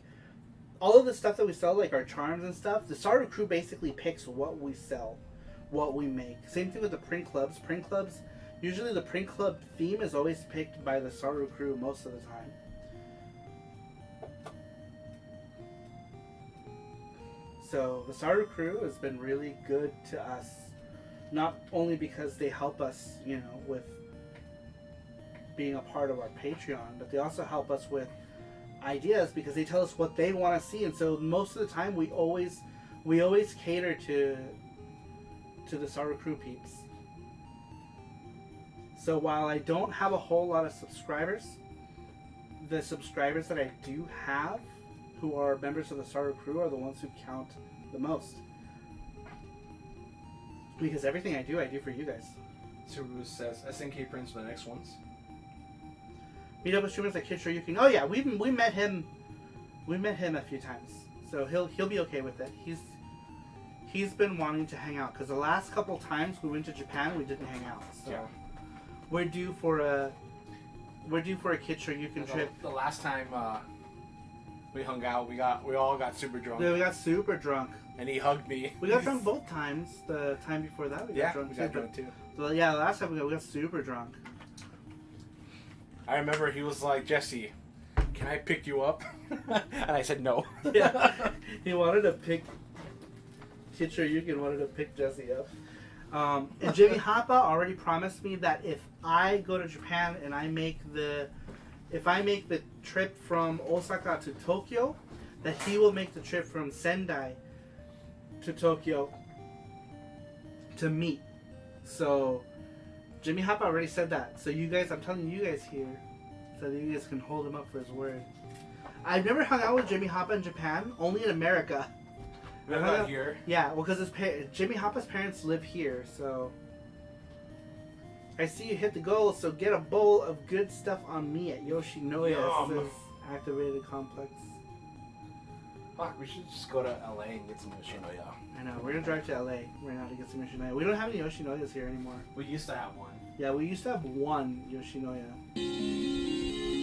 all of the stuff that we sell, like our charms and stuff, the Saru crew basically picks what we sell, what we make. Same thing with the print clubs. Print clubs, usually the print club theme is always picked by the Saru crew most of the time. So the Saru crew has been really good to us, not only because they help us, you know, with being a part of our Patreon, but they also help us with ideas because they tell us what they want to see, and so most of the time we always cater to the Saru crew peeps. So while I don't have a whole lot of subscribers, the subscribers that I do have, who are members of the starter crew, are the ones who count the most. Because everything I do for you guys. Subaru says SNK Prince for the next ones. Meet up with streamers like Kid Shoryuken. Oh yeah, we met him. We met him a few times, so he'll be okay with it. He's been wanting to hang out because the last couple times we went to Japan, we didn't hang out. So Yeah. we're due for a Kid Shoryuken trip. The last time we hung out, we all got super drunk, Yeah, we got super drunk. and he hugged me. We got drunk both times. The time before that, we got drunk we too. got drunk too. So yeah, the last time we got super drunk. I remember he was like, Jesse, can I pick you up? And I said no. Yeah, he wanted to pick Kid Shoryuken wanted to pick Jesse up. And Jimmy Hoppa already promised me that if I go to Japan and I make the trip from Osaka to Tokyo, that he will make the trip from Sendai to Tokyo to meet. So Jimmy Hoppa already said that. So you guys, I'm telling you guys here, so that you guys can hold him up for his word. I've never hung out with Jimmy Hoppa in Japan, only in America. We're not here. Yeah, well, because Jimmy Hoppa's parents live here, so... I see you hit the goal, so get a bowl of good stuff on me at Yoshinoya, Yum. says Activated Complex. Fuck, we should just go to LA and get some Yoshinoya. I know, we're gonna drive to LA right now to get some Yoshinoya. We don't have any Yoshinoyas here anymore. We used to have one. Yeah, we used to have one Yoshinoya.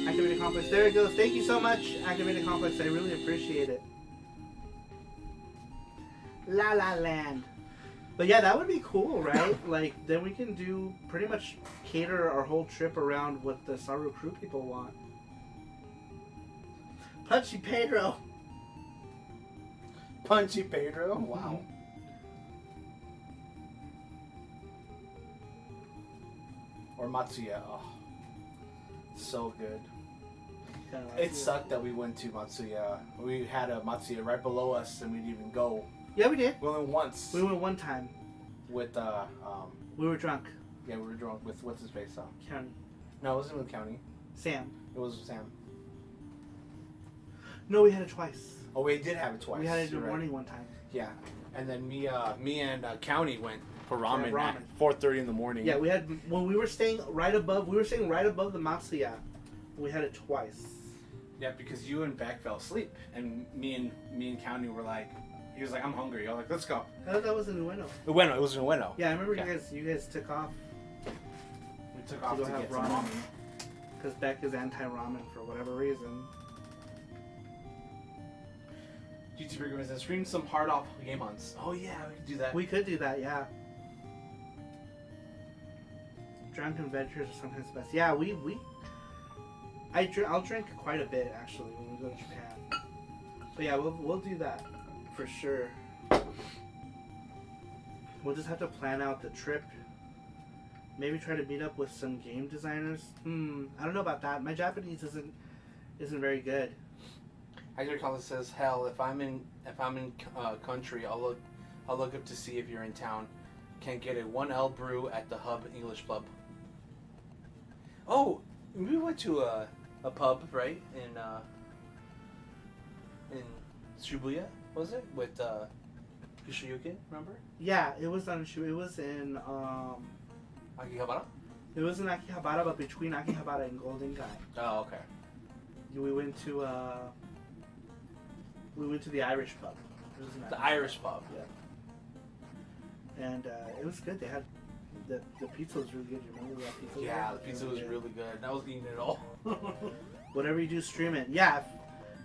Activated Complex, there it goes. Thank you so much, Activated Complex. I really appreciate it. La La Land. But yeah, that would be cool, right? Like, then we can do pretty much cater our whole trip around what the Saru crew people want. Punchy Pedro. Punchy Pedro? Wow. Or Matsuya. Oh, so good. It sucked that we went to Matsuya. We had a Matsuya right below us and we didn't even go. Yeah, we did. We went once. We went one time. With, We were drunk. yeah, we were drunk with, what's his face? County. No, it wasn't with County. Sam. It was Sam. No, we had it twice. Oh, we did have it twice. We had it in the You're right. morning one time. Yeah. And then me and County went for ramen, ramen. at 4:30 in the morning. Yeah, we had when we were staying right above the Matsuya. We had it twice. Yeah, because you and Beck fell asleep, and me and County were like, he was like, I'm hungry. I was like, let's go. I thought that was in Ueno. Ueno, it was in Ueno. Yeah, I remember Okay. you guys took off We took off go to have get some ramen. ramen. because Beck is anti-ramen for whatever reason. YouTuber Grimmins says, stream some hard off game hunts. Oh yeah, we could do that. We could do that, yeah. Drunken Adventures are sometimes the best. Yeah, I'll drink quite a bit actually when we go to Japan. So yeah, we'll do that for sure. We'll just have to plan out the trip. Maybe try to meet up with some game designers. I don't know about that. My Japanese isn't very good. Hector Collins says, hell, if I'm in country, I'll look up to see if you're in town. Can't get a 1L brew at the Hub English Pub. Oh, we went to a pub, right? In Shibuya, was it? With Kishoyuki, remember? Yeah, it was on. It was in. Akihabara? It was in Akihabara, but between Akihabara and Golden Guy. Oh, okay. We went to the Irish pub. It was in The Akihabara. Irish pub. Yeah. And it was good. They had the pizza was really good. You remember that pizza? Yeah, the pizza was really good. I was eating it all. Whatever you do, stream it. Yeah.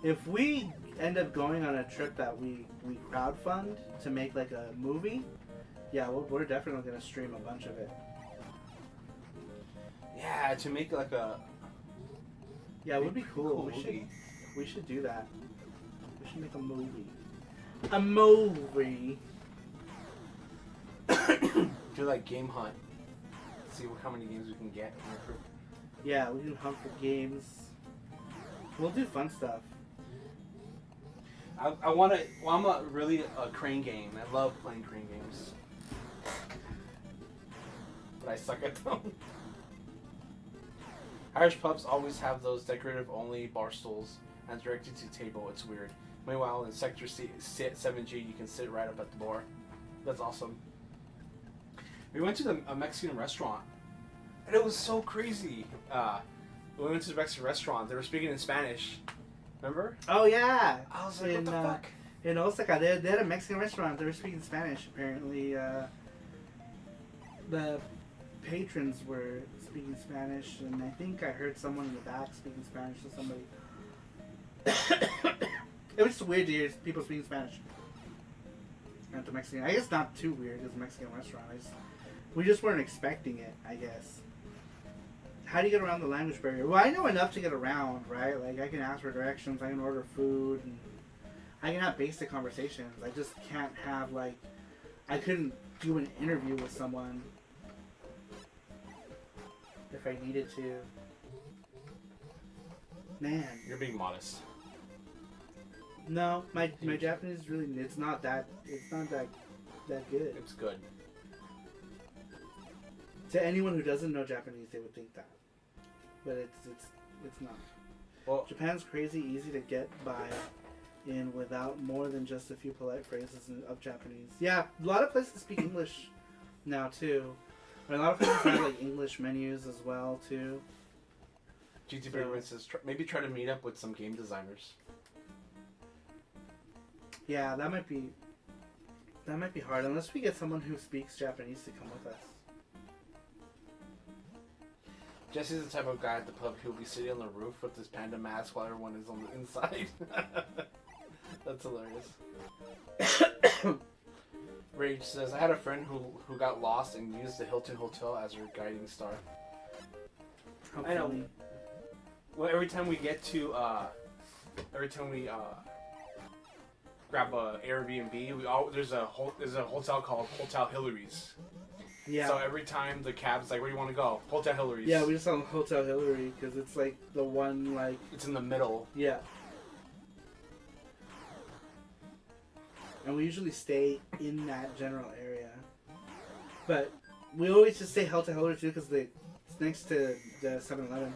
If we end up going on a trip that we crowdfund to make like a movie, yeah, we're definitely gonna stream a bunch of it. Yeah, to make like a. Yeah, it would be cool. movie. We should do that. We should make a movie. A movie. Do like game hunt. See how many games we can get. Yeah, we can hunt for games. We'll do fun stuff. I want to. Well, I'm really a crane game. I love playing crane games, but I suck at them. Irish pubs always have those decorative-only bar stools and directed to table. It's weird. Meanwhile, in Sector 7G, you can sit right up at the bar. That's awesome. We went to a Mexican restaurant, and it was so crazy. We went to the Mexican restaurant. They were speaking in Spanish. Remember? Oh, yeah. I was like, what the fuck? In Osaka, they had a Mexican restaurant. They were speaking Spanish, apparently. The patrons were speaking Spanish, and I think I heard someone in the back speaking Spanish to somebody. It was just weird to hear people speaking Spanish at the Mexican. I guess not too weird. It's a Mexican restaurant. We just weren't expecting it, I guess. How do you get around the language barrier? Well, I know enough to get around, right? Like, I can ask for directions, I can order food, and I can have basic conversations. I just can't have, like, I couldn't do an interview with someone if I needed to. Man. You're being modest. No, my Japanese is really, it's not that good. It's good. To anyone who doesn't know Japanese, they would think that. But it's not. Well, Japan's crazy easy to get by in without more than just a few polite phrases of Japanese. Yeah, a lot of places speak English now too. A lot of places have like English menus as well too. GT Bearman says maybe try to meet up with some game designers. Yeah, that might be hard unless we get someone who speaks Japanese to come with us. Jesse's the type of guy at the pub who'll be sitting on the roof with his panda mask while everyone is on the inside. That's hilarious. Rage says, I had a friend who got lost and used the Hilton Hotel as her guiding star. I know. Well, every time we grab a Airbnb, there's a hotel called Hotel Hillary's. Yeah. So every time the cab's like, where do you want to go? Hotel Hillary's. Yeah, we just on Hotel Hillary because it's like the one like. It's in the middle. Yeah. And we usually stay in that general area, but we always just stay Hotel Hillary too because it's next to the 7-Eleven.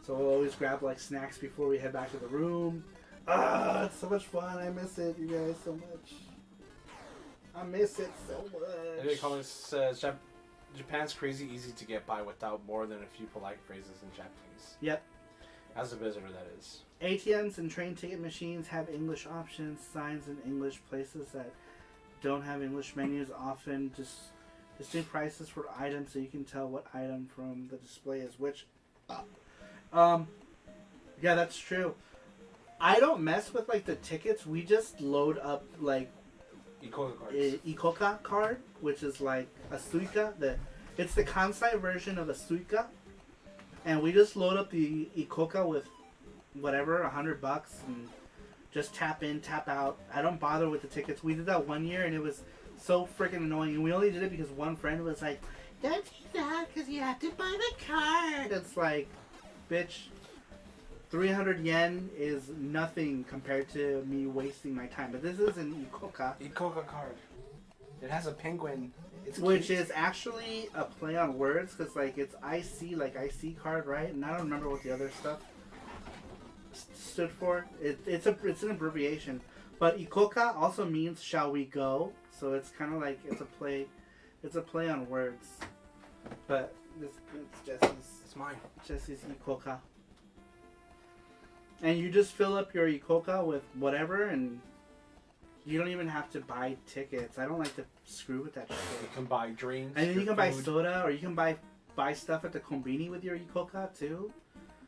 So we'll always grab like snacks before we head back to the room. Ah, it's so much fun. I miss it, you guys, so much. I miss it so much. Andy Collins says, Japan's crazy easy to get by without more than a few polite phrases in Japanese. Yep. As a visitor, that is. ATMs and train ticket machines have English options. Signs in English. Places that don't have English menus often just distinct prices for items so you can tell what item from the display is which. Yeah, that's true. I don't mess with like the tickets. We just load up like Ikoka cards. Ikoka card, which is like a Suica. It's the Kansai version of a Suica, and we just load up the Ikoka with whatever, $100, and just tap in, tap out. I don't bother with the tickets. We did that one year, and it was so freaking annoying. And we only did it because one friend was like, "Don't do that because you have to buy the card." It's like, bitch. 300 yen is nothing compared to me wasting my time. But this is an Ikoka. Ikoka card. It has a penguin. Which is actually a play on words, because like it's IC, like IC card, right? And I don't remember what the other stuff stood for. It's an abbreviation. But Ikoka also means shall we go? So it's kind of like it's a play on words. But it's Jesse's. It's mine. Jesse's Ikoka. And you just fill up your Ikoka with whatever, and you don't even have to buy tickets. I don't like to screw with that shit. You can buy drinks. And then you can food. buy soda, or you can buy stuff at the kombini with your Ikoka too.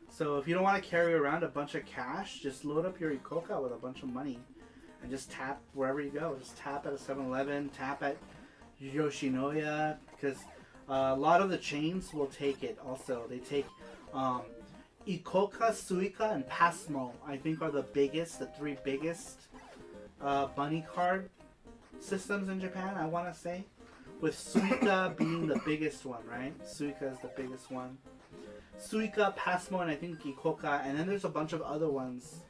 So if you don't want to carry around a bunch of cash, just load up your Ikoka with a bunch of money, and just tap wherever you go. Just tap at a 7-Eleven, tap at Yoshinoya, because a lot of the chains will take it. Also, they take. Ikoka, Suica, and Pasmo, I think, are the three biggest bunny card systems in Japan, I want to say. With Suica being the biggest one, right? Suica is the biggest one. Suica, Pasmo, and I think Ikoka, and then there's a bunch of other ones.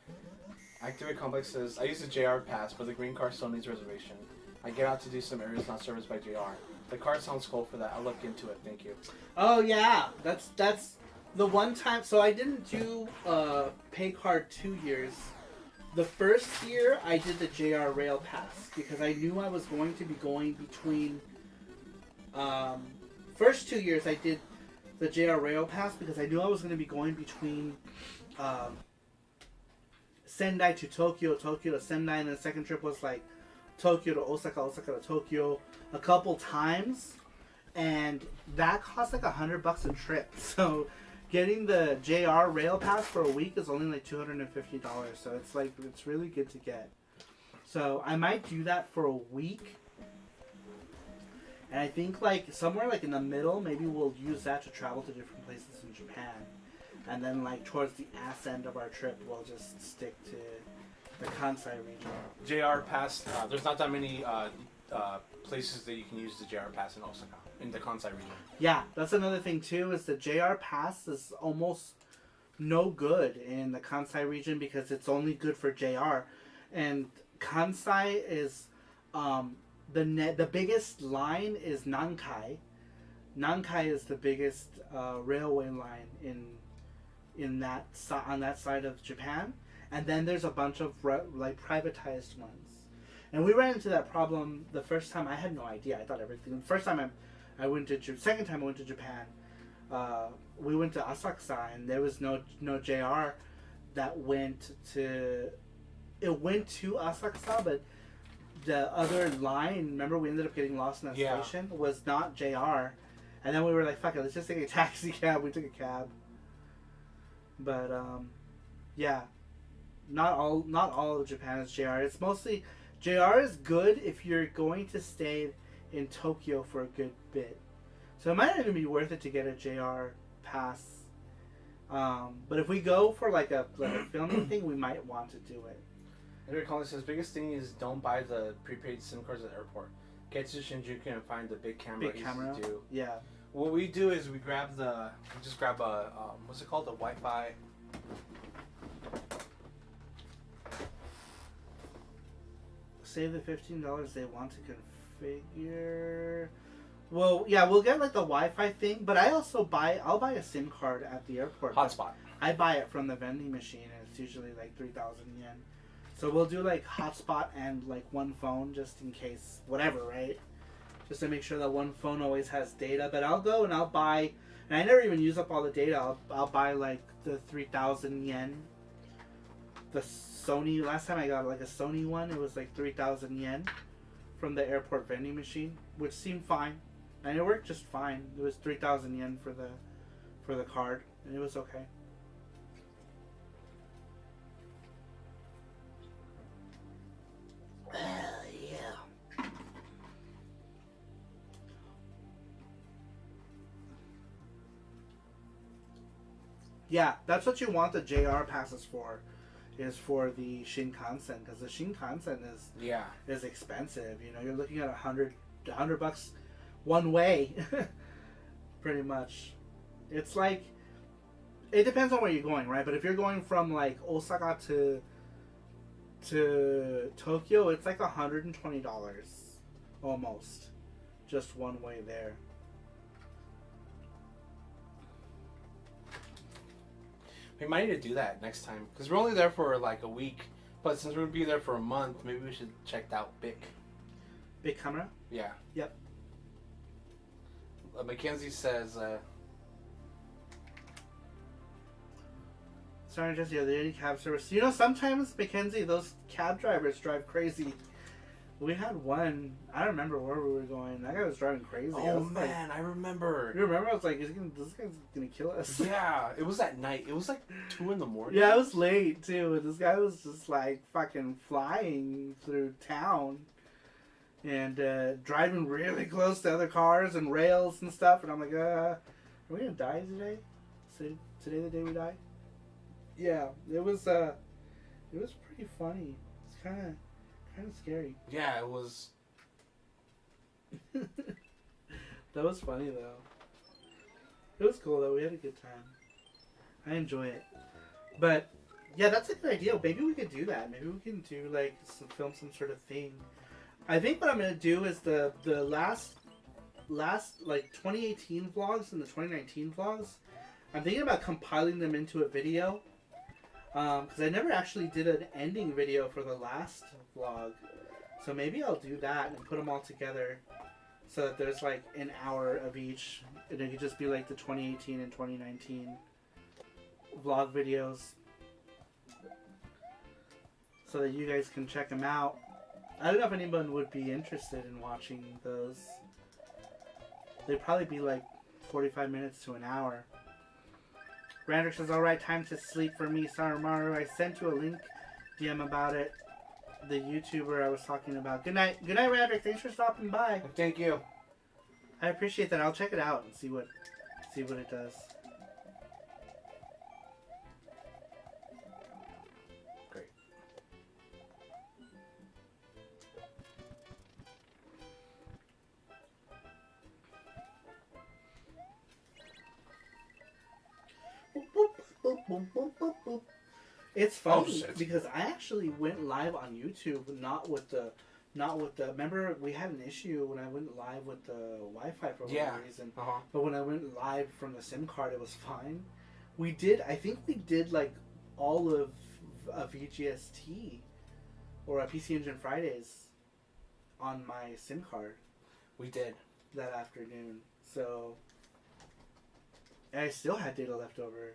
Activate Complex says, I use the JR pass, but the green card still needs reservation. I get out to do some areas not serviced by JR. The card sounds cool for that. I'll look into it. Thank you. Oh, yeah. That's The one time, so I didn't do pay card 2 years. The first year I did the JR Rail Pass because I knew I was going to be going between. First 2 years I did the JR Rail Pass because I knew I was going to be going between Sendai to Tokyo, Tokyo to Sendai, and the second trip was like Tokyo to Osaka, Osaka to Tokyo a couple times, and that cost like $100 a trip. So getting the JR Rail Pass for a week is only like $250. So it's like it's really good to get. So I might do that for a week. And I think like somewhere like in the middle, maybe we'll use that to travel to different places in Japan. And then like towards the ass end of our trip, we'll just stick to the Kansai region. JR Pass, there's not that many places that you can use the JR Pass in Osaka, in the Kansai region. Yeah, that's another thing too, is the JR Pass is almost no good in the Kansai region because it's only good for JR. And Kansai is... The biggest line is Nankai. Nankai is the biggest railway line on that side of Japan, and then there's a bunch of like privatized ones. And we ran into that problem the first time. I had no idea. I thought everything. The first time I went to second time I went to Japan, we went to Asakusa, and there was no JR that went to. It went to Asakusa, but the other line, remember we ended up getting lost in that station, was not JR. And then we were like, fuck it, let's just take a taxi cab. We took a cab. But, yeah. Not all of Japan is JR. It's mostly... JR is good if you're going to stay in Tokyo for a good bit. So it might not even be worth it to get a JR pass. But if we go for like a filming thing, we might want to do it. Henry Collins says, biggest thing is don't buy the prepaid SIM cards at the airport. Get to Shinjuku and find the big camera. To do. Yeah. What we do is we just grab a, what's it called? A Wi-Fi. Save the $15 they want to configure. Well, yeah, we'll get like the Wi-Fi thing, but I'll buy a SIM card at the airport. Hotspot. I buy it from the vending machine, and it's usually like 3,000 yen. So we'll do like hotspot and like one phone just in case, whatever, right? Just to make sure that one phone always has data. But I'll go and I'll buy, and I never even use up all the data. I'll buy like the 3,000 yen. The Sony, last time I got like a Sony one, it was like 3,000 yen from the airport vending machine, which seemed fine. And it worked just fine. It was 3,000 yen for the card, and it was okay. Yeah. Yeah, that's what you want the JR passes for, is for the Shinkansen, because the Shinkansen is expensive. You know, you're looking at $100 one way, pretty much. It's like, it depends on where you're going, right? But if you're going from like Osaka to Tokyo, it's like $120 almost, just one way there. We might need to do that next time because we're only there for like a week, but since we're gonna be there for a month, maybe we should check out Big camera. Yeah. Yep. Mackenzie says. Sorry, Jesse, are there any cab service? You know, sometimes, Mackenzie, those cab drivers drive crazy. We had one, I don't remember where we were going. That guy was driving crazy. Oh, man, I remember. You remember? I was like, this guy's gonna kill us. Yeah, it was at night. It was like 2 in the morning. Yeah, it was late, too. This guy was just like fucking flying through town and driving really close to other cars and rails and stuff. And I'm like, are we gonna die today? Is today the day we die? Yeah, it was pretty funny. It's kind of scary. Yeah, it was. That was funny though. It was cool though. We had a good time. I enjoy it. But yeah, that's a good idea. Maybe we could do that. Maybe we can do like film some sort of thing. I think what I'm gonna do is the last like 2018 vlogs and the 2019 vlogs. I'm thinking about compiling them into a video. Because I never actually did an ending video for the last vlog. So maybe I'll do that and put them all together so that there's like an hour of each. And it could just be like the 2018 and 2019 vlog videos. So that you guys can check them out. I don't know if anyone would be interested in watching those. They'd probably be like 45 minutes to an hour. Randrick says, alright, time to sleep for me, Saramaru. I sent you a link, DM about it. The YouTuber I was talking about. Good night. Good night, Randrick. Thanks for stopping by. Thank you. I appreciate that. I'll check it out and see what it does. Great. It's funny shit. because I actually went live on YouTube, not with the. Remember, we had an issue when I went live with the Wi-Fi for whatever reason. But when I went live from the SIM card, it was fine. I think we did like all of a VGST or a PC Engine Fridays on my SIM card. We did. That afternoon. So, and I still had data left over.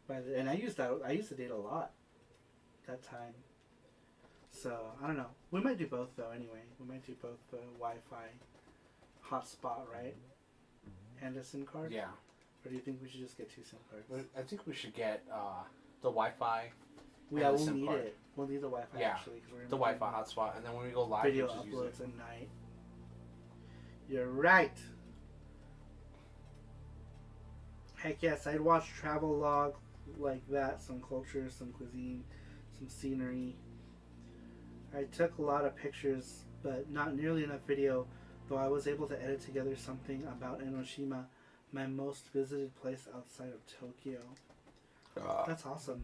And I used the data a lot that time. So, I don't know. We might do both though anyway. We might do both the Wi-Fi hotspot, right? And a SIM card? Yeah. Or do you think we should just get 2 SIM cards? I think we should get the Wi-Fi. Yeah, we'll SIM need card. it. We'll need the Wi-Fi actually. Cause we're gonna The be Wi-Fi doing hotspot, and then when we go live, video we'll just use uploads it. at night. You're right. Heck yes, I'd watch travel log like that. Some culture, some cuisine, some scenery. I took a lot of pictures, but not nearly enough video, though I was able to edit together something about Enoshima, my most visited place outside of Tokyo. That's awesome.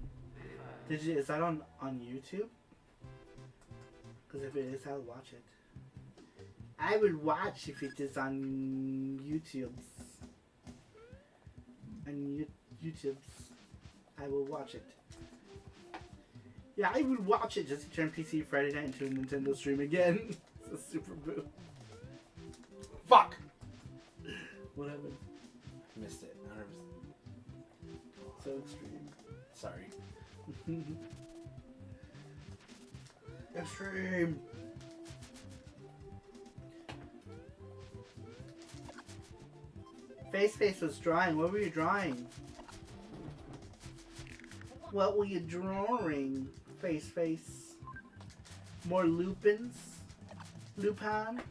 Is that on YouTube? Because if it is, I'll watch it. I would watch if it is on YouTube. On YouTube, I will watch it. Yeah, I would watch it just to turn PC Friday night into a Nintendo stream again. It's a super boo. Fuck! What happened? Missed it. 100%. So extreme. Sorry. Extreme. Face was drawing. What were you drawing? What were you drawing? Face. More Lupins? Lupin?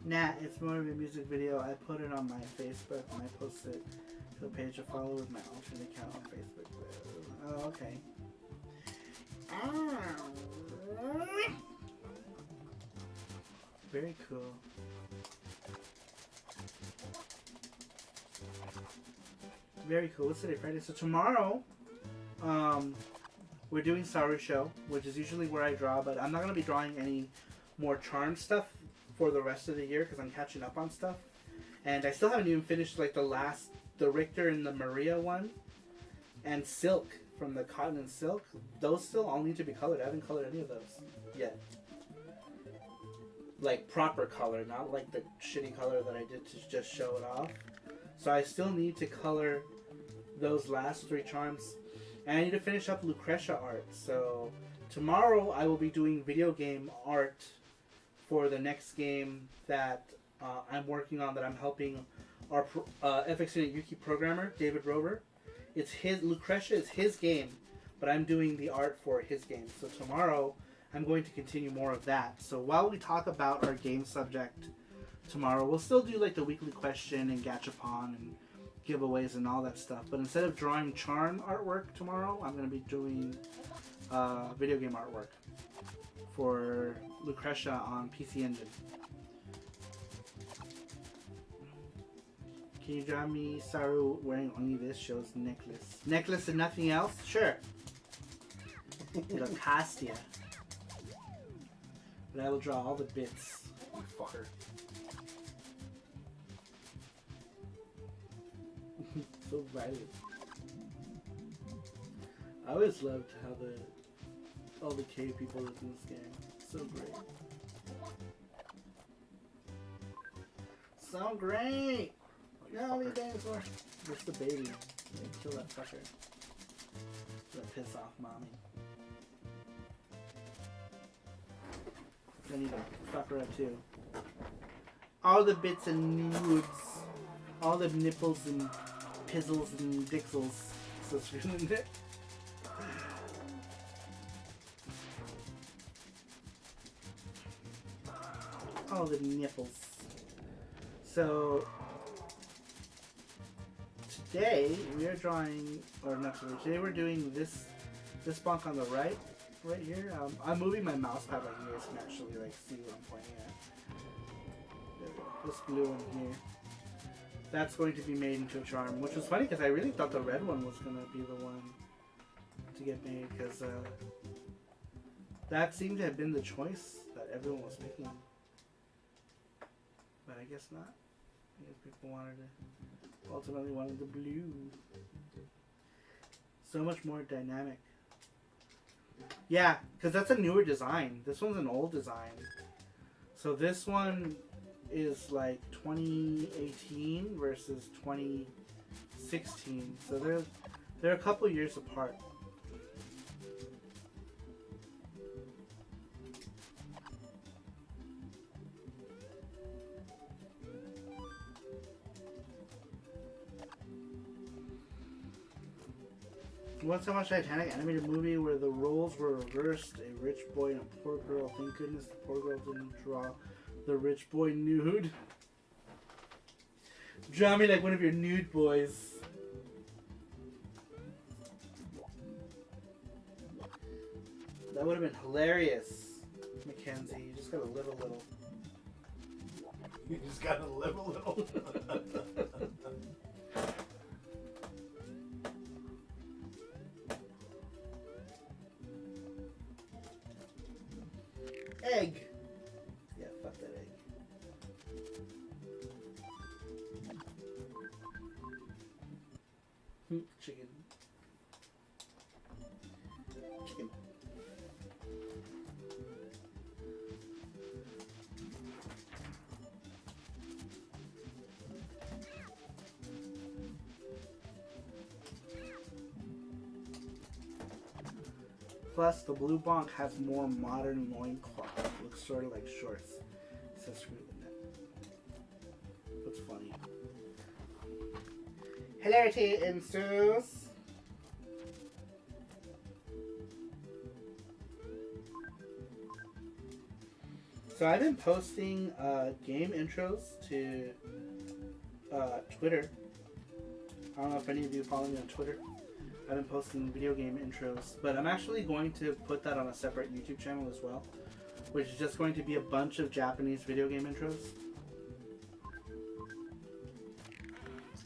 Nah, it's more of a music video. I put it on my Facebook and I post it to a page to follow with my alternate account on Facebook. Oh, okay. Very cool. Very cool. What's today? Friday. So tomorrow, we're doing Saru Show, which is usually where I draw, but I'm not going to be drawing any more charm stuff for the rest of the year because I'm catching up on stuff. And I still haven't even finished like the Richter and the Maria one, and Silk from the Cotton and Silk. Those still all need to be colored. I haven't colored any of those yet. Like proper color, not like the shitty color that I did to just show it off. So I still need to color those last 3 charms. And I need to finish up Lucretia art. So tomorrow I will be doing video game art for the next game that I'm working on, that I'm helping our FX Unit Yuki programmer, David Rover. It's his, Lucretia is his game, but I'm doing the art for his game. So tomorrow I'm going to continue more of that. So while we talk about our game subject tomorrow, we'll still do like the weekly question and gachapon and giveaways and all that stuff. But instead of drawing charm artwork tomorrow, I'm going to be doing video game artwork for Lucretia on PC Engine. Can you draw me Saru wearing only this show's necklace? Necklace and nothing else? Sure. It'll cost ya. But I will draw all the bits. You fucker. So violent. I always loved how all the cave people look in this game. So great. So great! No, you dinosaur. Just the baby. Yeah, kill that fucker. That piss off mommy. I need to fuck her up too. All the bits and nudes. All the nipples and pizzles and dixels. So screaming it. All the nipples. So today we are drawing, or not today we're doing this bonk on the right here. I'm moving my mouse pad like you guys can actually like see what I'm pointing at. There we go. This blue one here. That's going to be made into a charm, which was funny because I really thought the red one was going to be the one to get made because that seemed to have been the choice that everyone was picking. But I guess not. I guess people ultimately wanted the blue. So much more dynamic. Yeah, because that's a newer design. This one's an old design. So this one is like 2018 versus 2016. So they're a couple years apart. Once I watched a Titanic animated movie where the roles were reversed, a rich boy and a poor girl. Thank goodness the poor girl didn't draw the rich boy nude. Draw me like one of your nude boys. That would have been hilarious, Mackenzie. You just gotta live a little. You just gotta live a little. Egg. Yeah, fuck that egg. Chicken. Chicken. Plus, the blue bonk has more modern loincloth. It looks sort of like shorts. It says screw the net. What's funny? Hilarity ensues. So I've been posting game intros to Twitter. I don't know if any of you follow me on Twitter. I've been posting video game intros, but I'm actually going to put that on a separate YouTube channel as well, which is just going to be a bunch of Japanese video game intros.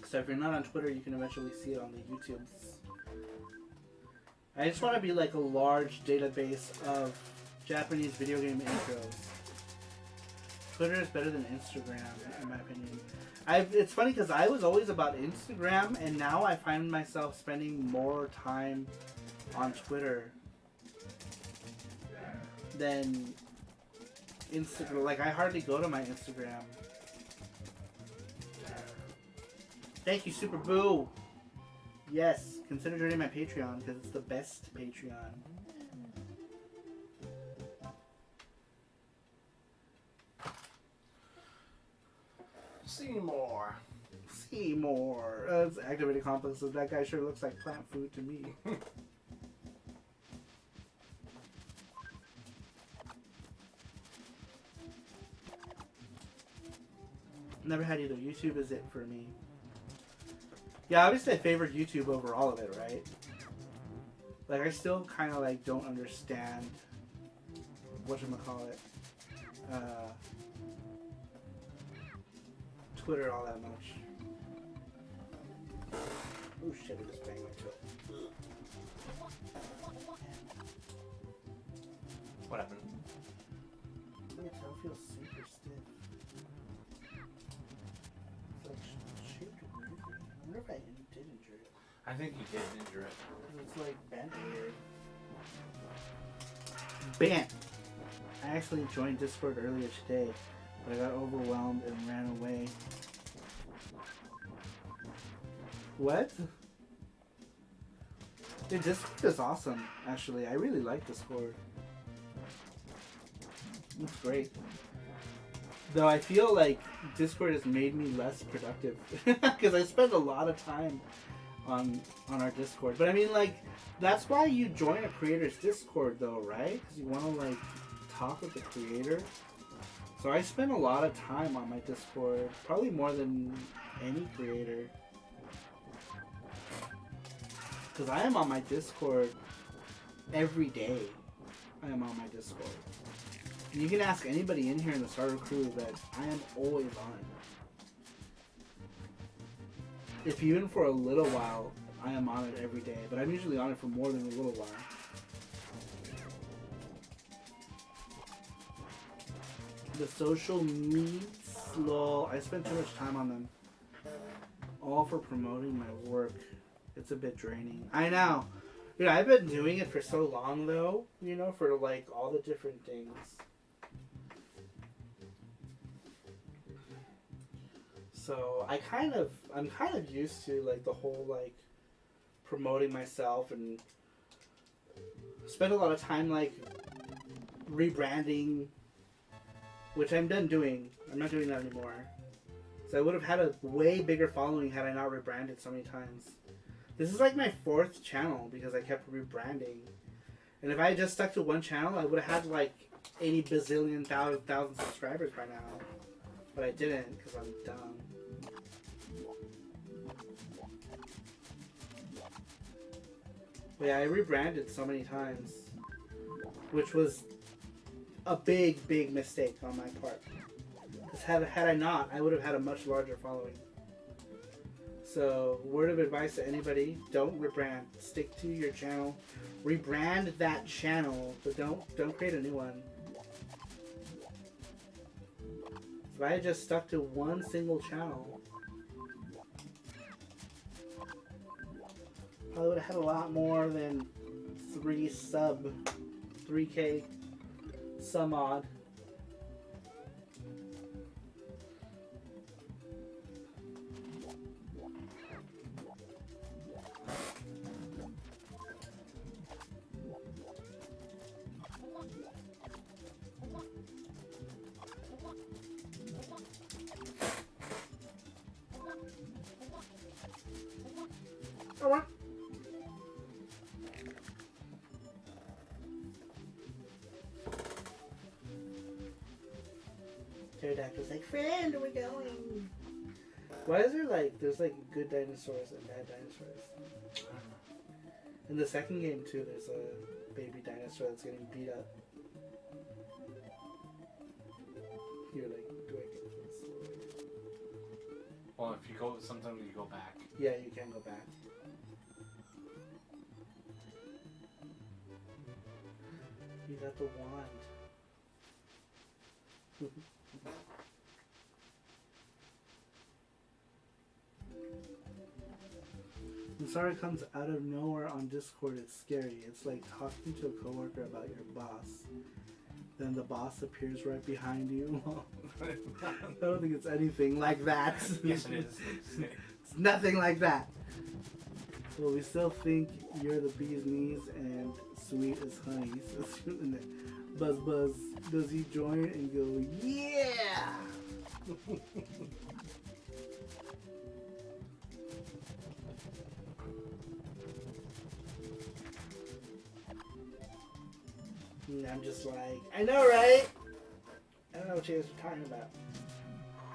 So if you're not on Twitter, you can eventually see it on the YouTubes. I just want to be like a large database of Japanese video game intros. Twitter is better than Instagram, in my opinion. It's funny because I was always about Instagram, and now I find myself spending more time on Twitter than Instagram. Like, I hardly go to my Instagram. Thank you, Super Boo. Yes, consider joining my Patreon because it's the best Patreon. Seymour. Seymour. It's activated complexes. That guy sure looks like plant food to me. Never had either. YouTube is it for me. Yeah, obviously I favor YouTube over all of it, right? Like, I still kind of like don't understand whatchamacallit, Twitter all that much. Oh shit, I just banged my toe. What happened? My toe feels super stiff. It's like shaped weirdly. I wonder if I did intrude. I think you did injure it. It's like bent weird. Bam! I actually joined Discord earlier today, but I got overwhelmed and ran away. What? Dude, Discord is awesome, actually. I really like Discord. It's great. Though I feel like Discord has made me less productive. Because I spend a lot of time on our Discord. But I mean, like, that's why you join a creator's Discord, though, right? Because you want to, like, talk with the creator. So I spend a lot of time on my Discord. Probably more than any creator. Because I am on my Discord every day. I am on my Discord. And you can ask anybody in here in the starter crew that I am always on. If even for a little while, I am on it every day. But I'm usually on it for more than a little while. The social meets, lol. I spend too much time on them. All for promoting my work. It's a bit draining. I know. Dude, I've been doing it for so long, though. You know, for, like, all the different things. So, I'm kind of used to, like, the whole, like, promoting myself and spend a lot of time, like, rebranding, which I'm done doing. I'm not doing that anymore. So I would have had a way bigger following had I not rebranded so many times. This is like my 4th channel because I kept rebranding. And if I had just stuck to one channel, I would have had like 80 bazillion thousand subscribers by now. But I didn't because I'm dumb. But yeah, I rebranded so many times. Which was a big, big mistake on my part. Because had I not, I would have had a much larger following. So, word of advice to anybody, don't rebrand. Stick to your channel. Rebrand that channel, but don't create a new one. If I had just stuck to one single channel, I would have had a lot more than 3K some odd. Alright. Pterodactyl's like, friend, we're going. Why is there like, there's like good dinosaurs and bad dinosaurs? In the second game too, there's a baby dinosaur that's getting beat up. You're like, do I get this? Well, if you go, sometimes you go back. Yeah, you can go back. You got the wand. When Sarah comes out of nowhere on Discord, it's scary. It's like talking to a coworker about your boss. Then the boss appears right behind you. I don't think it's anything like that. Yes, it is. It's nothing like that. Well, we still think you're the bee's knees and sweet as honey. So Buzz Buzz, does he join and go, yeah! And I'm just like, I know, right? I don't know what you guys are talking about.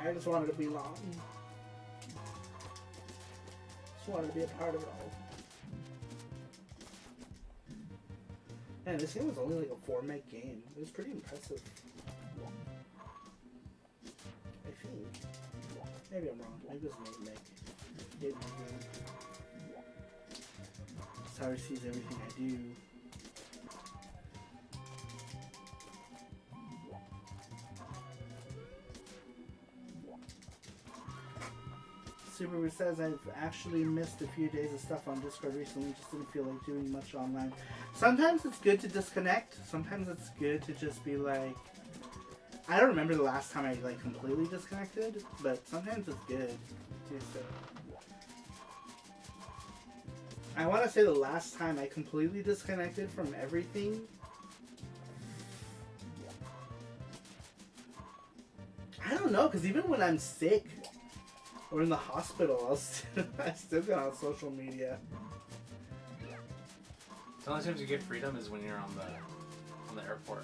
I just wanted to belong. Just wanted to be a part of it all. Man, this game was only like a 4-meg game. It was pretty impressive. I think. Maybe I'm wrong. Maybe it was an 8-meg. 8-meg game. Sorry sees everything I do. Subaru says, I've actually missed a few days of stuff on Discord recently. Just didn't feel like doing much online. Sometimes it's good to disconnect. Sometimes it's good to just be like... I don't remember the last time I like completely disconnected, but sometimes it's good to do so. I want to say the last time I completely disconnected from everything... I don't know, because even when I'm sick or in the hospital, I still get on social media. The only times you get freedom is when you're on the airport.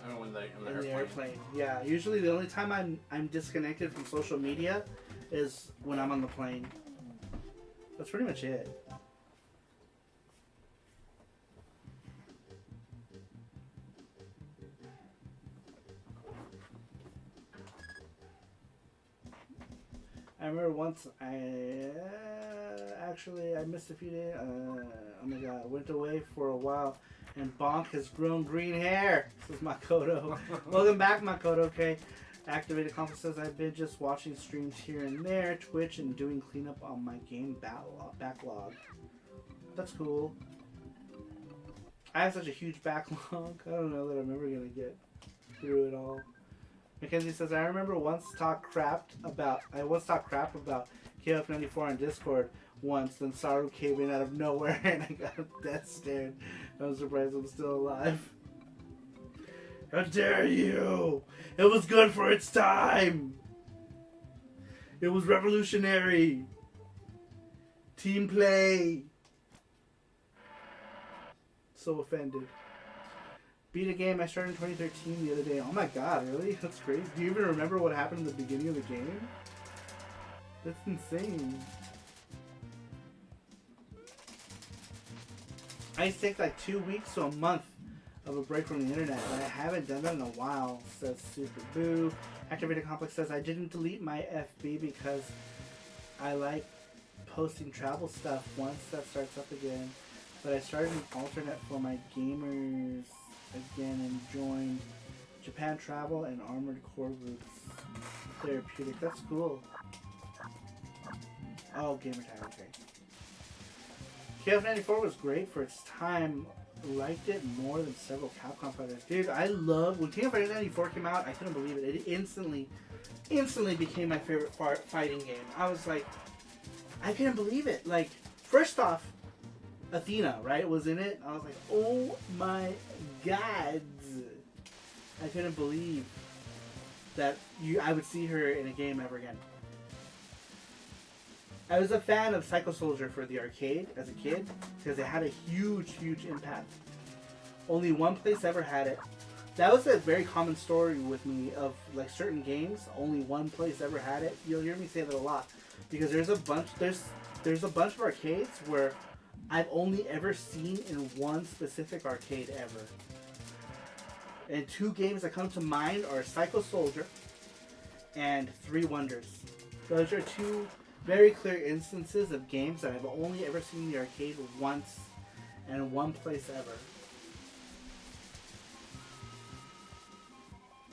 I mean, when on the airplane. Yeah, usually the only time I'm disconnected from social media is when I'm on the plane. That's pretty much it. I remember once I missed a few days. Oh my god, I went away for a while, and BONK has grown green hair. This is Makoto. Welcome back, Makoto. Okay, Activated Conflict says I've been just watching streams here and there, Twitch, and doing cleanup on my game backlog. That's cool. I have such a huge backlog. I don't know that I'm ever gonna get through it all. Mackenzie says, I remember I once talked crap about KF94 on Discord once, then Saru came in out of nowhere and I got death stared. I'm surprised I'm still alive. How dare you! It was good for its time! It was revolutionary! Team play! So offended. Beat a game I started in 2013 the other day. Oh my god, really? That's crazy. Do you even remember what happened in the beginning of the game? That's insane. I used to take like 2 weeks to a month of a break from the internet, and I haven't done that in a while, says Super Boo. Activated Complex says, I didn't delete my FB because I like posting travel stuff once that starts up again. But I started an alternate for my gamers again and joined Japan Travel and Armored Core Groups Therapeutic. That's cool. Oh, gamer tag, okay. KF94 was great for its time. Liked it more than several Capcom fighters. Dude, I love when King of Fighters 94 came out. I couldn't believe it. It instantly became my favorite fighting game. I was like, I couldn't believe it. Like, first off, Athena, right, was in it. I was like, oh my god. I couldn't believe that I would see her in a game ever again. I was a fan of Psycho Soldier for the arcade as a kid because it had a huge, huge impact. Only one place ever had it. That was a very common story with me of like certain games. Only one place ever had it. You'll hear me say that a lot because there's a bunch of arcades where I've only ever seen in one specific arcade ever. And two games that come to mind are Psycho Soldier and Three Wonders. Those are two very clear instances of games that I've only ever seen in the arcade once and one place ever.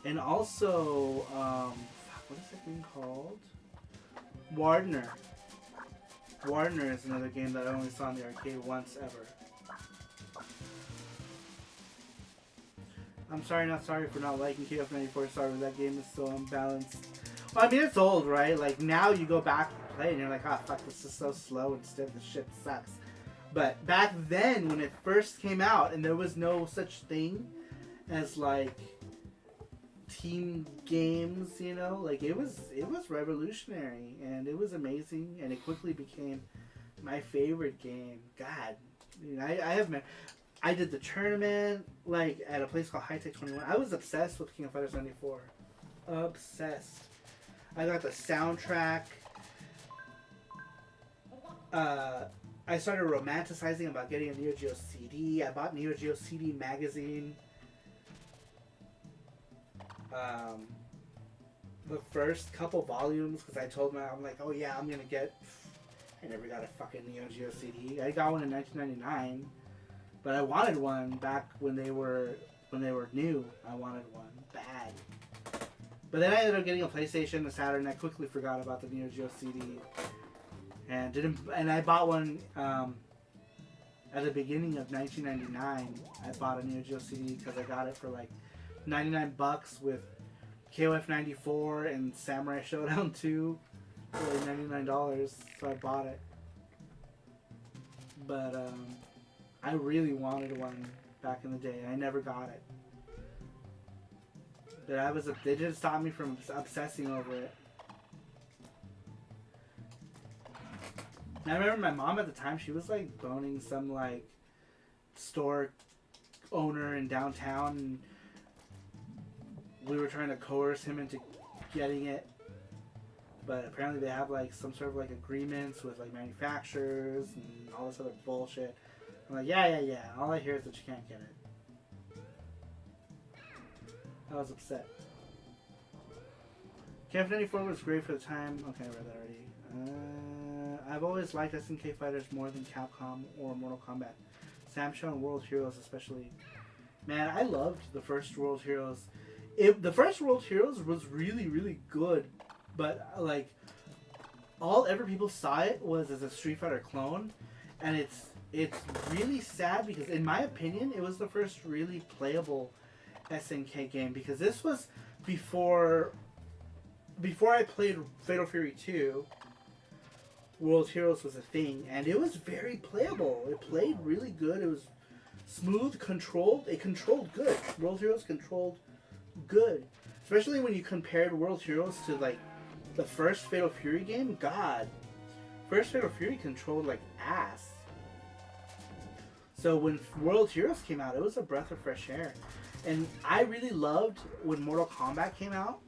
And also, what is that game called? Wardner. Wardner is another game that I only saw in the arcade once ever. I'm sorry, not sorry for not liking KF94. Sorry, that game is so unbalanced. Well, I mean, it's old, right? Like, now you go back and play and you're like, oh, fuck, this is so slow and stiff. This shit sucks. But back then, when it first came out and there was no such thing as, like, team games, you know? Like, it was revolutionary and it was amazing and it quickly became my favorite game. God. You know, I did the tournament, like, at a place called High Tech 21. I was obsessed with King of Fighters 94. Obsessed. I got the soundtrack. I started romanticizing about getting a Neo Geo CD. I bought Neo Geo CD magazine. The first couple volumes, because I told I'm like, oh yeah, I'm gonna get. I never got a fucking Neo Geo CD. I got one in 1999, but I wanted one back when they were new. I wanted one bad. But then I ended up getting a PlayStation, a Saturn. I quickly forgot about the Neo Geo CD. And I bought one at the beginning of 1999. I bought a Neo Geo CD because I got it for like $99 with KOF 94 and Samurai Showdown 2 for like $99. So I bought it. But I really wanted one back in the day. I never got it. But they didn't stop me from obsessing over it. And I remember my mom at the time, she was like boning some like store owner in downtown, and we were trying to coerce him into getting it. But apparently they have like some sort of like agreements with like manufacturers and all this other bullshit. I'm like, yeah. All I hear is that you can't get it. I was upset. KF94 was great for the time. Okay, I read that already. I've always liked SNK fighters more than Capcom or Mortal Kombat. Samsho and World Heroes especially. Man, I loved the first World Heroes. The first World Heroes was really, really good. But like, all ever people saw it was as a Street Fighter clone. And it's really sad because in my opinion, it was the first really playable SNK game. Because this was before I played Fatal Fury 2. World Heroes was a thing, and it was very playable. It played really good. It was smooth, controlled. It controlled good. World Heroes controlled good. Especially when you compared World Heroes to, like, the first Fatal Fury game. God. First Fatal Fury controlled, like, ass. So when World Heroes came out, it was a breath of fresh air. And I really loved when Mortal Kombat came out,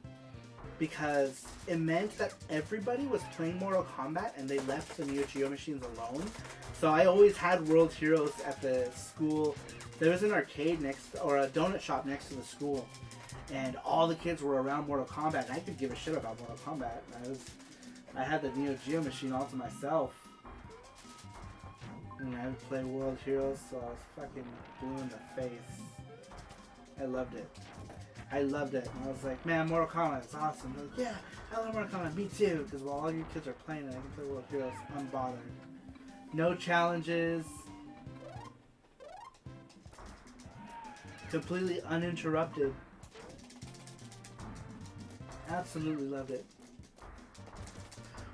because it meant that everybody was playing Mortal Kombat and they left the Neo Geo machines alone. So I always had World Heroes at the school. There was an arcade or a donut shop next to the school. And all the kids were around Mortal Kombat, and I could give a shit about Mortal Kombat. I had the Neo Geo machine all to myself. And I would play World Heroes, so I was fucking blue in the face. I loved it. And I was like, man, Mortal Kombat is awesome. They're like, yeah, I love Mortal Kombat. Me too. Because while all you kids are playing it, I can play World Heroes unbothered. No challenges. Completely uninterrupted. Absolutely loved it.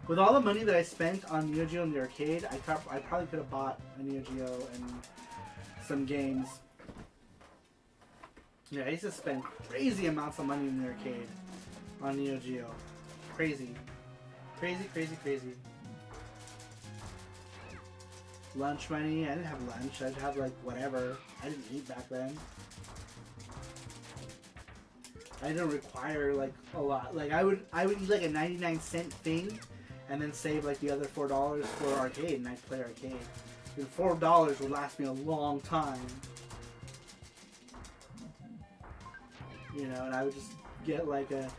With all the money that I spent on Neo Geo in the arcade, I probably could have bought a Neo Geo and some games. Yeah, I used to spend crazy amounts of money in the arcade on Neo Geo. Crazy. Crazy. Lunch money. I didn't have lunch. I'd have like whatever. I didn't eat back then. I didn't require like a lot. Like I would eat like a 99-cent thing and then save like the other $4 for arcade, and I'd play arcade. And $4 would last me a long time. You know, and I would just get like a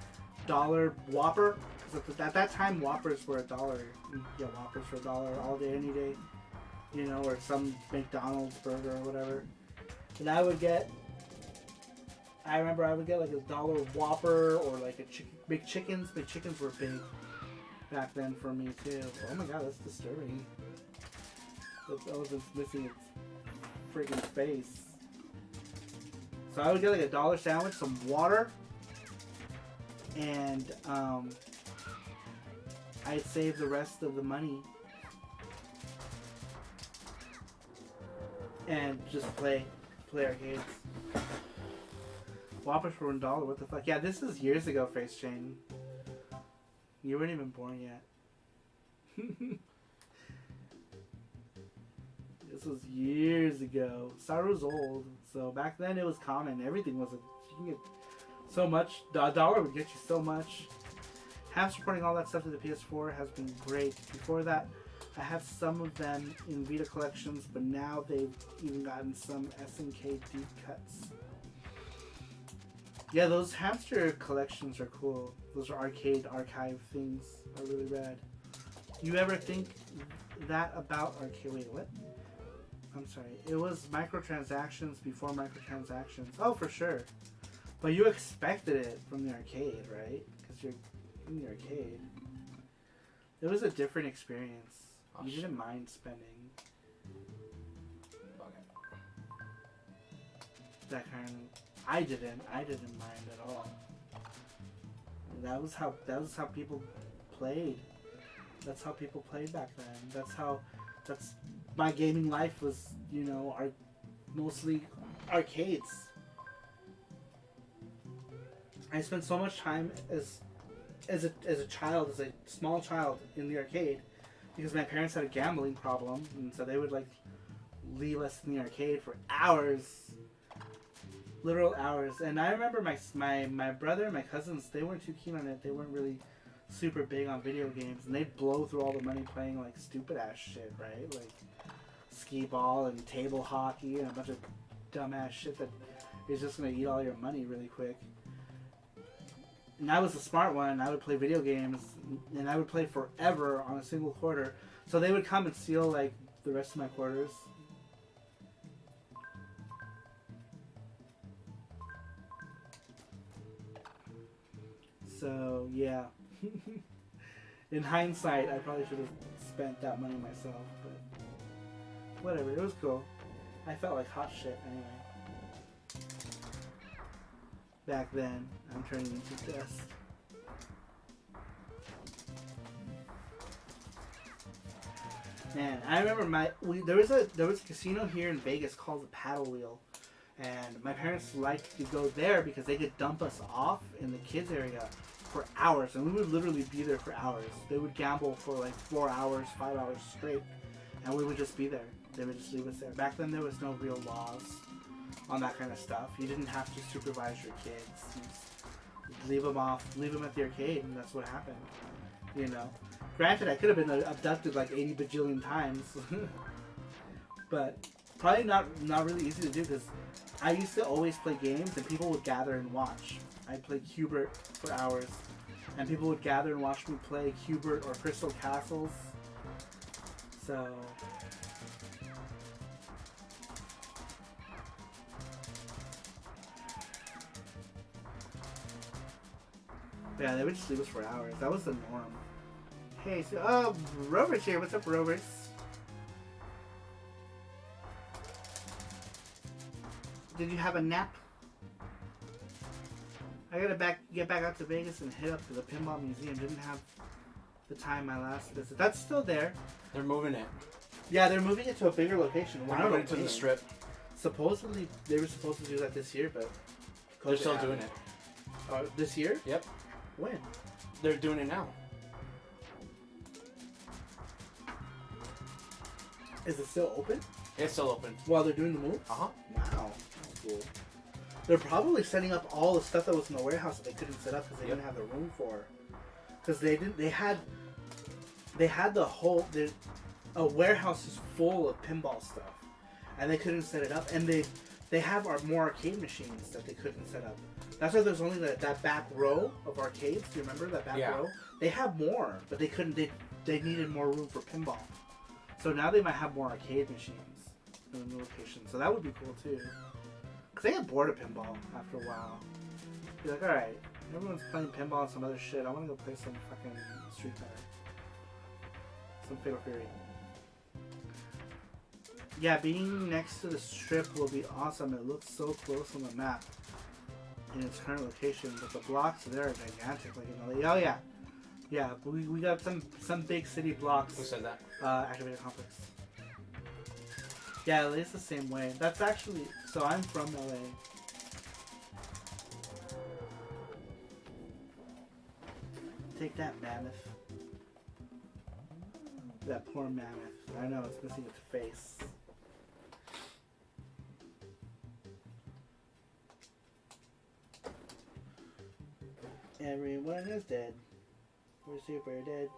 $1 Whopper. Because at that time, Whoppers were $1. You get Whoppers for $1 all day, any day. You know, or some McDonald's burger or whatever. And I remember I would get like a $1 Whopper or like a McChickens. McChickens were big back then for me too. Oh my god, that's disturbing. The elephant's missing its freaking face. So I would get like a $1 sandwich, some water, and I'd save the rest of the money and just play arcades. Whoppers for $1, what the fuck? Yeah, this is years ago, Face Chain. You weren't even born yet. This was years ago. Saru's old, so back then it was common. Everything was you can get so much. $1 would get you so much. Hamster porting all that stuff to the PS4 has been great. Before that, I had some of them in Vita collections, but now they've even gotten some SNK deep cuts. Yeah, those hamster collections are cool. Those are arcade archive things. Are really rad. You ever think that about arcade? Wait, what? I'm sorry. It was microtransactions before microtransactions. Oh, for sure. But you expected it from the arcade, right? Because you're in the arcade. It was a different experience. You didn't mind spending that kind of. I didn't mind at all. That was how people played. That's how people played back then. That's my gaming life was, mostly arcades. I spent so much time as a child, as a small child, in the arcade because my parents had a gambling problem, and so they would leave us in the arcade for hours, literal hours. And I remember my brother and my cousins, they weren't too keen on it. They weren't really super big on video games, and they'd blow through all the money playing stupid ass shit, right? Like skee ball and table hockey and a bunch of dumbass shit that is just gonna eat all your money really quick. And I was the smart one. I would play video games, and I would play forever on a single quarter. So they would come and steal the rest of my quarters. So yeah. In hindsight, I probably should have spent that money myself, but whatever. It was cool. I felt like hot shit anyway. Back then, I'm turning into dust. Man, I remember there was a casino here in Vegas called the Paddle Wheel, and my parents liked to go there because they could dump us off in the kids area for hours, and we would literally be there for hours. They would gamble for 4 hours, 5 hours straight, and we would just be there. They would just leave us there. Back then, there was no real laws on that kind of stuff. You didn't have to supervise your kids. You just leave them at the arcade, and that's what happened. Granted, I could have been abducted 80 bajillion times, but probably not really easy to do because I used to always play games, and people would gather and watch. I'd play Cubert for hours, and people would gather and watch me play Cubert or Crystal Castles. So yeah, they would just leave us for hours. That was the norm. Hey, so Rover's here. What's up, Rovers? Did you have a nap? I gotta get back out to Vegas and hit up to the Pinball Museum. Didn't have the time my last visit. That's still there. They're moving it. Yeah, they're moving it to a bigger location. They're moving it to the Strip. Supposedly, they were supposed to do that this year, but they're still doing it. This year? Yep. When? They're doing it now. Is it still open? It's still open. While they're doing the move? Uh-huh. Wow. That's cool. They're probably setting up all the stuff that was in the warehouse that they couldn't set up because they didn't have the room for. Because they had the whole... A warehouse is full of pinball stuff. And they couldn't set it up. And they have more arcade machines that they couldn't set up. That's why there's only that back row of arcades. Do you remember that back row? They have more, but they couldn't. They needed more room for pinball. So now they might have more arcade machines in the new location. So that would be cool too. Because they get bored of pinball after a while. Be like, alright, everyone's playing pinball and some other shit. I want to go play some fucking Street Fighter. Some Fatal Fury. Yeah, being next to the Strip will be awesome. It looks so close on the map in its current location, but the blocks there are gigantic. Oh yeah. Yeah, we got some big city blocks. Who said that? Activated Complex. Yeah, LA's the same way. That's actually... So I'm from LA. Take that, mammoth. That poor mammoth. I know, it's missing its face. Everyone is dead. We're super dead.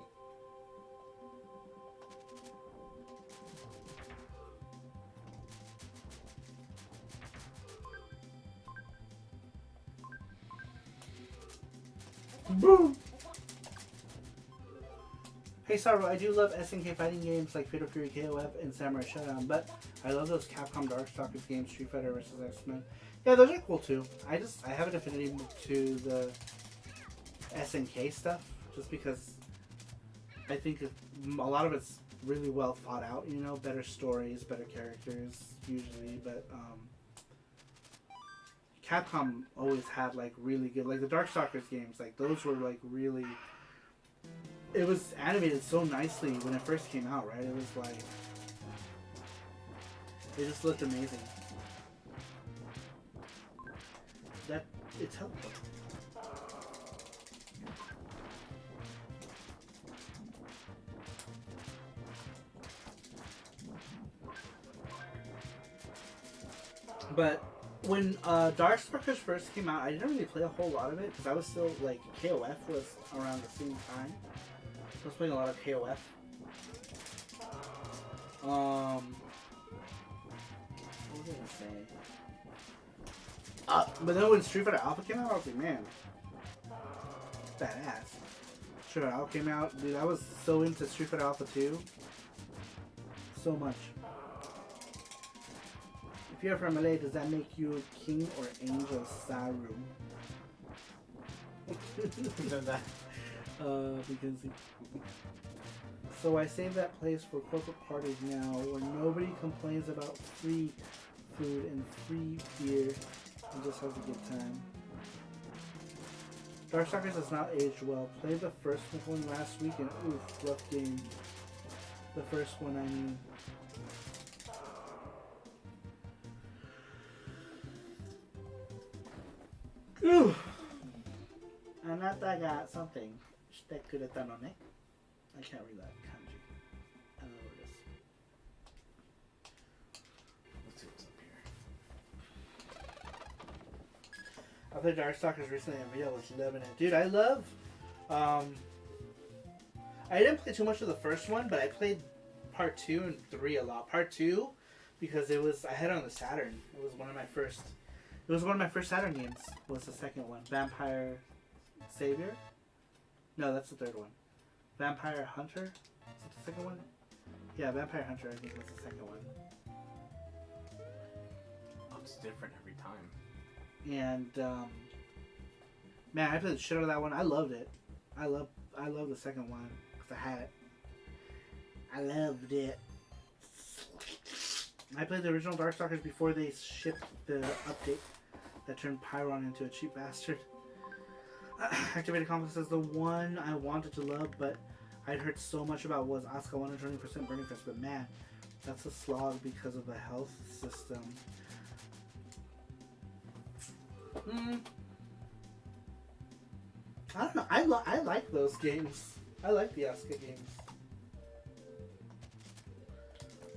Boom! Hey Sorrow, I do love SNK fighting games like Fatal Fury KOF and Samurai Showdown, but I love those Capcom Darkstalkers games, Street Fighter vs. X-Men. Yeah, those are cool too. I have an affinity to the SNK stuff, just because I think a lot of it's really well thought out, you know, better stories, better characters usually, but Capcom always had like really good, like the Darkstalkers games, like those were like really, it was animated so nicely when it first came out, right? It was like, it just looked amazing. That, it's helpful. But when Darkstalkers first came out, I didn't really play a whole lot of it because I was still like KOF was around the same time. I was playing a lot of KOF. What was I gonna say? But then when Street Fighter Alpha came out, I was like, man, badass. Street Fighter Alpha came out, dude. I was so into Street Fighter Alpha 2, so much. If you're from LA, does that make you King or Angel Saru? that. Because so I save that place for corporate parties now, where nobody complains about free food and free beer, and just has a good time. Darkstalkers has not aged well. Played the first one last week, and oof, rough game. The first one, I mean. Anata ga something. Shitekuretano ne. I can't read that kanji. I don't know what it is. Let's see what's up here. I played Darkstalkers recently and Rio was loving it. Dude, I love... I didn't play too much of the first one, but I played part 2 and 3 a lot. Part 2, because it was... I had it on the Saturn. It was one of my first... It was one of my first Saturn games, was the second one. Vampire Savior? No, that's the third one. Vampire Hunter? Is that the second one? Yeah, Vampire Hunter I think was the second one. Oh, it's different every time. And, man, I played the shit out of that one. I loved it. I love the second one, because I had it. I loved it. I played the original Darkstalkers before they shipped the update that turned Pyron into a cheap bastard. Activated Complex says the one I wanted to love, but I'd heard so much about was Asuka 120% Burning Fist, but man, that's a slog because of the health system. I don't know. I like those games. I like the Asuka games.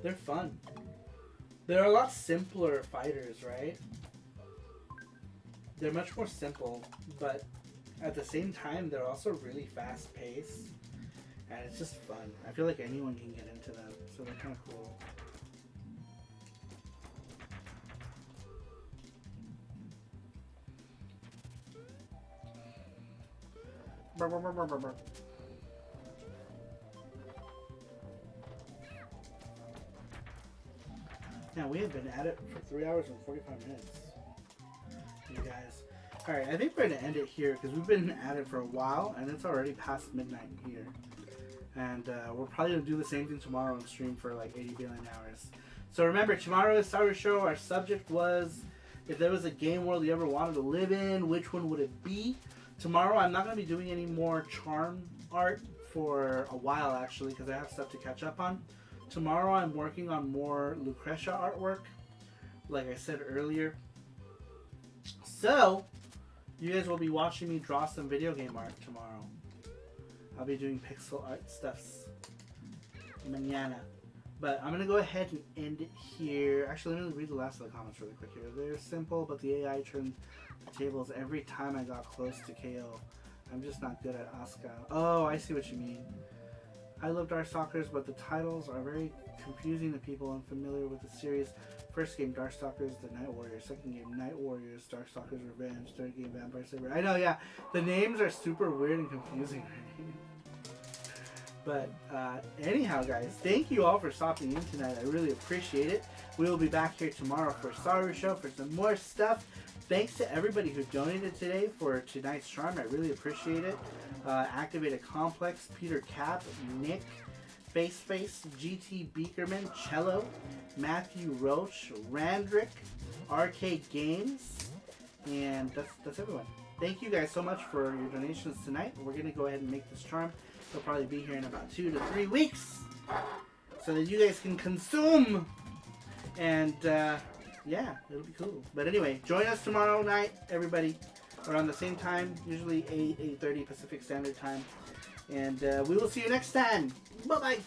They're fun. They're a lot simpler fighters, right? They're much more simple, but at the same time, they're also really fast-paced, and it's just fun. I feel like anyone can get into them, so they're kind of cool. Now we have been at it for 3 hours and 45 minutes. You guys. Alright, I think we're going to end it here because we've been at it for a while and it's already past midnight here. And we're probably going to do the same thing tomorrow on stream for like 80 billion hours. So remember, tomorrow's Saru Show, our subject was if there was a game world you ever wanted to live in, which one would it be? Tomorrow I'm not going to be doing any more charm art for a while actually because I have stuff to catch up on. Tomorrow I'm working on more Lucretia artwork, like I said earlier. So, you guys will be watching me draw some video game art tomorrow. I'll be doing pixel art stuffs mañana. But I'm going to go ahead and end it here. Actually, let me read the last of the comments really quick here. They're simple, but the AI turned the tables every time I got close to KO. I'm just not good at Asuka. Oh, I see what you mean. I love Darkstalkers, but the titles are very confusing to people unfamiliar with the series. First game, Darkstalkers, The Night Warriors. Second game, Night Warriors, Darkstalkers Revenge. Third game, Vampire Saber. I know, yeah. The names are super weird and confusing. But anyhow, guys, thank you all for stopping in tonight. I really appreciate it. We will be back here tomorrow for Saru Show for some more stuff. Thanks to everybody who donated today for tonight's charm. I really appreciate it. Activated Complex, Peter Cap, Nick, Face, GT Beakerman, Cello, Matthew Roach, Randrick, Arcade Games, and that's everyone. Thank you guys so much for your donations tonight. We're going to go ahead and make this charm. It'll probably be here in about 2 to 3 weeks so that you guys can consume. And yeah, it'll be cool. But anyway, join us tomorrow night, everybody, around the same time, usually 8:30 Pacific Standard Time. And we will see you next time. Bye-bye.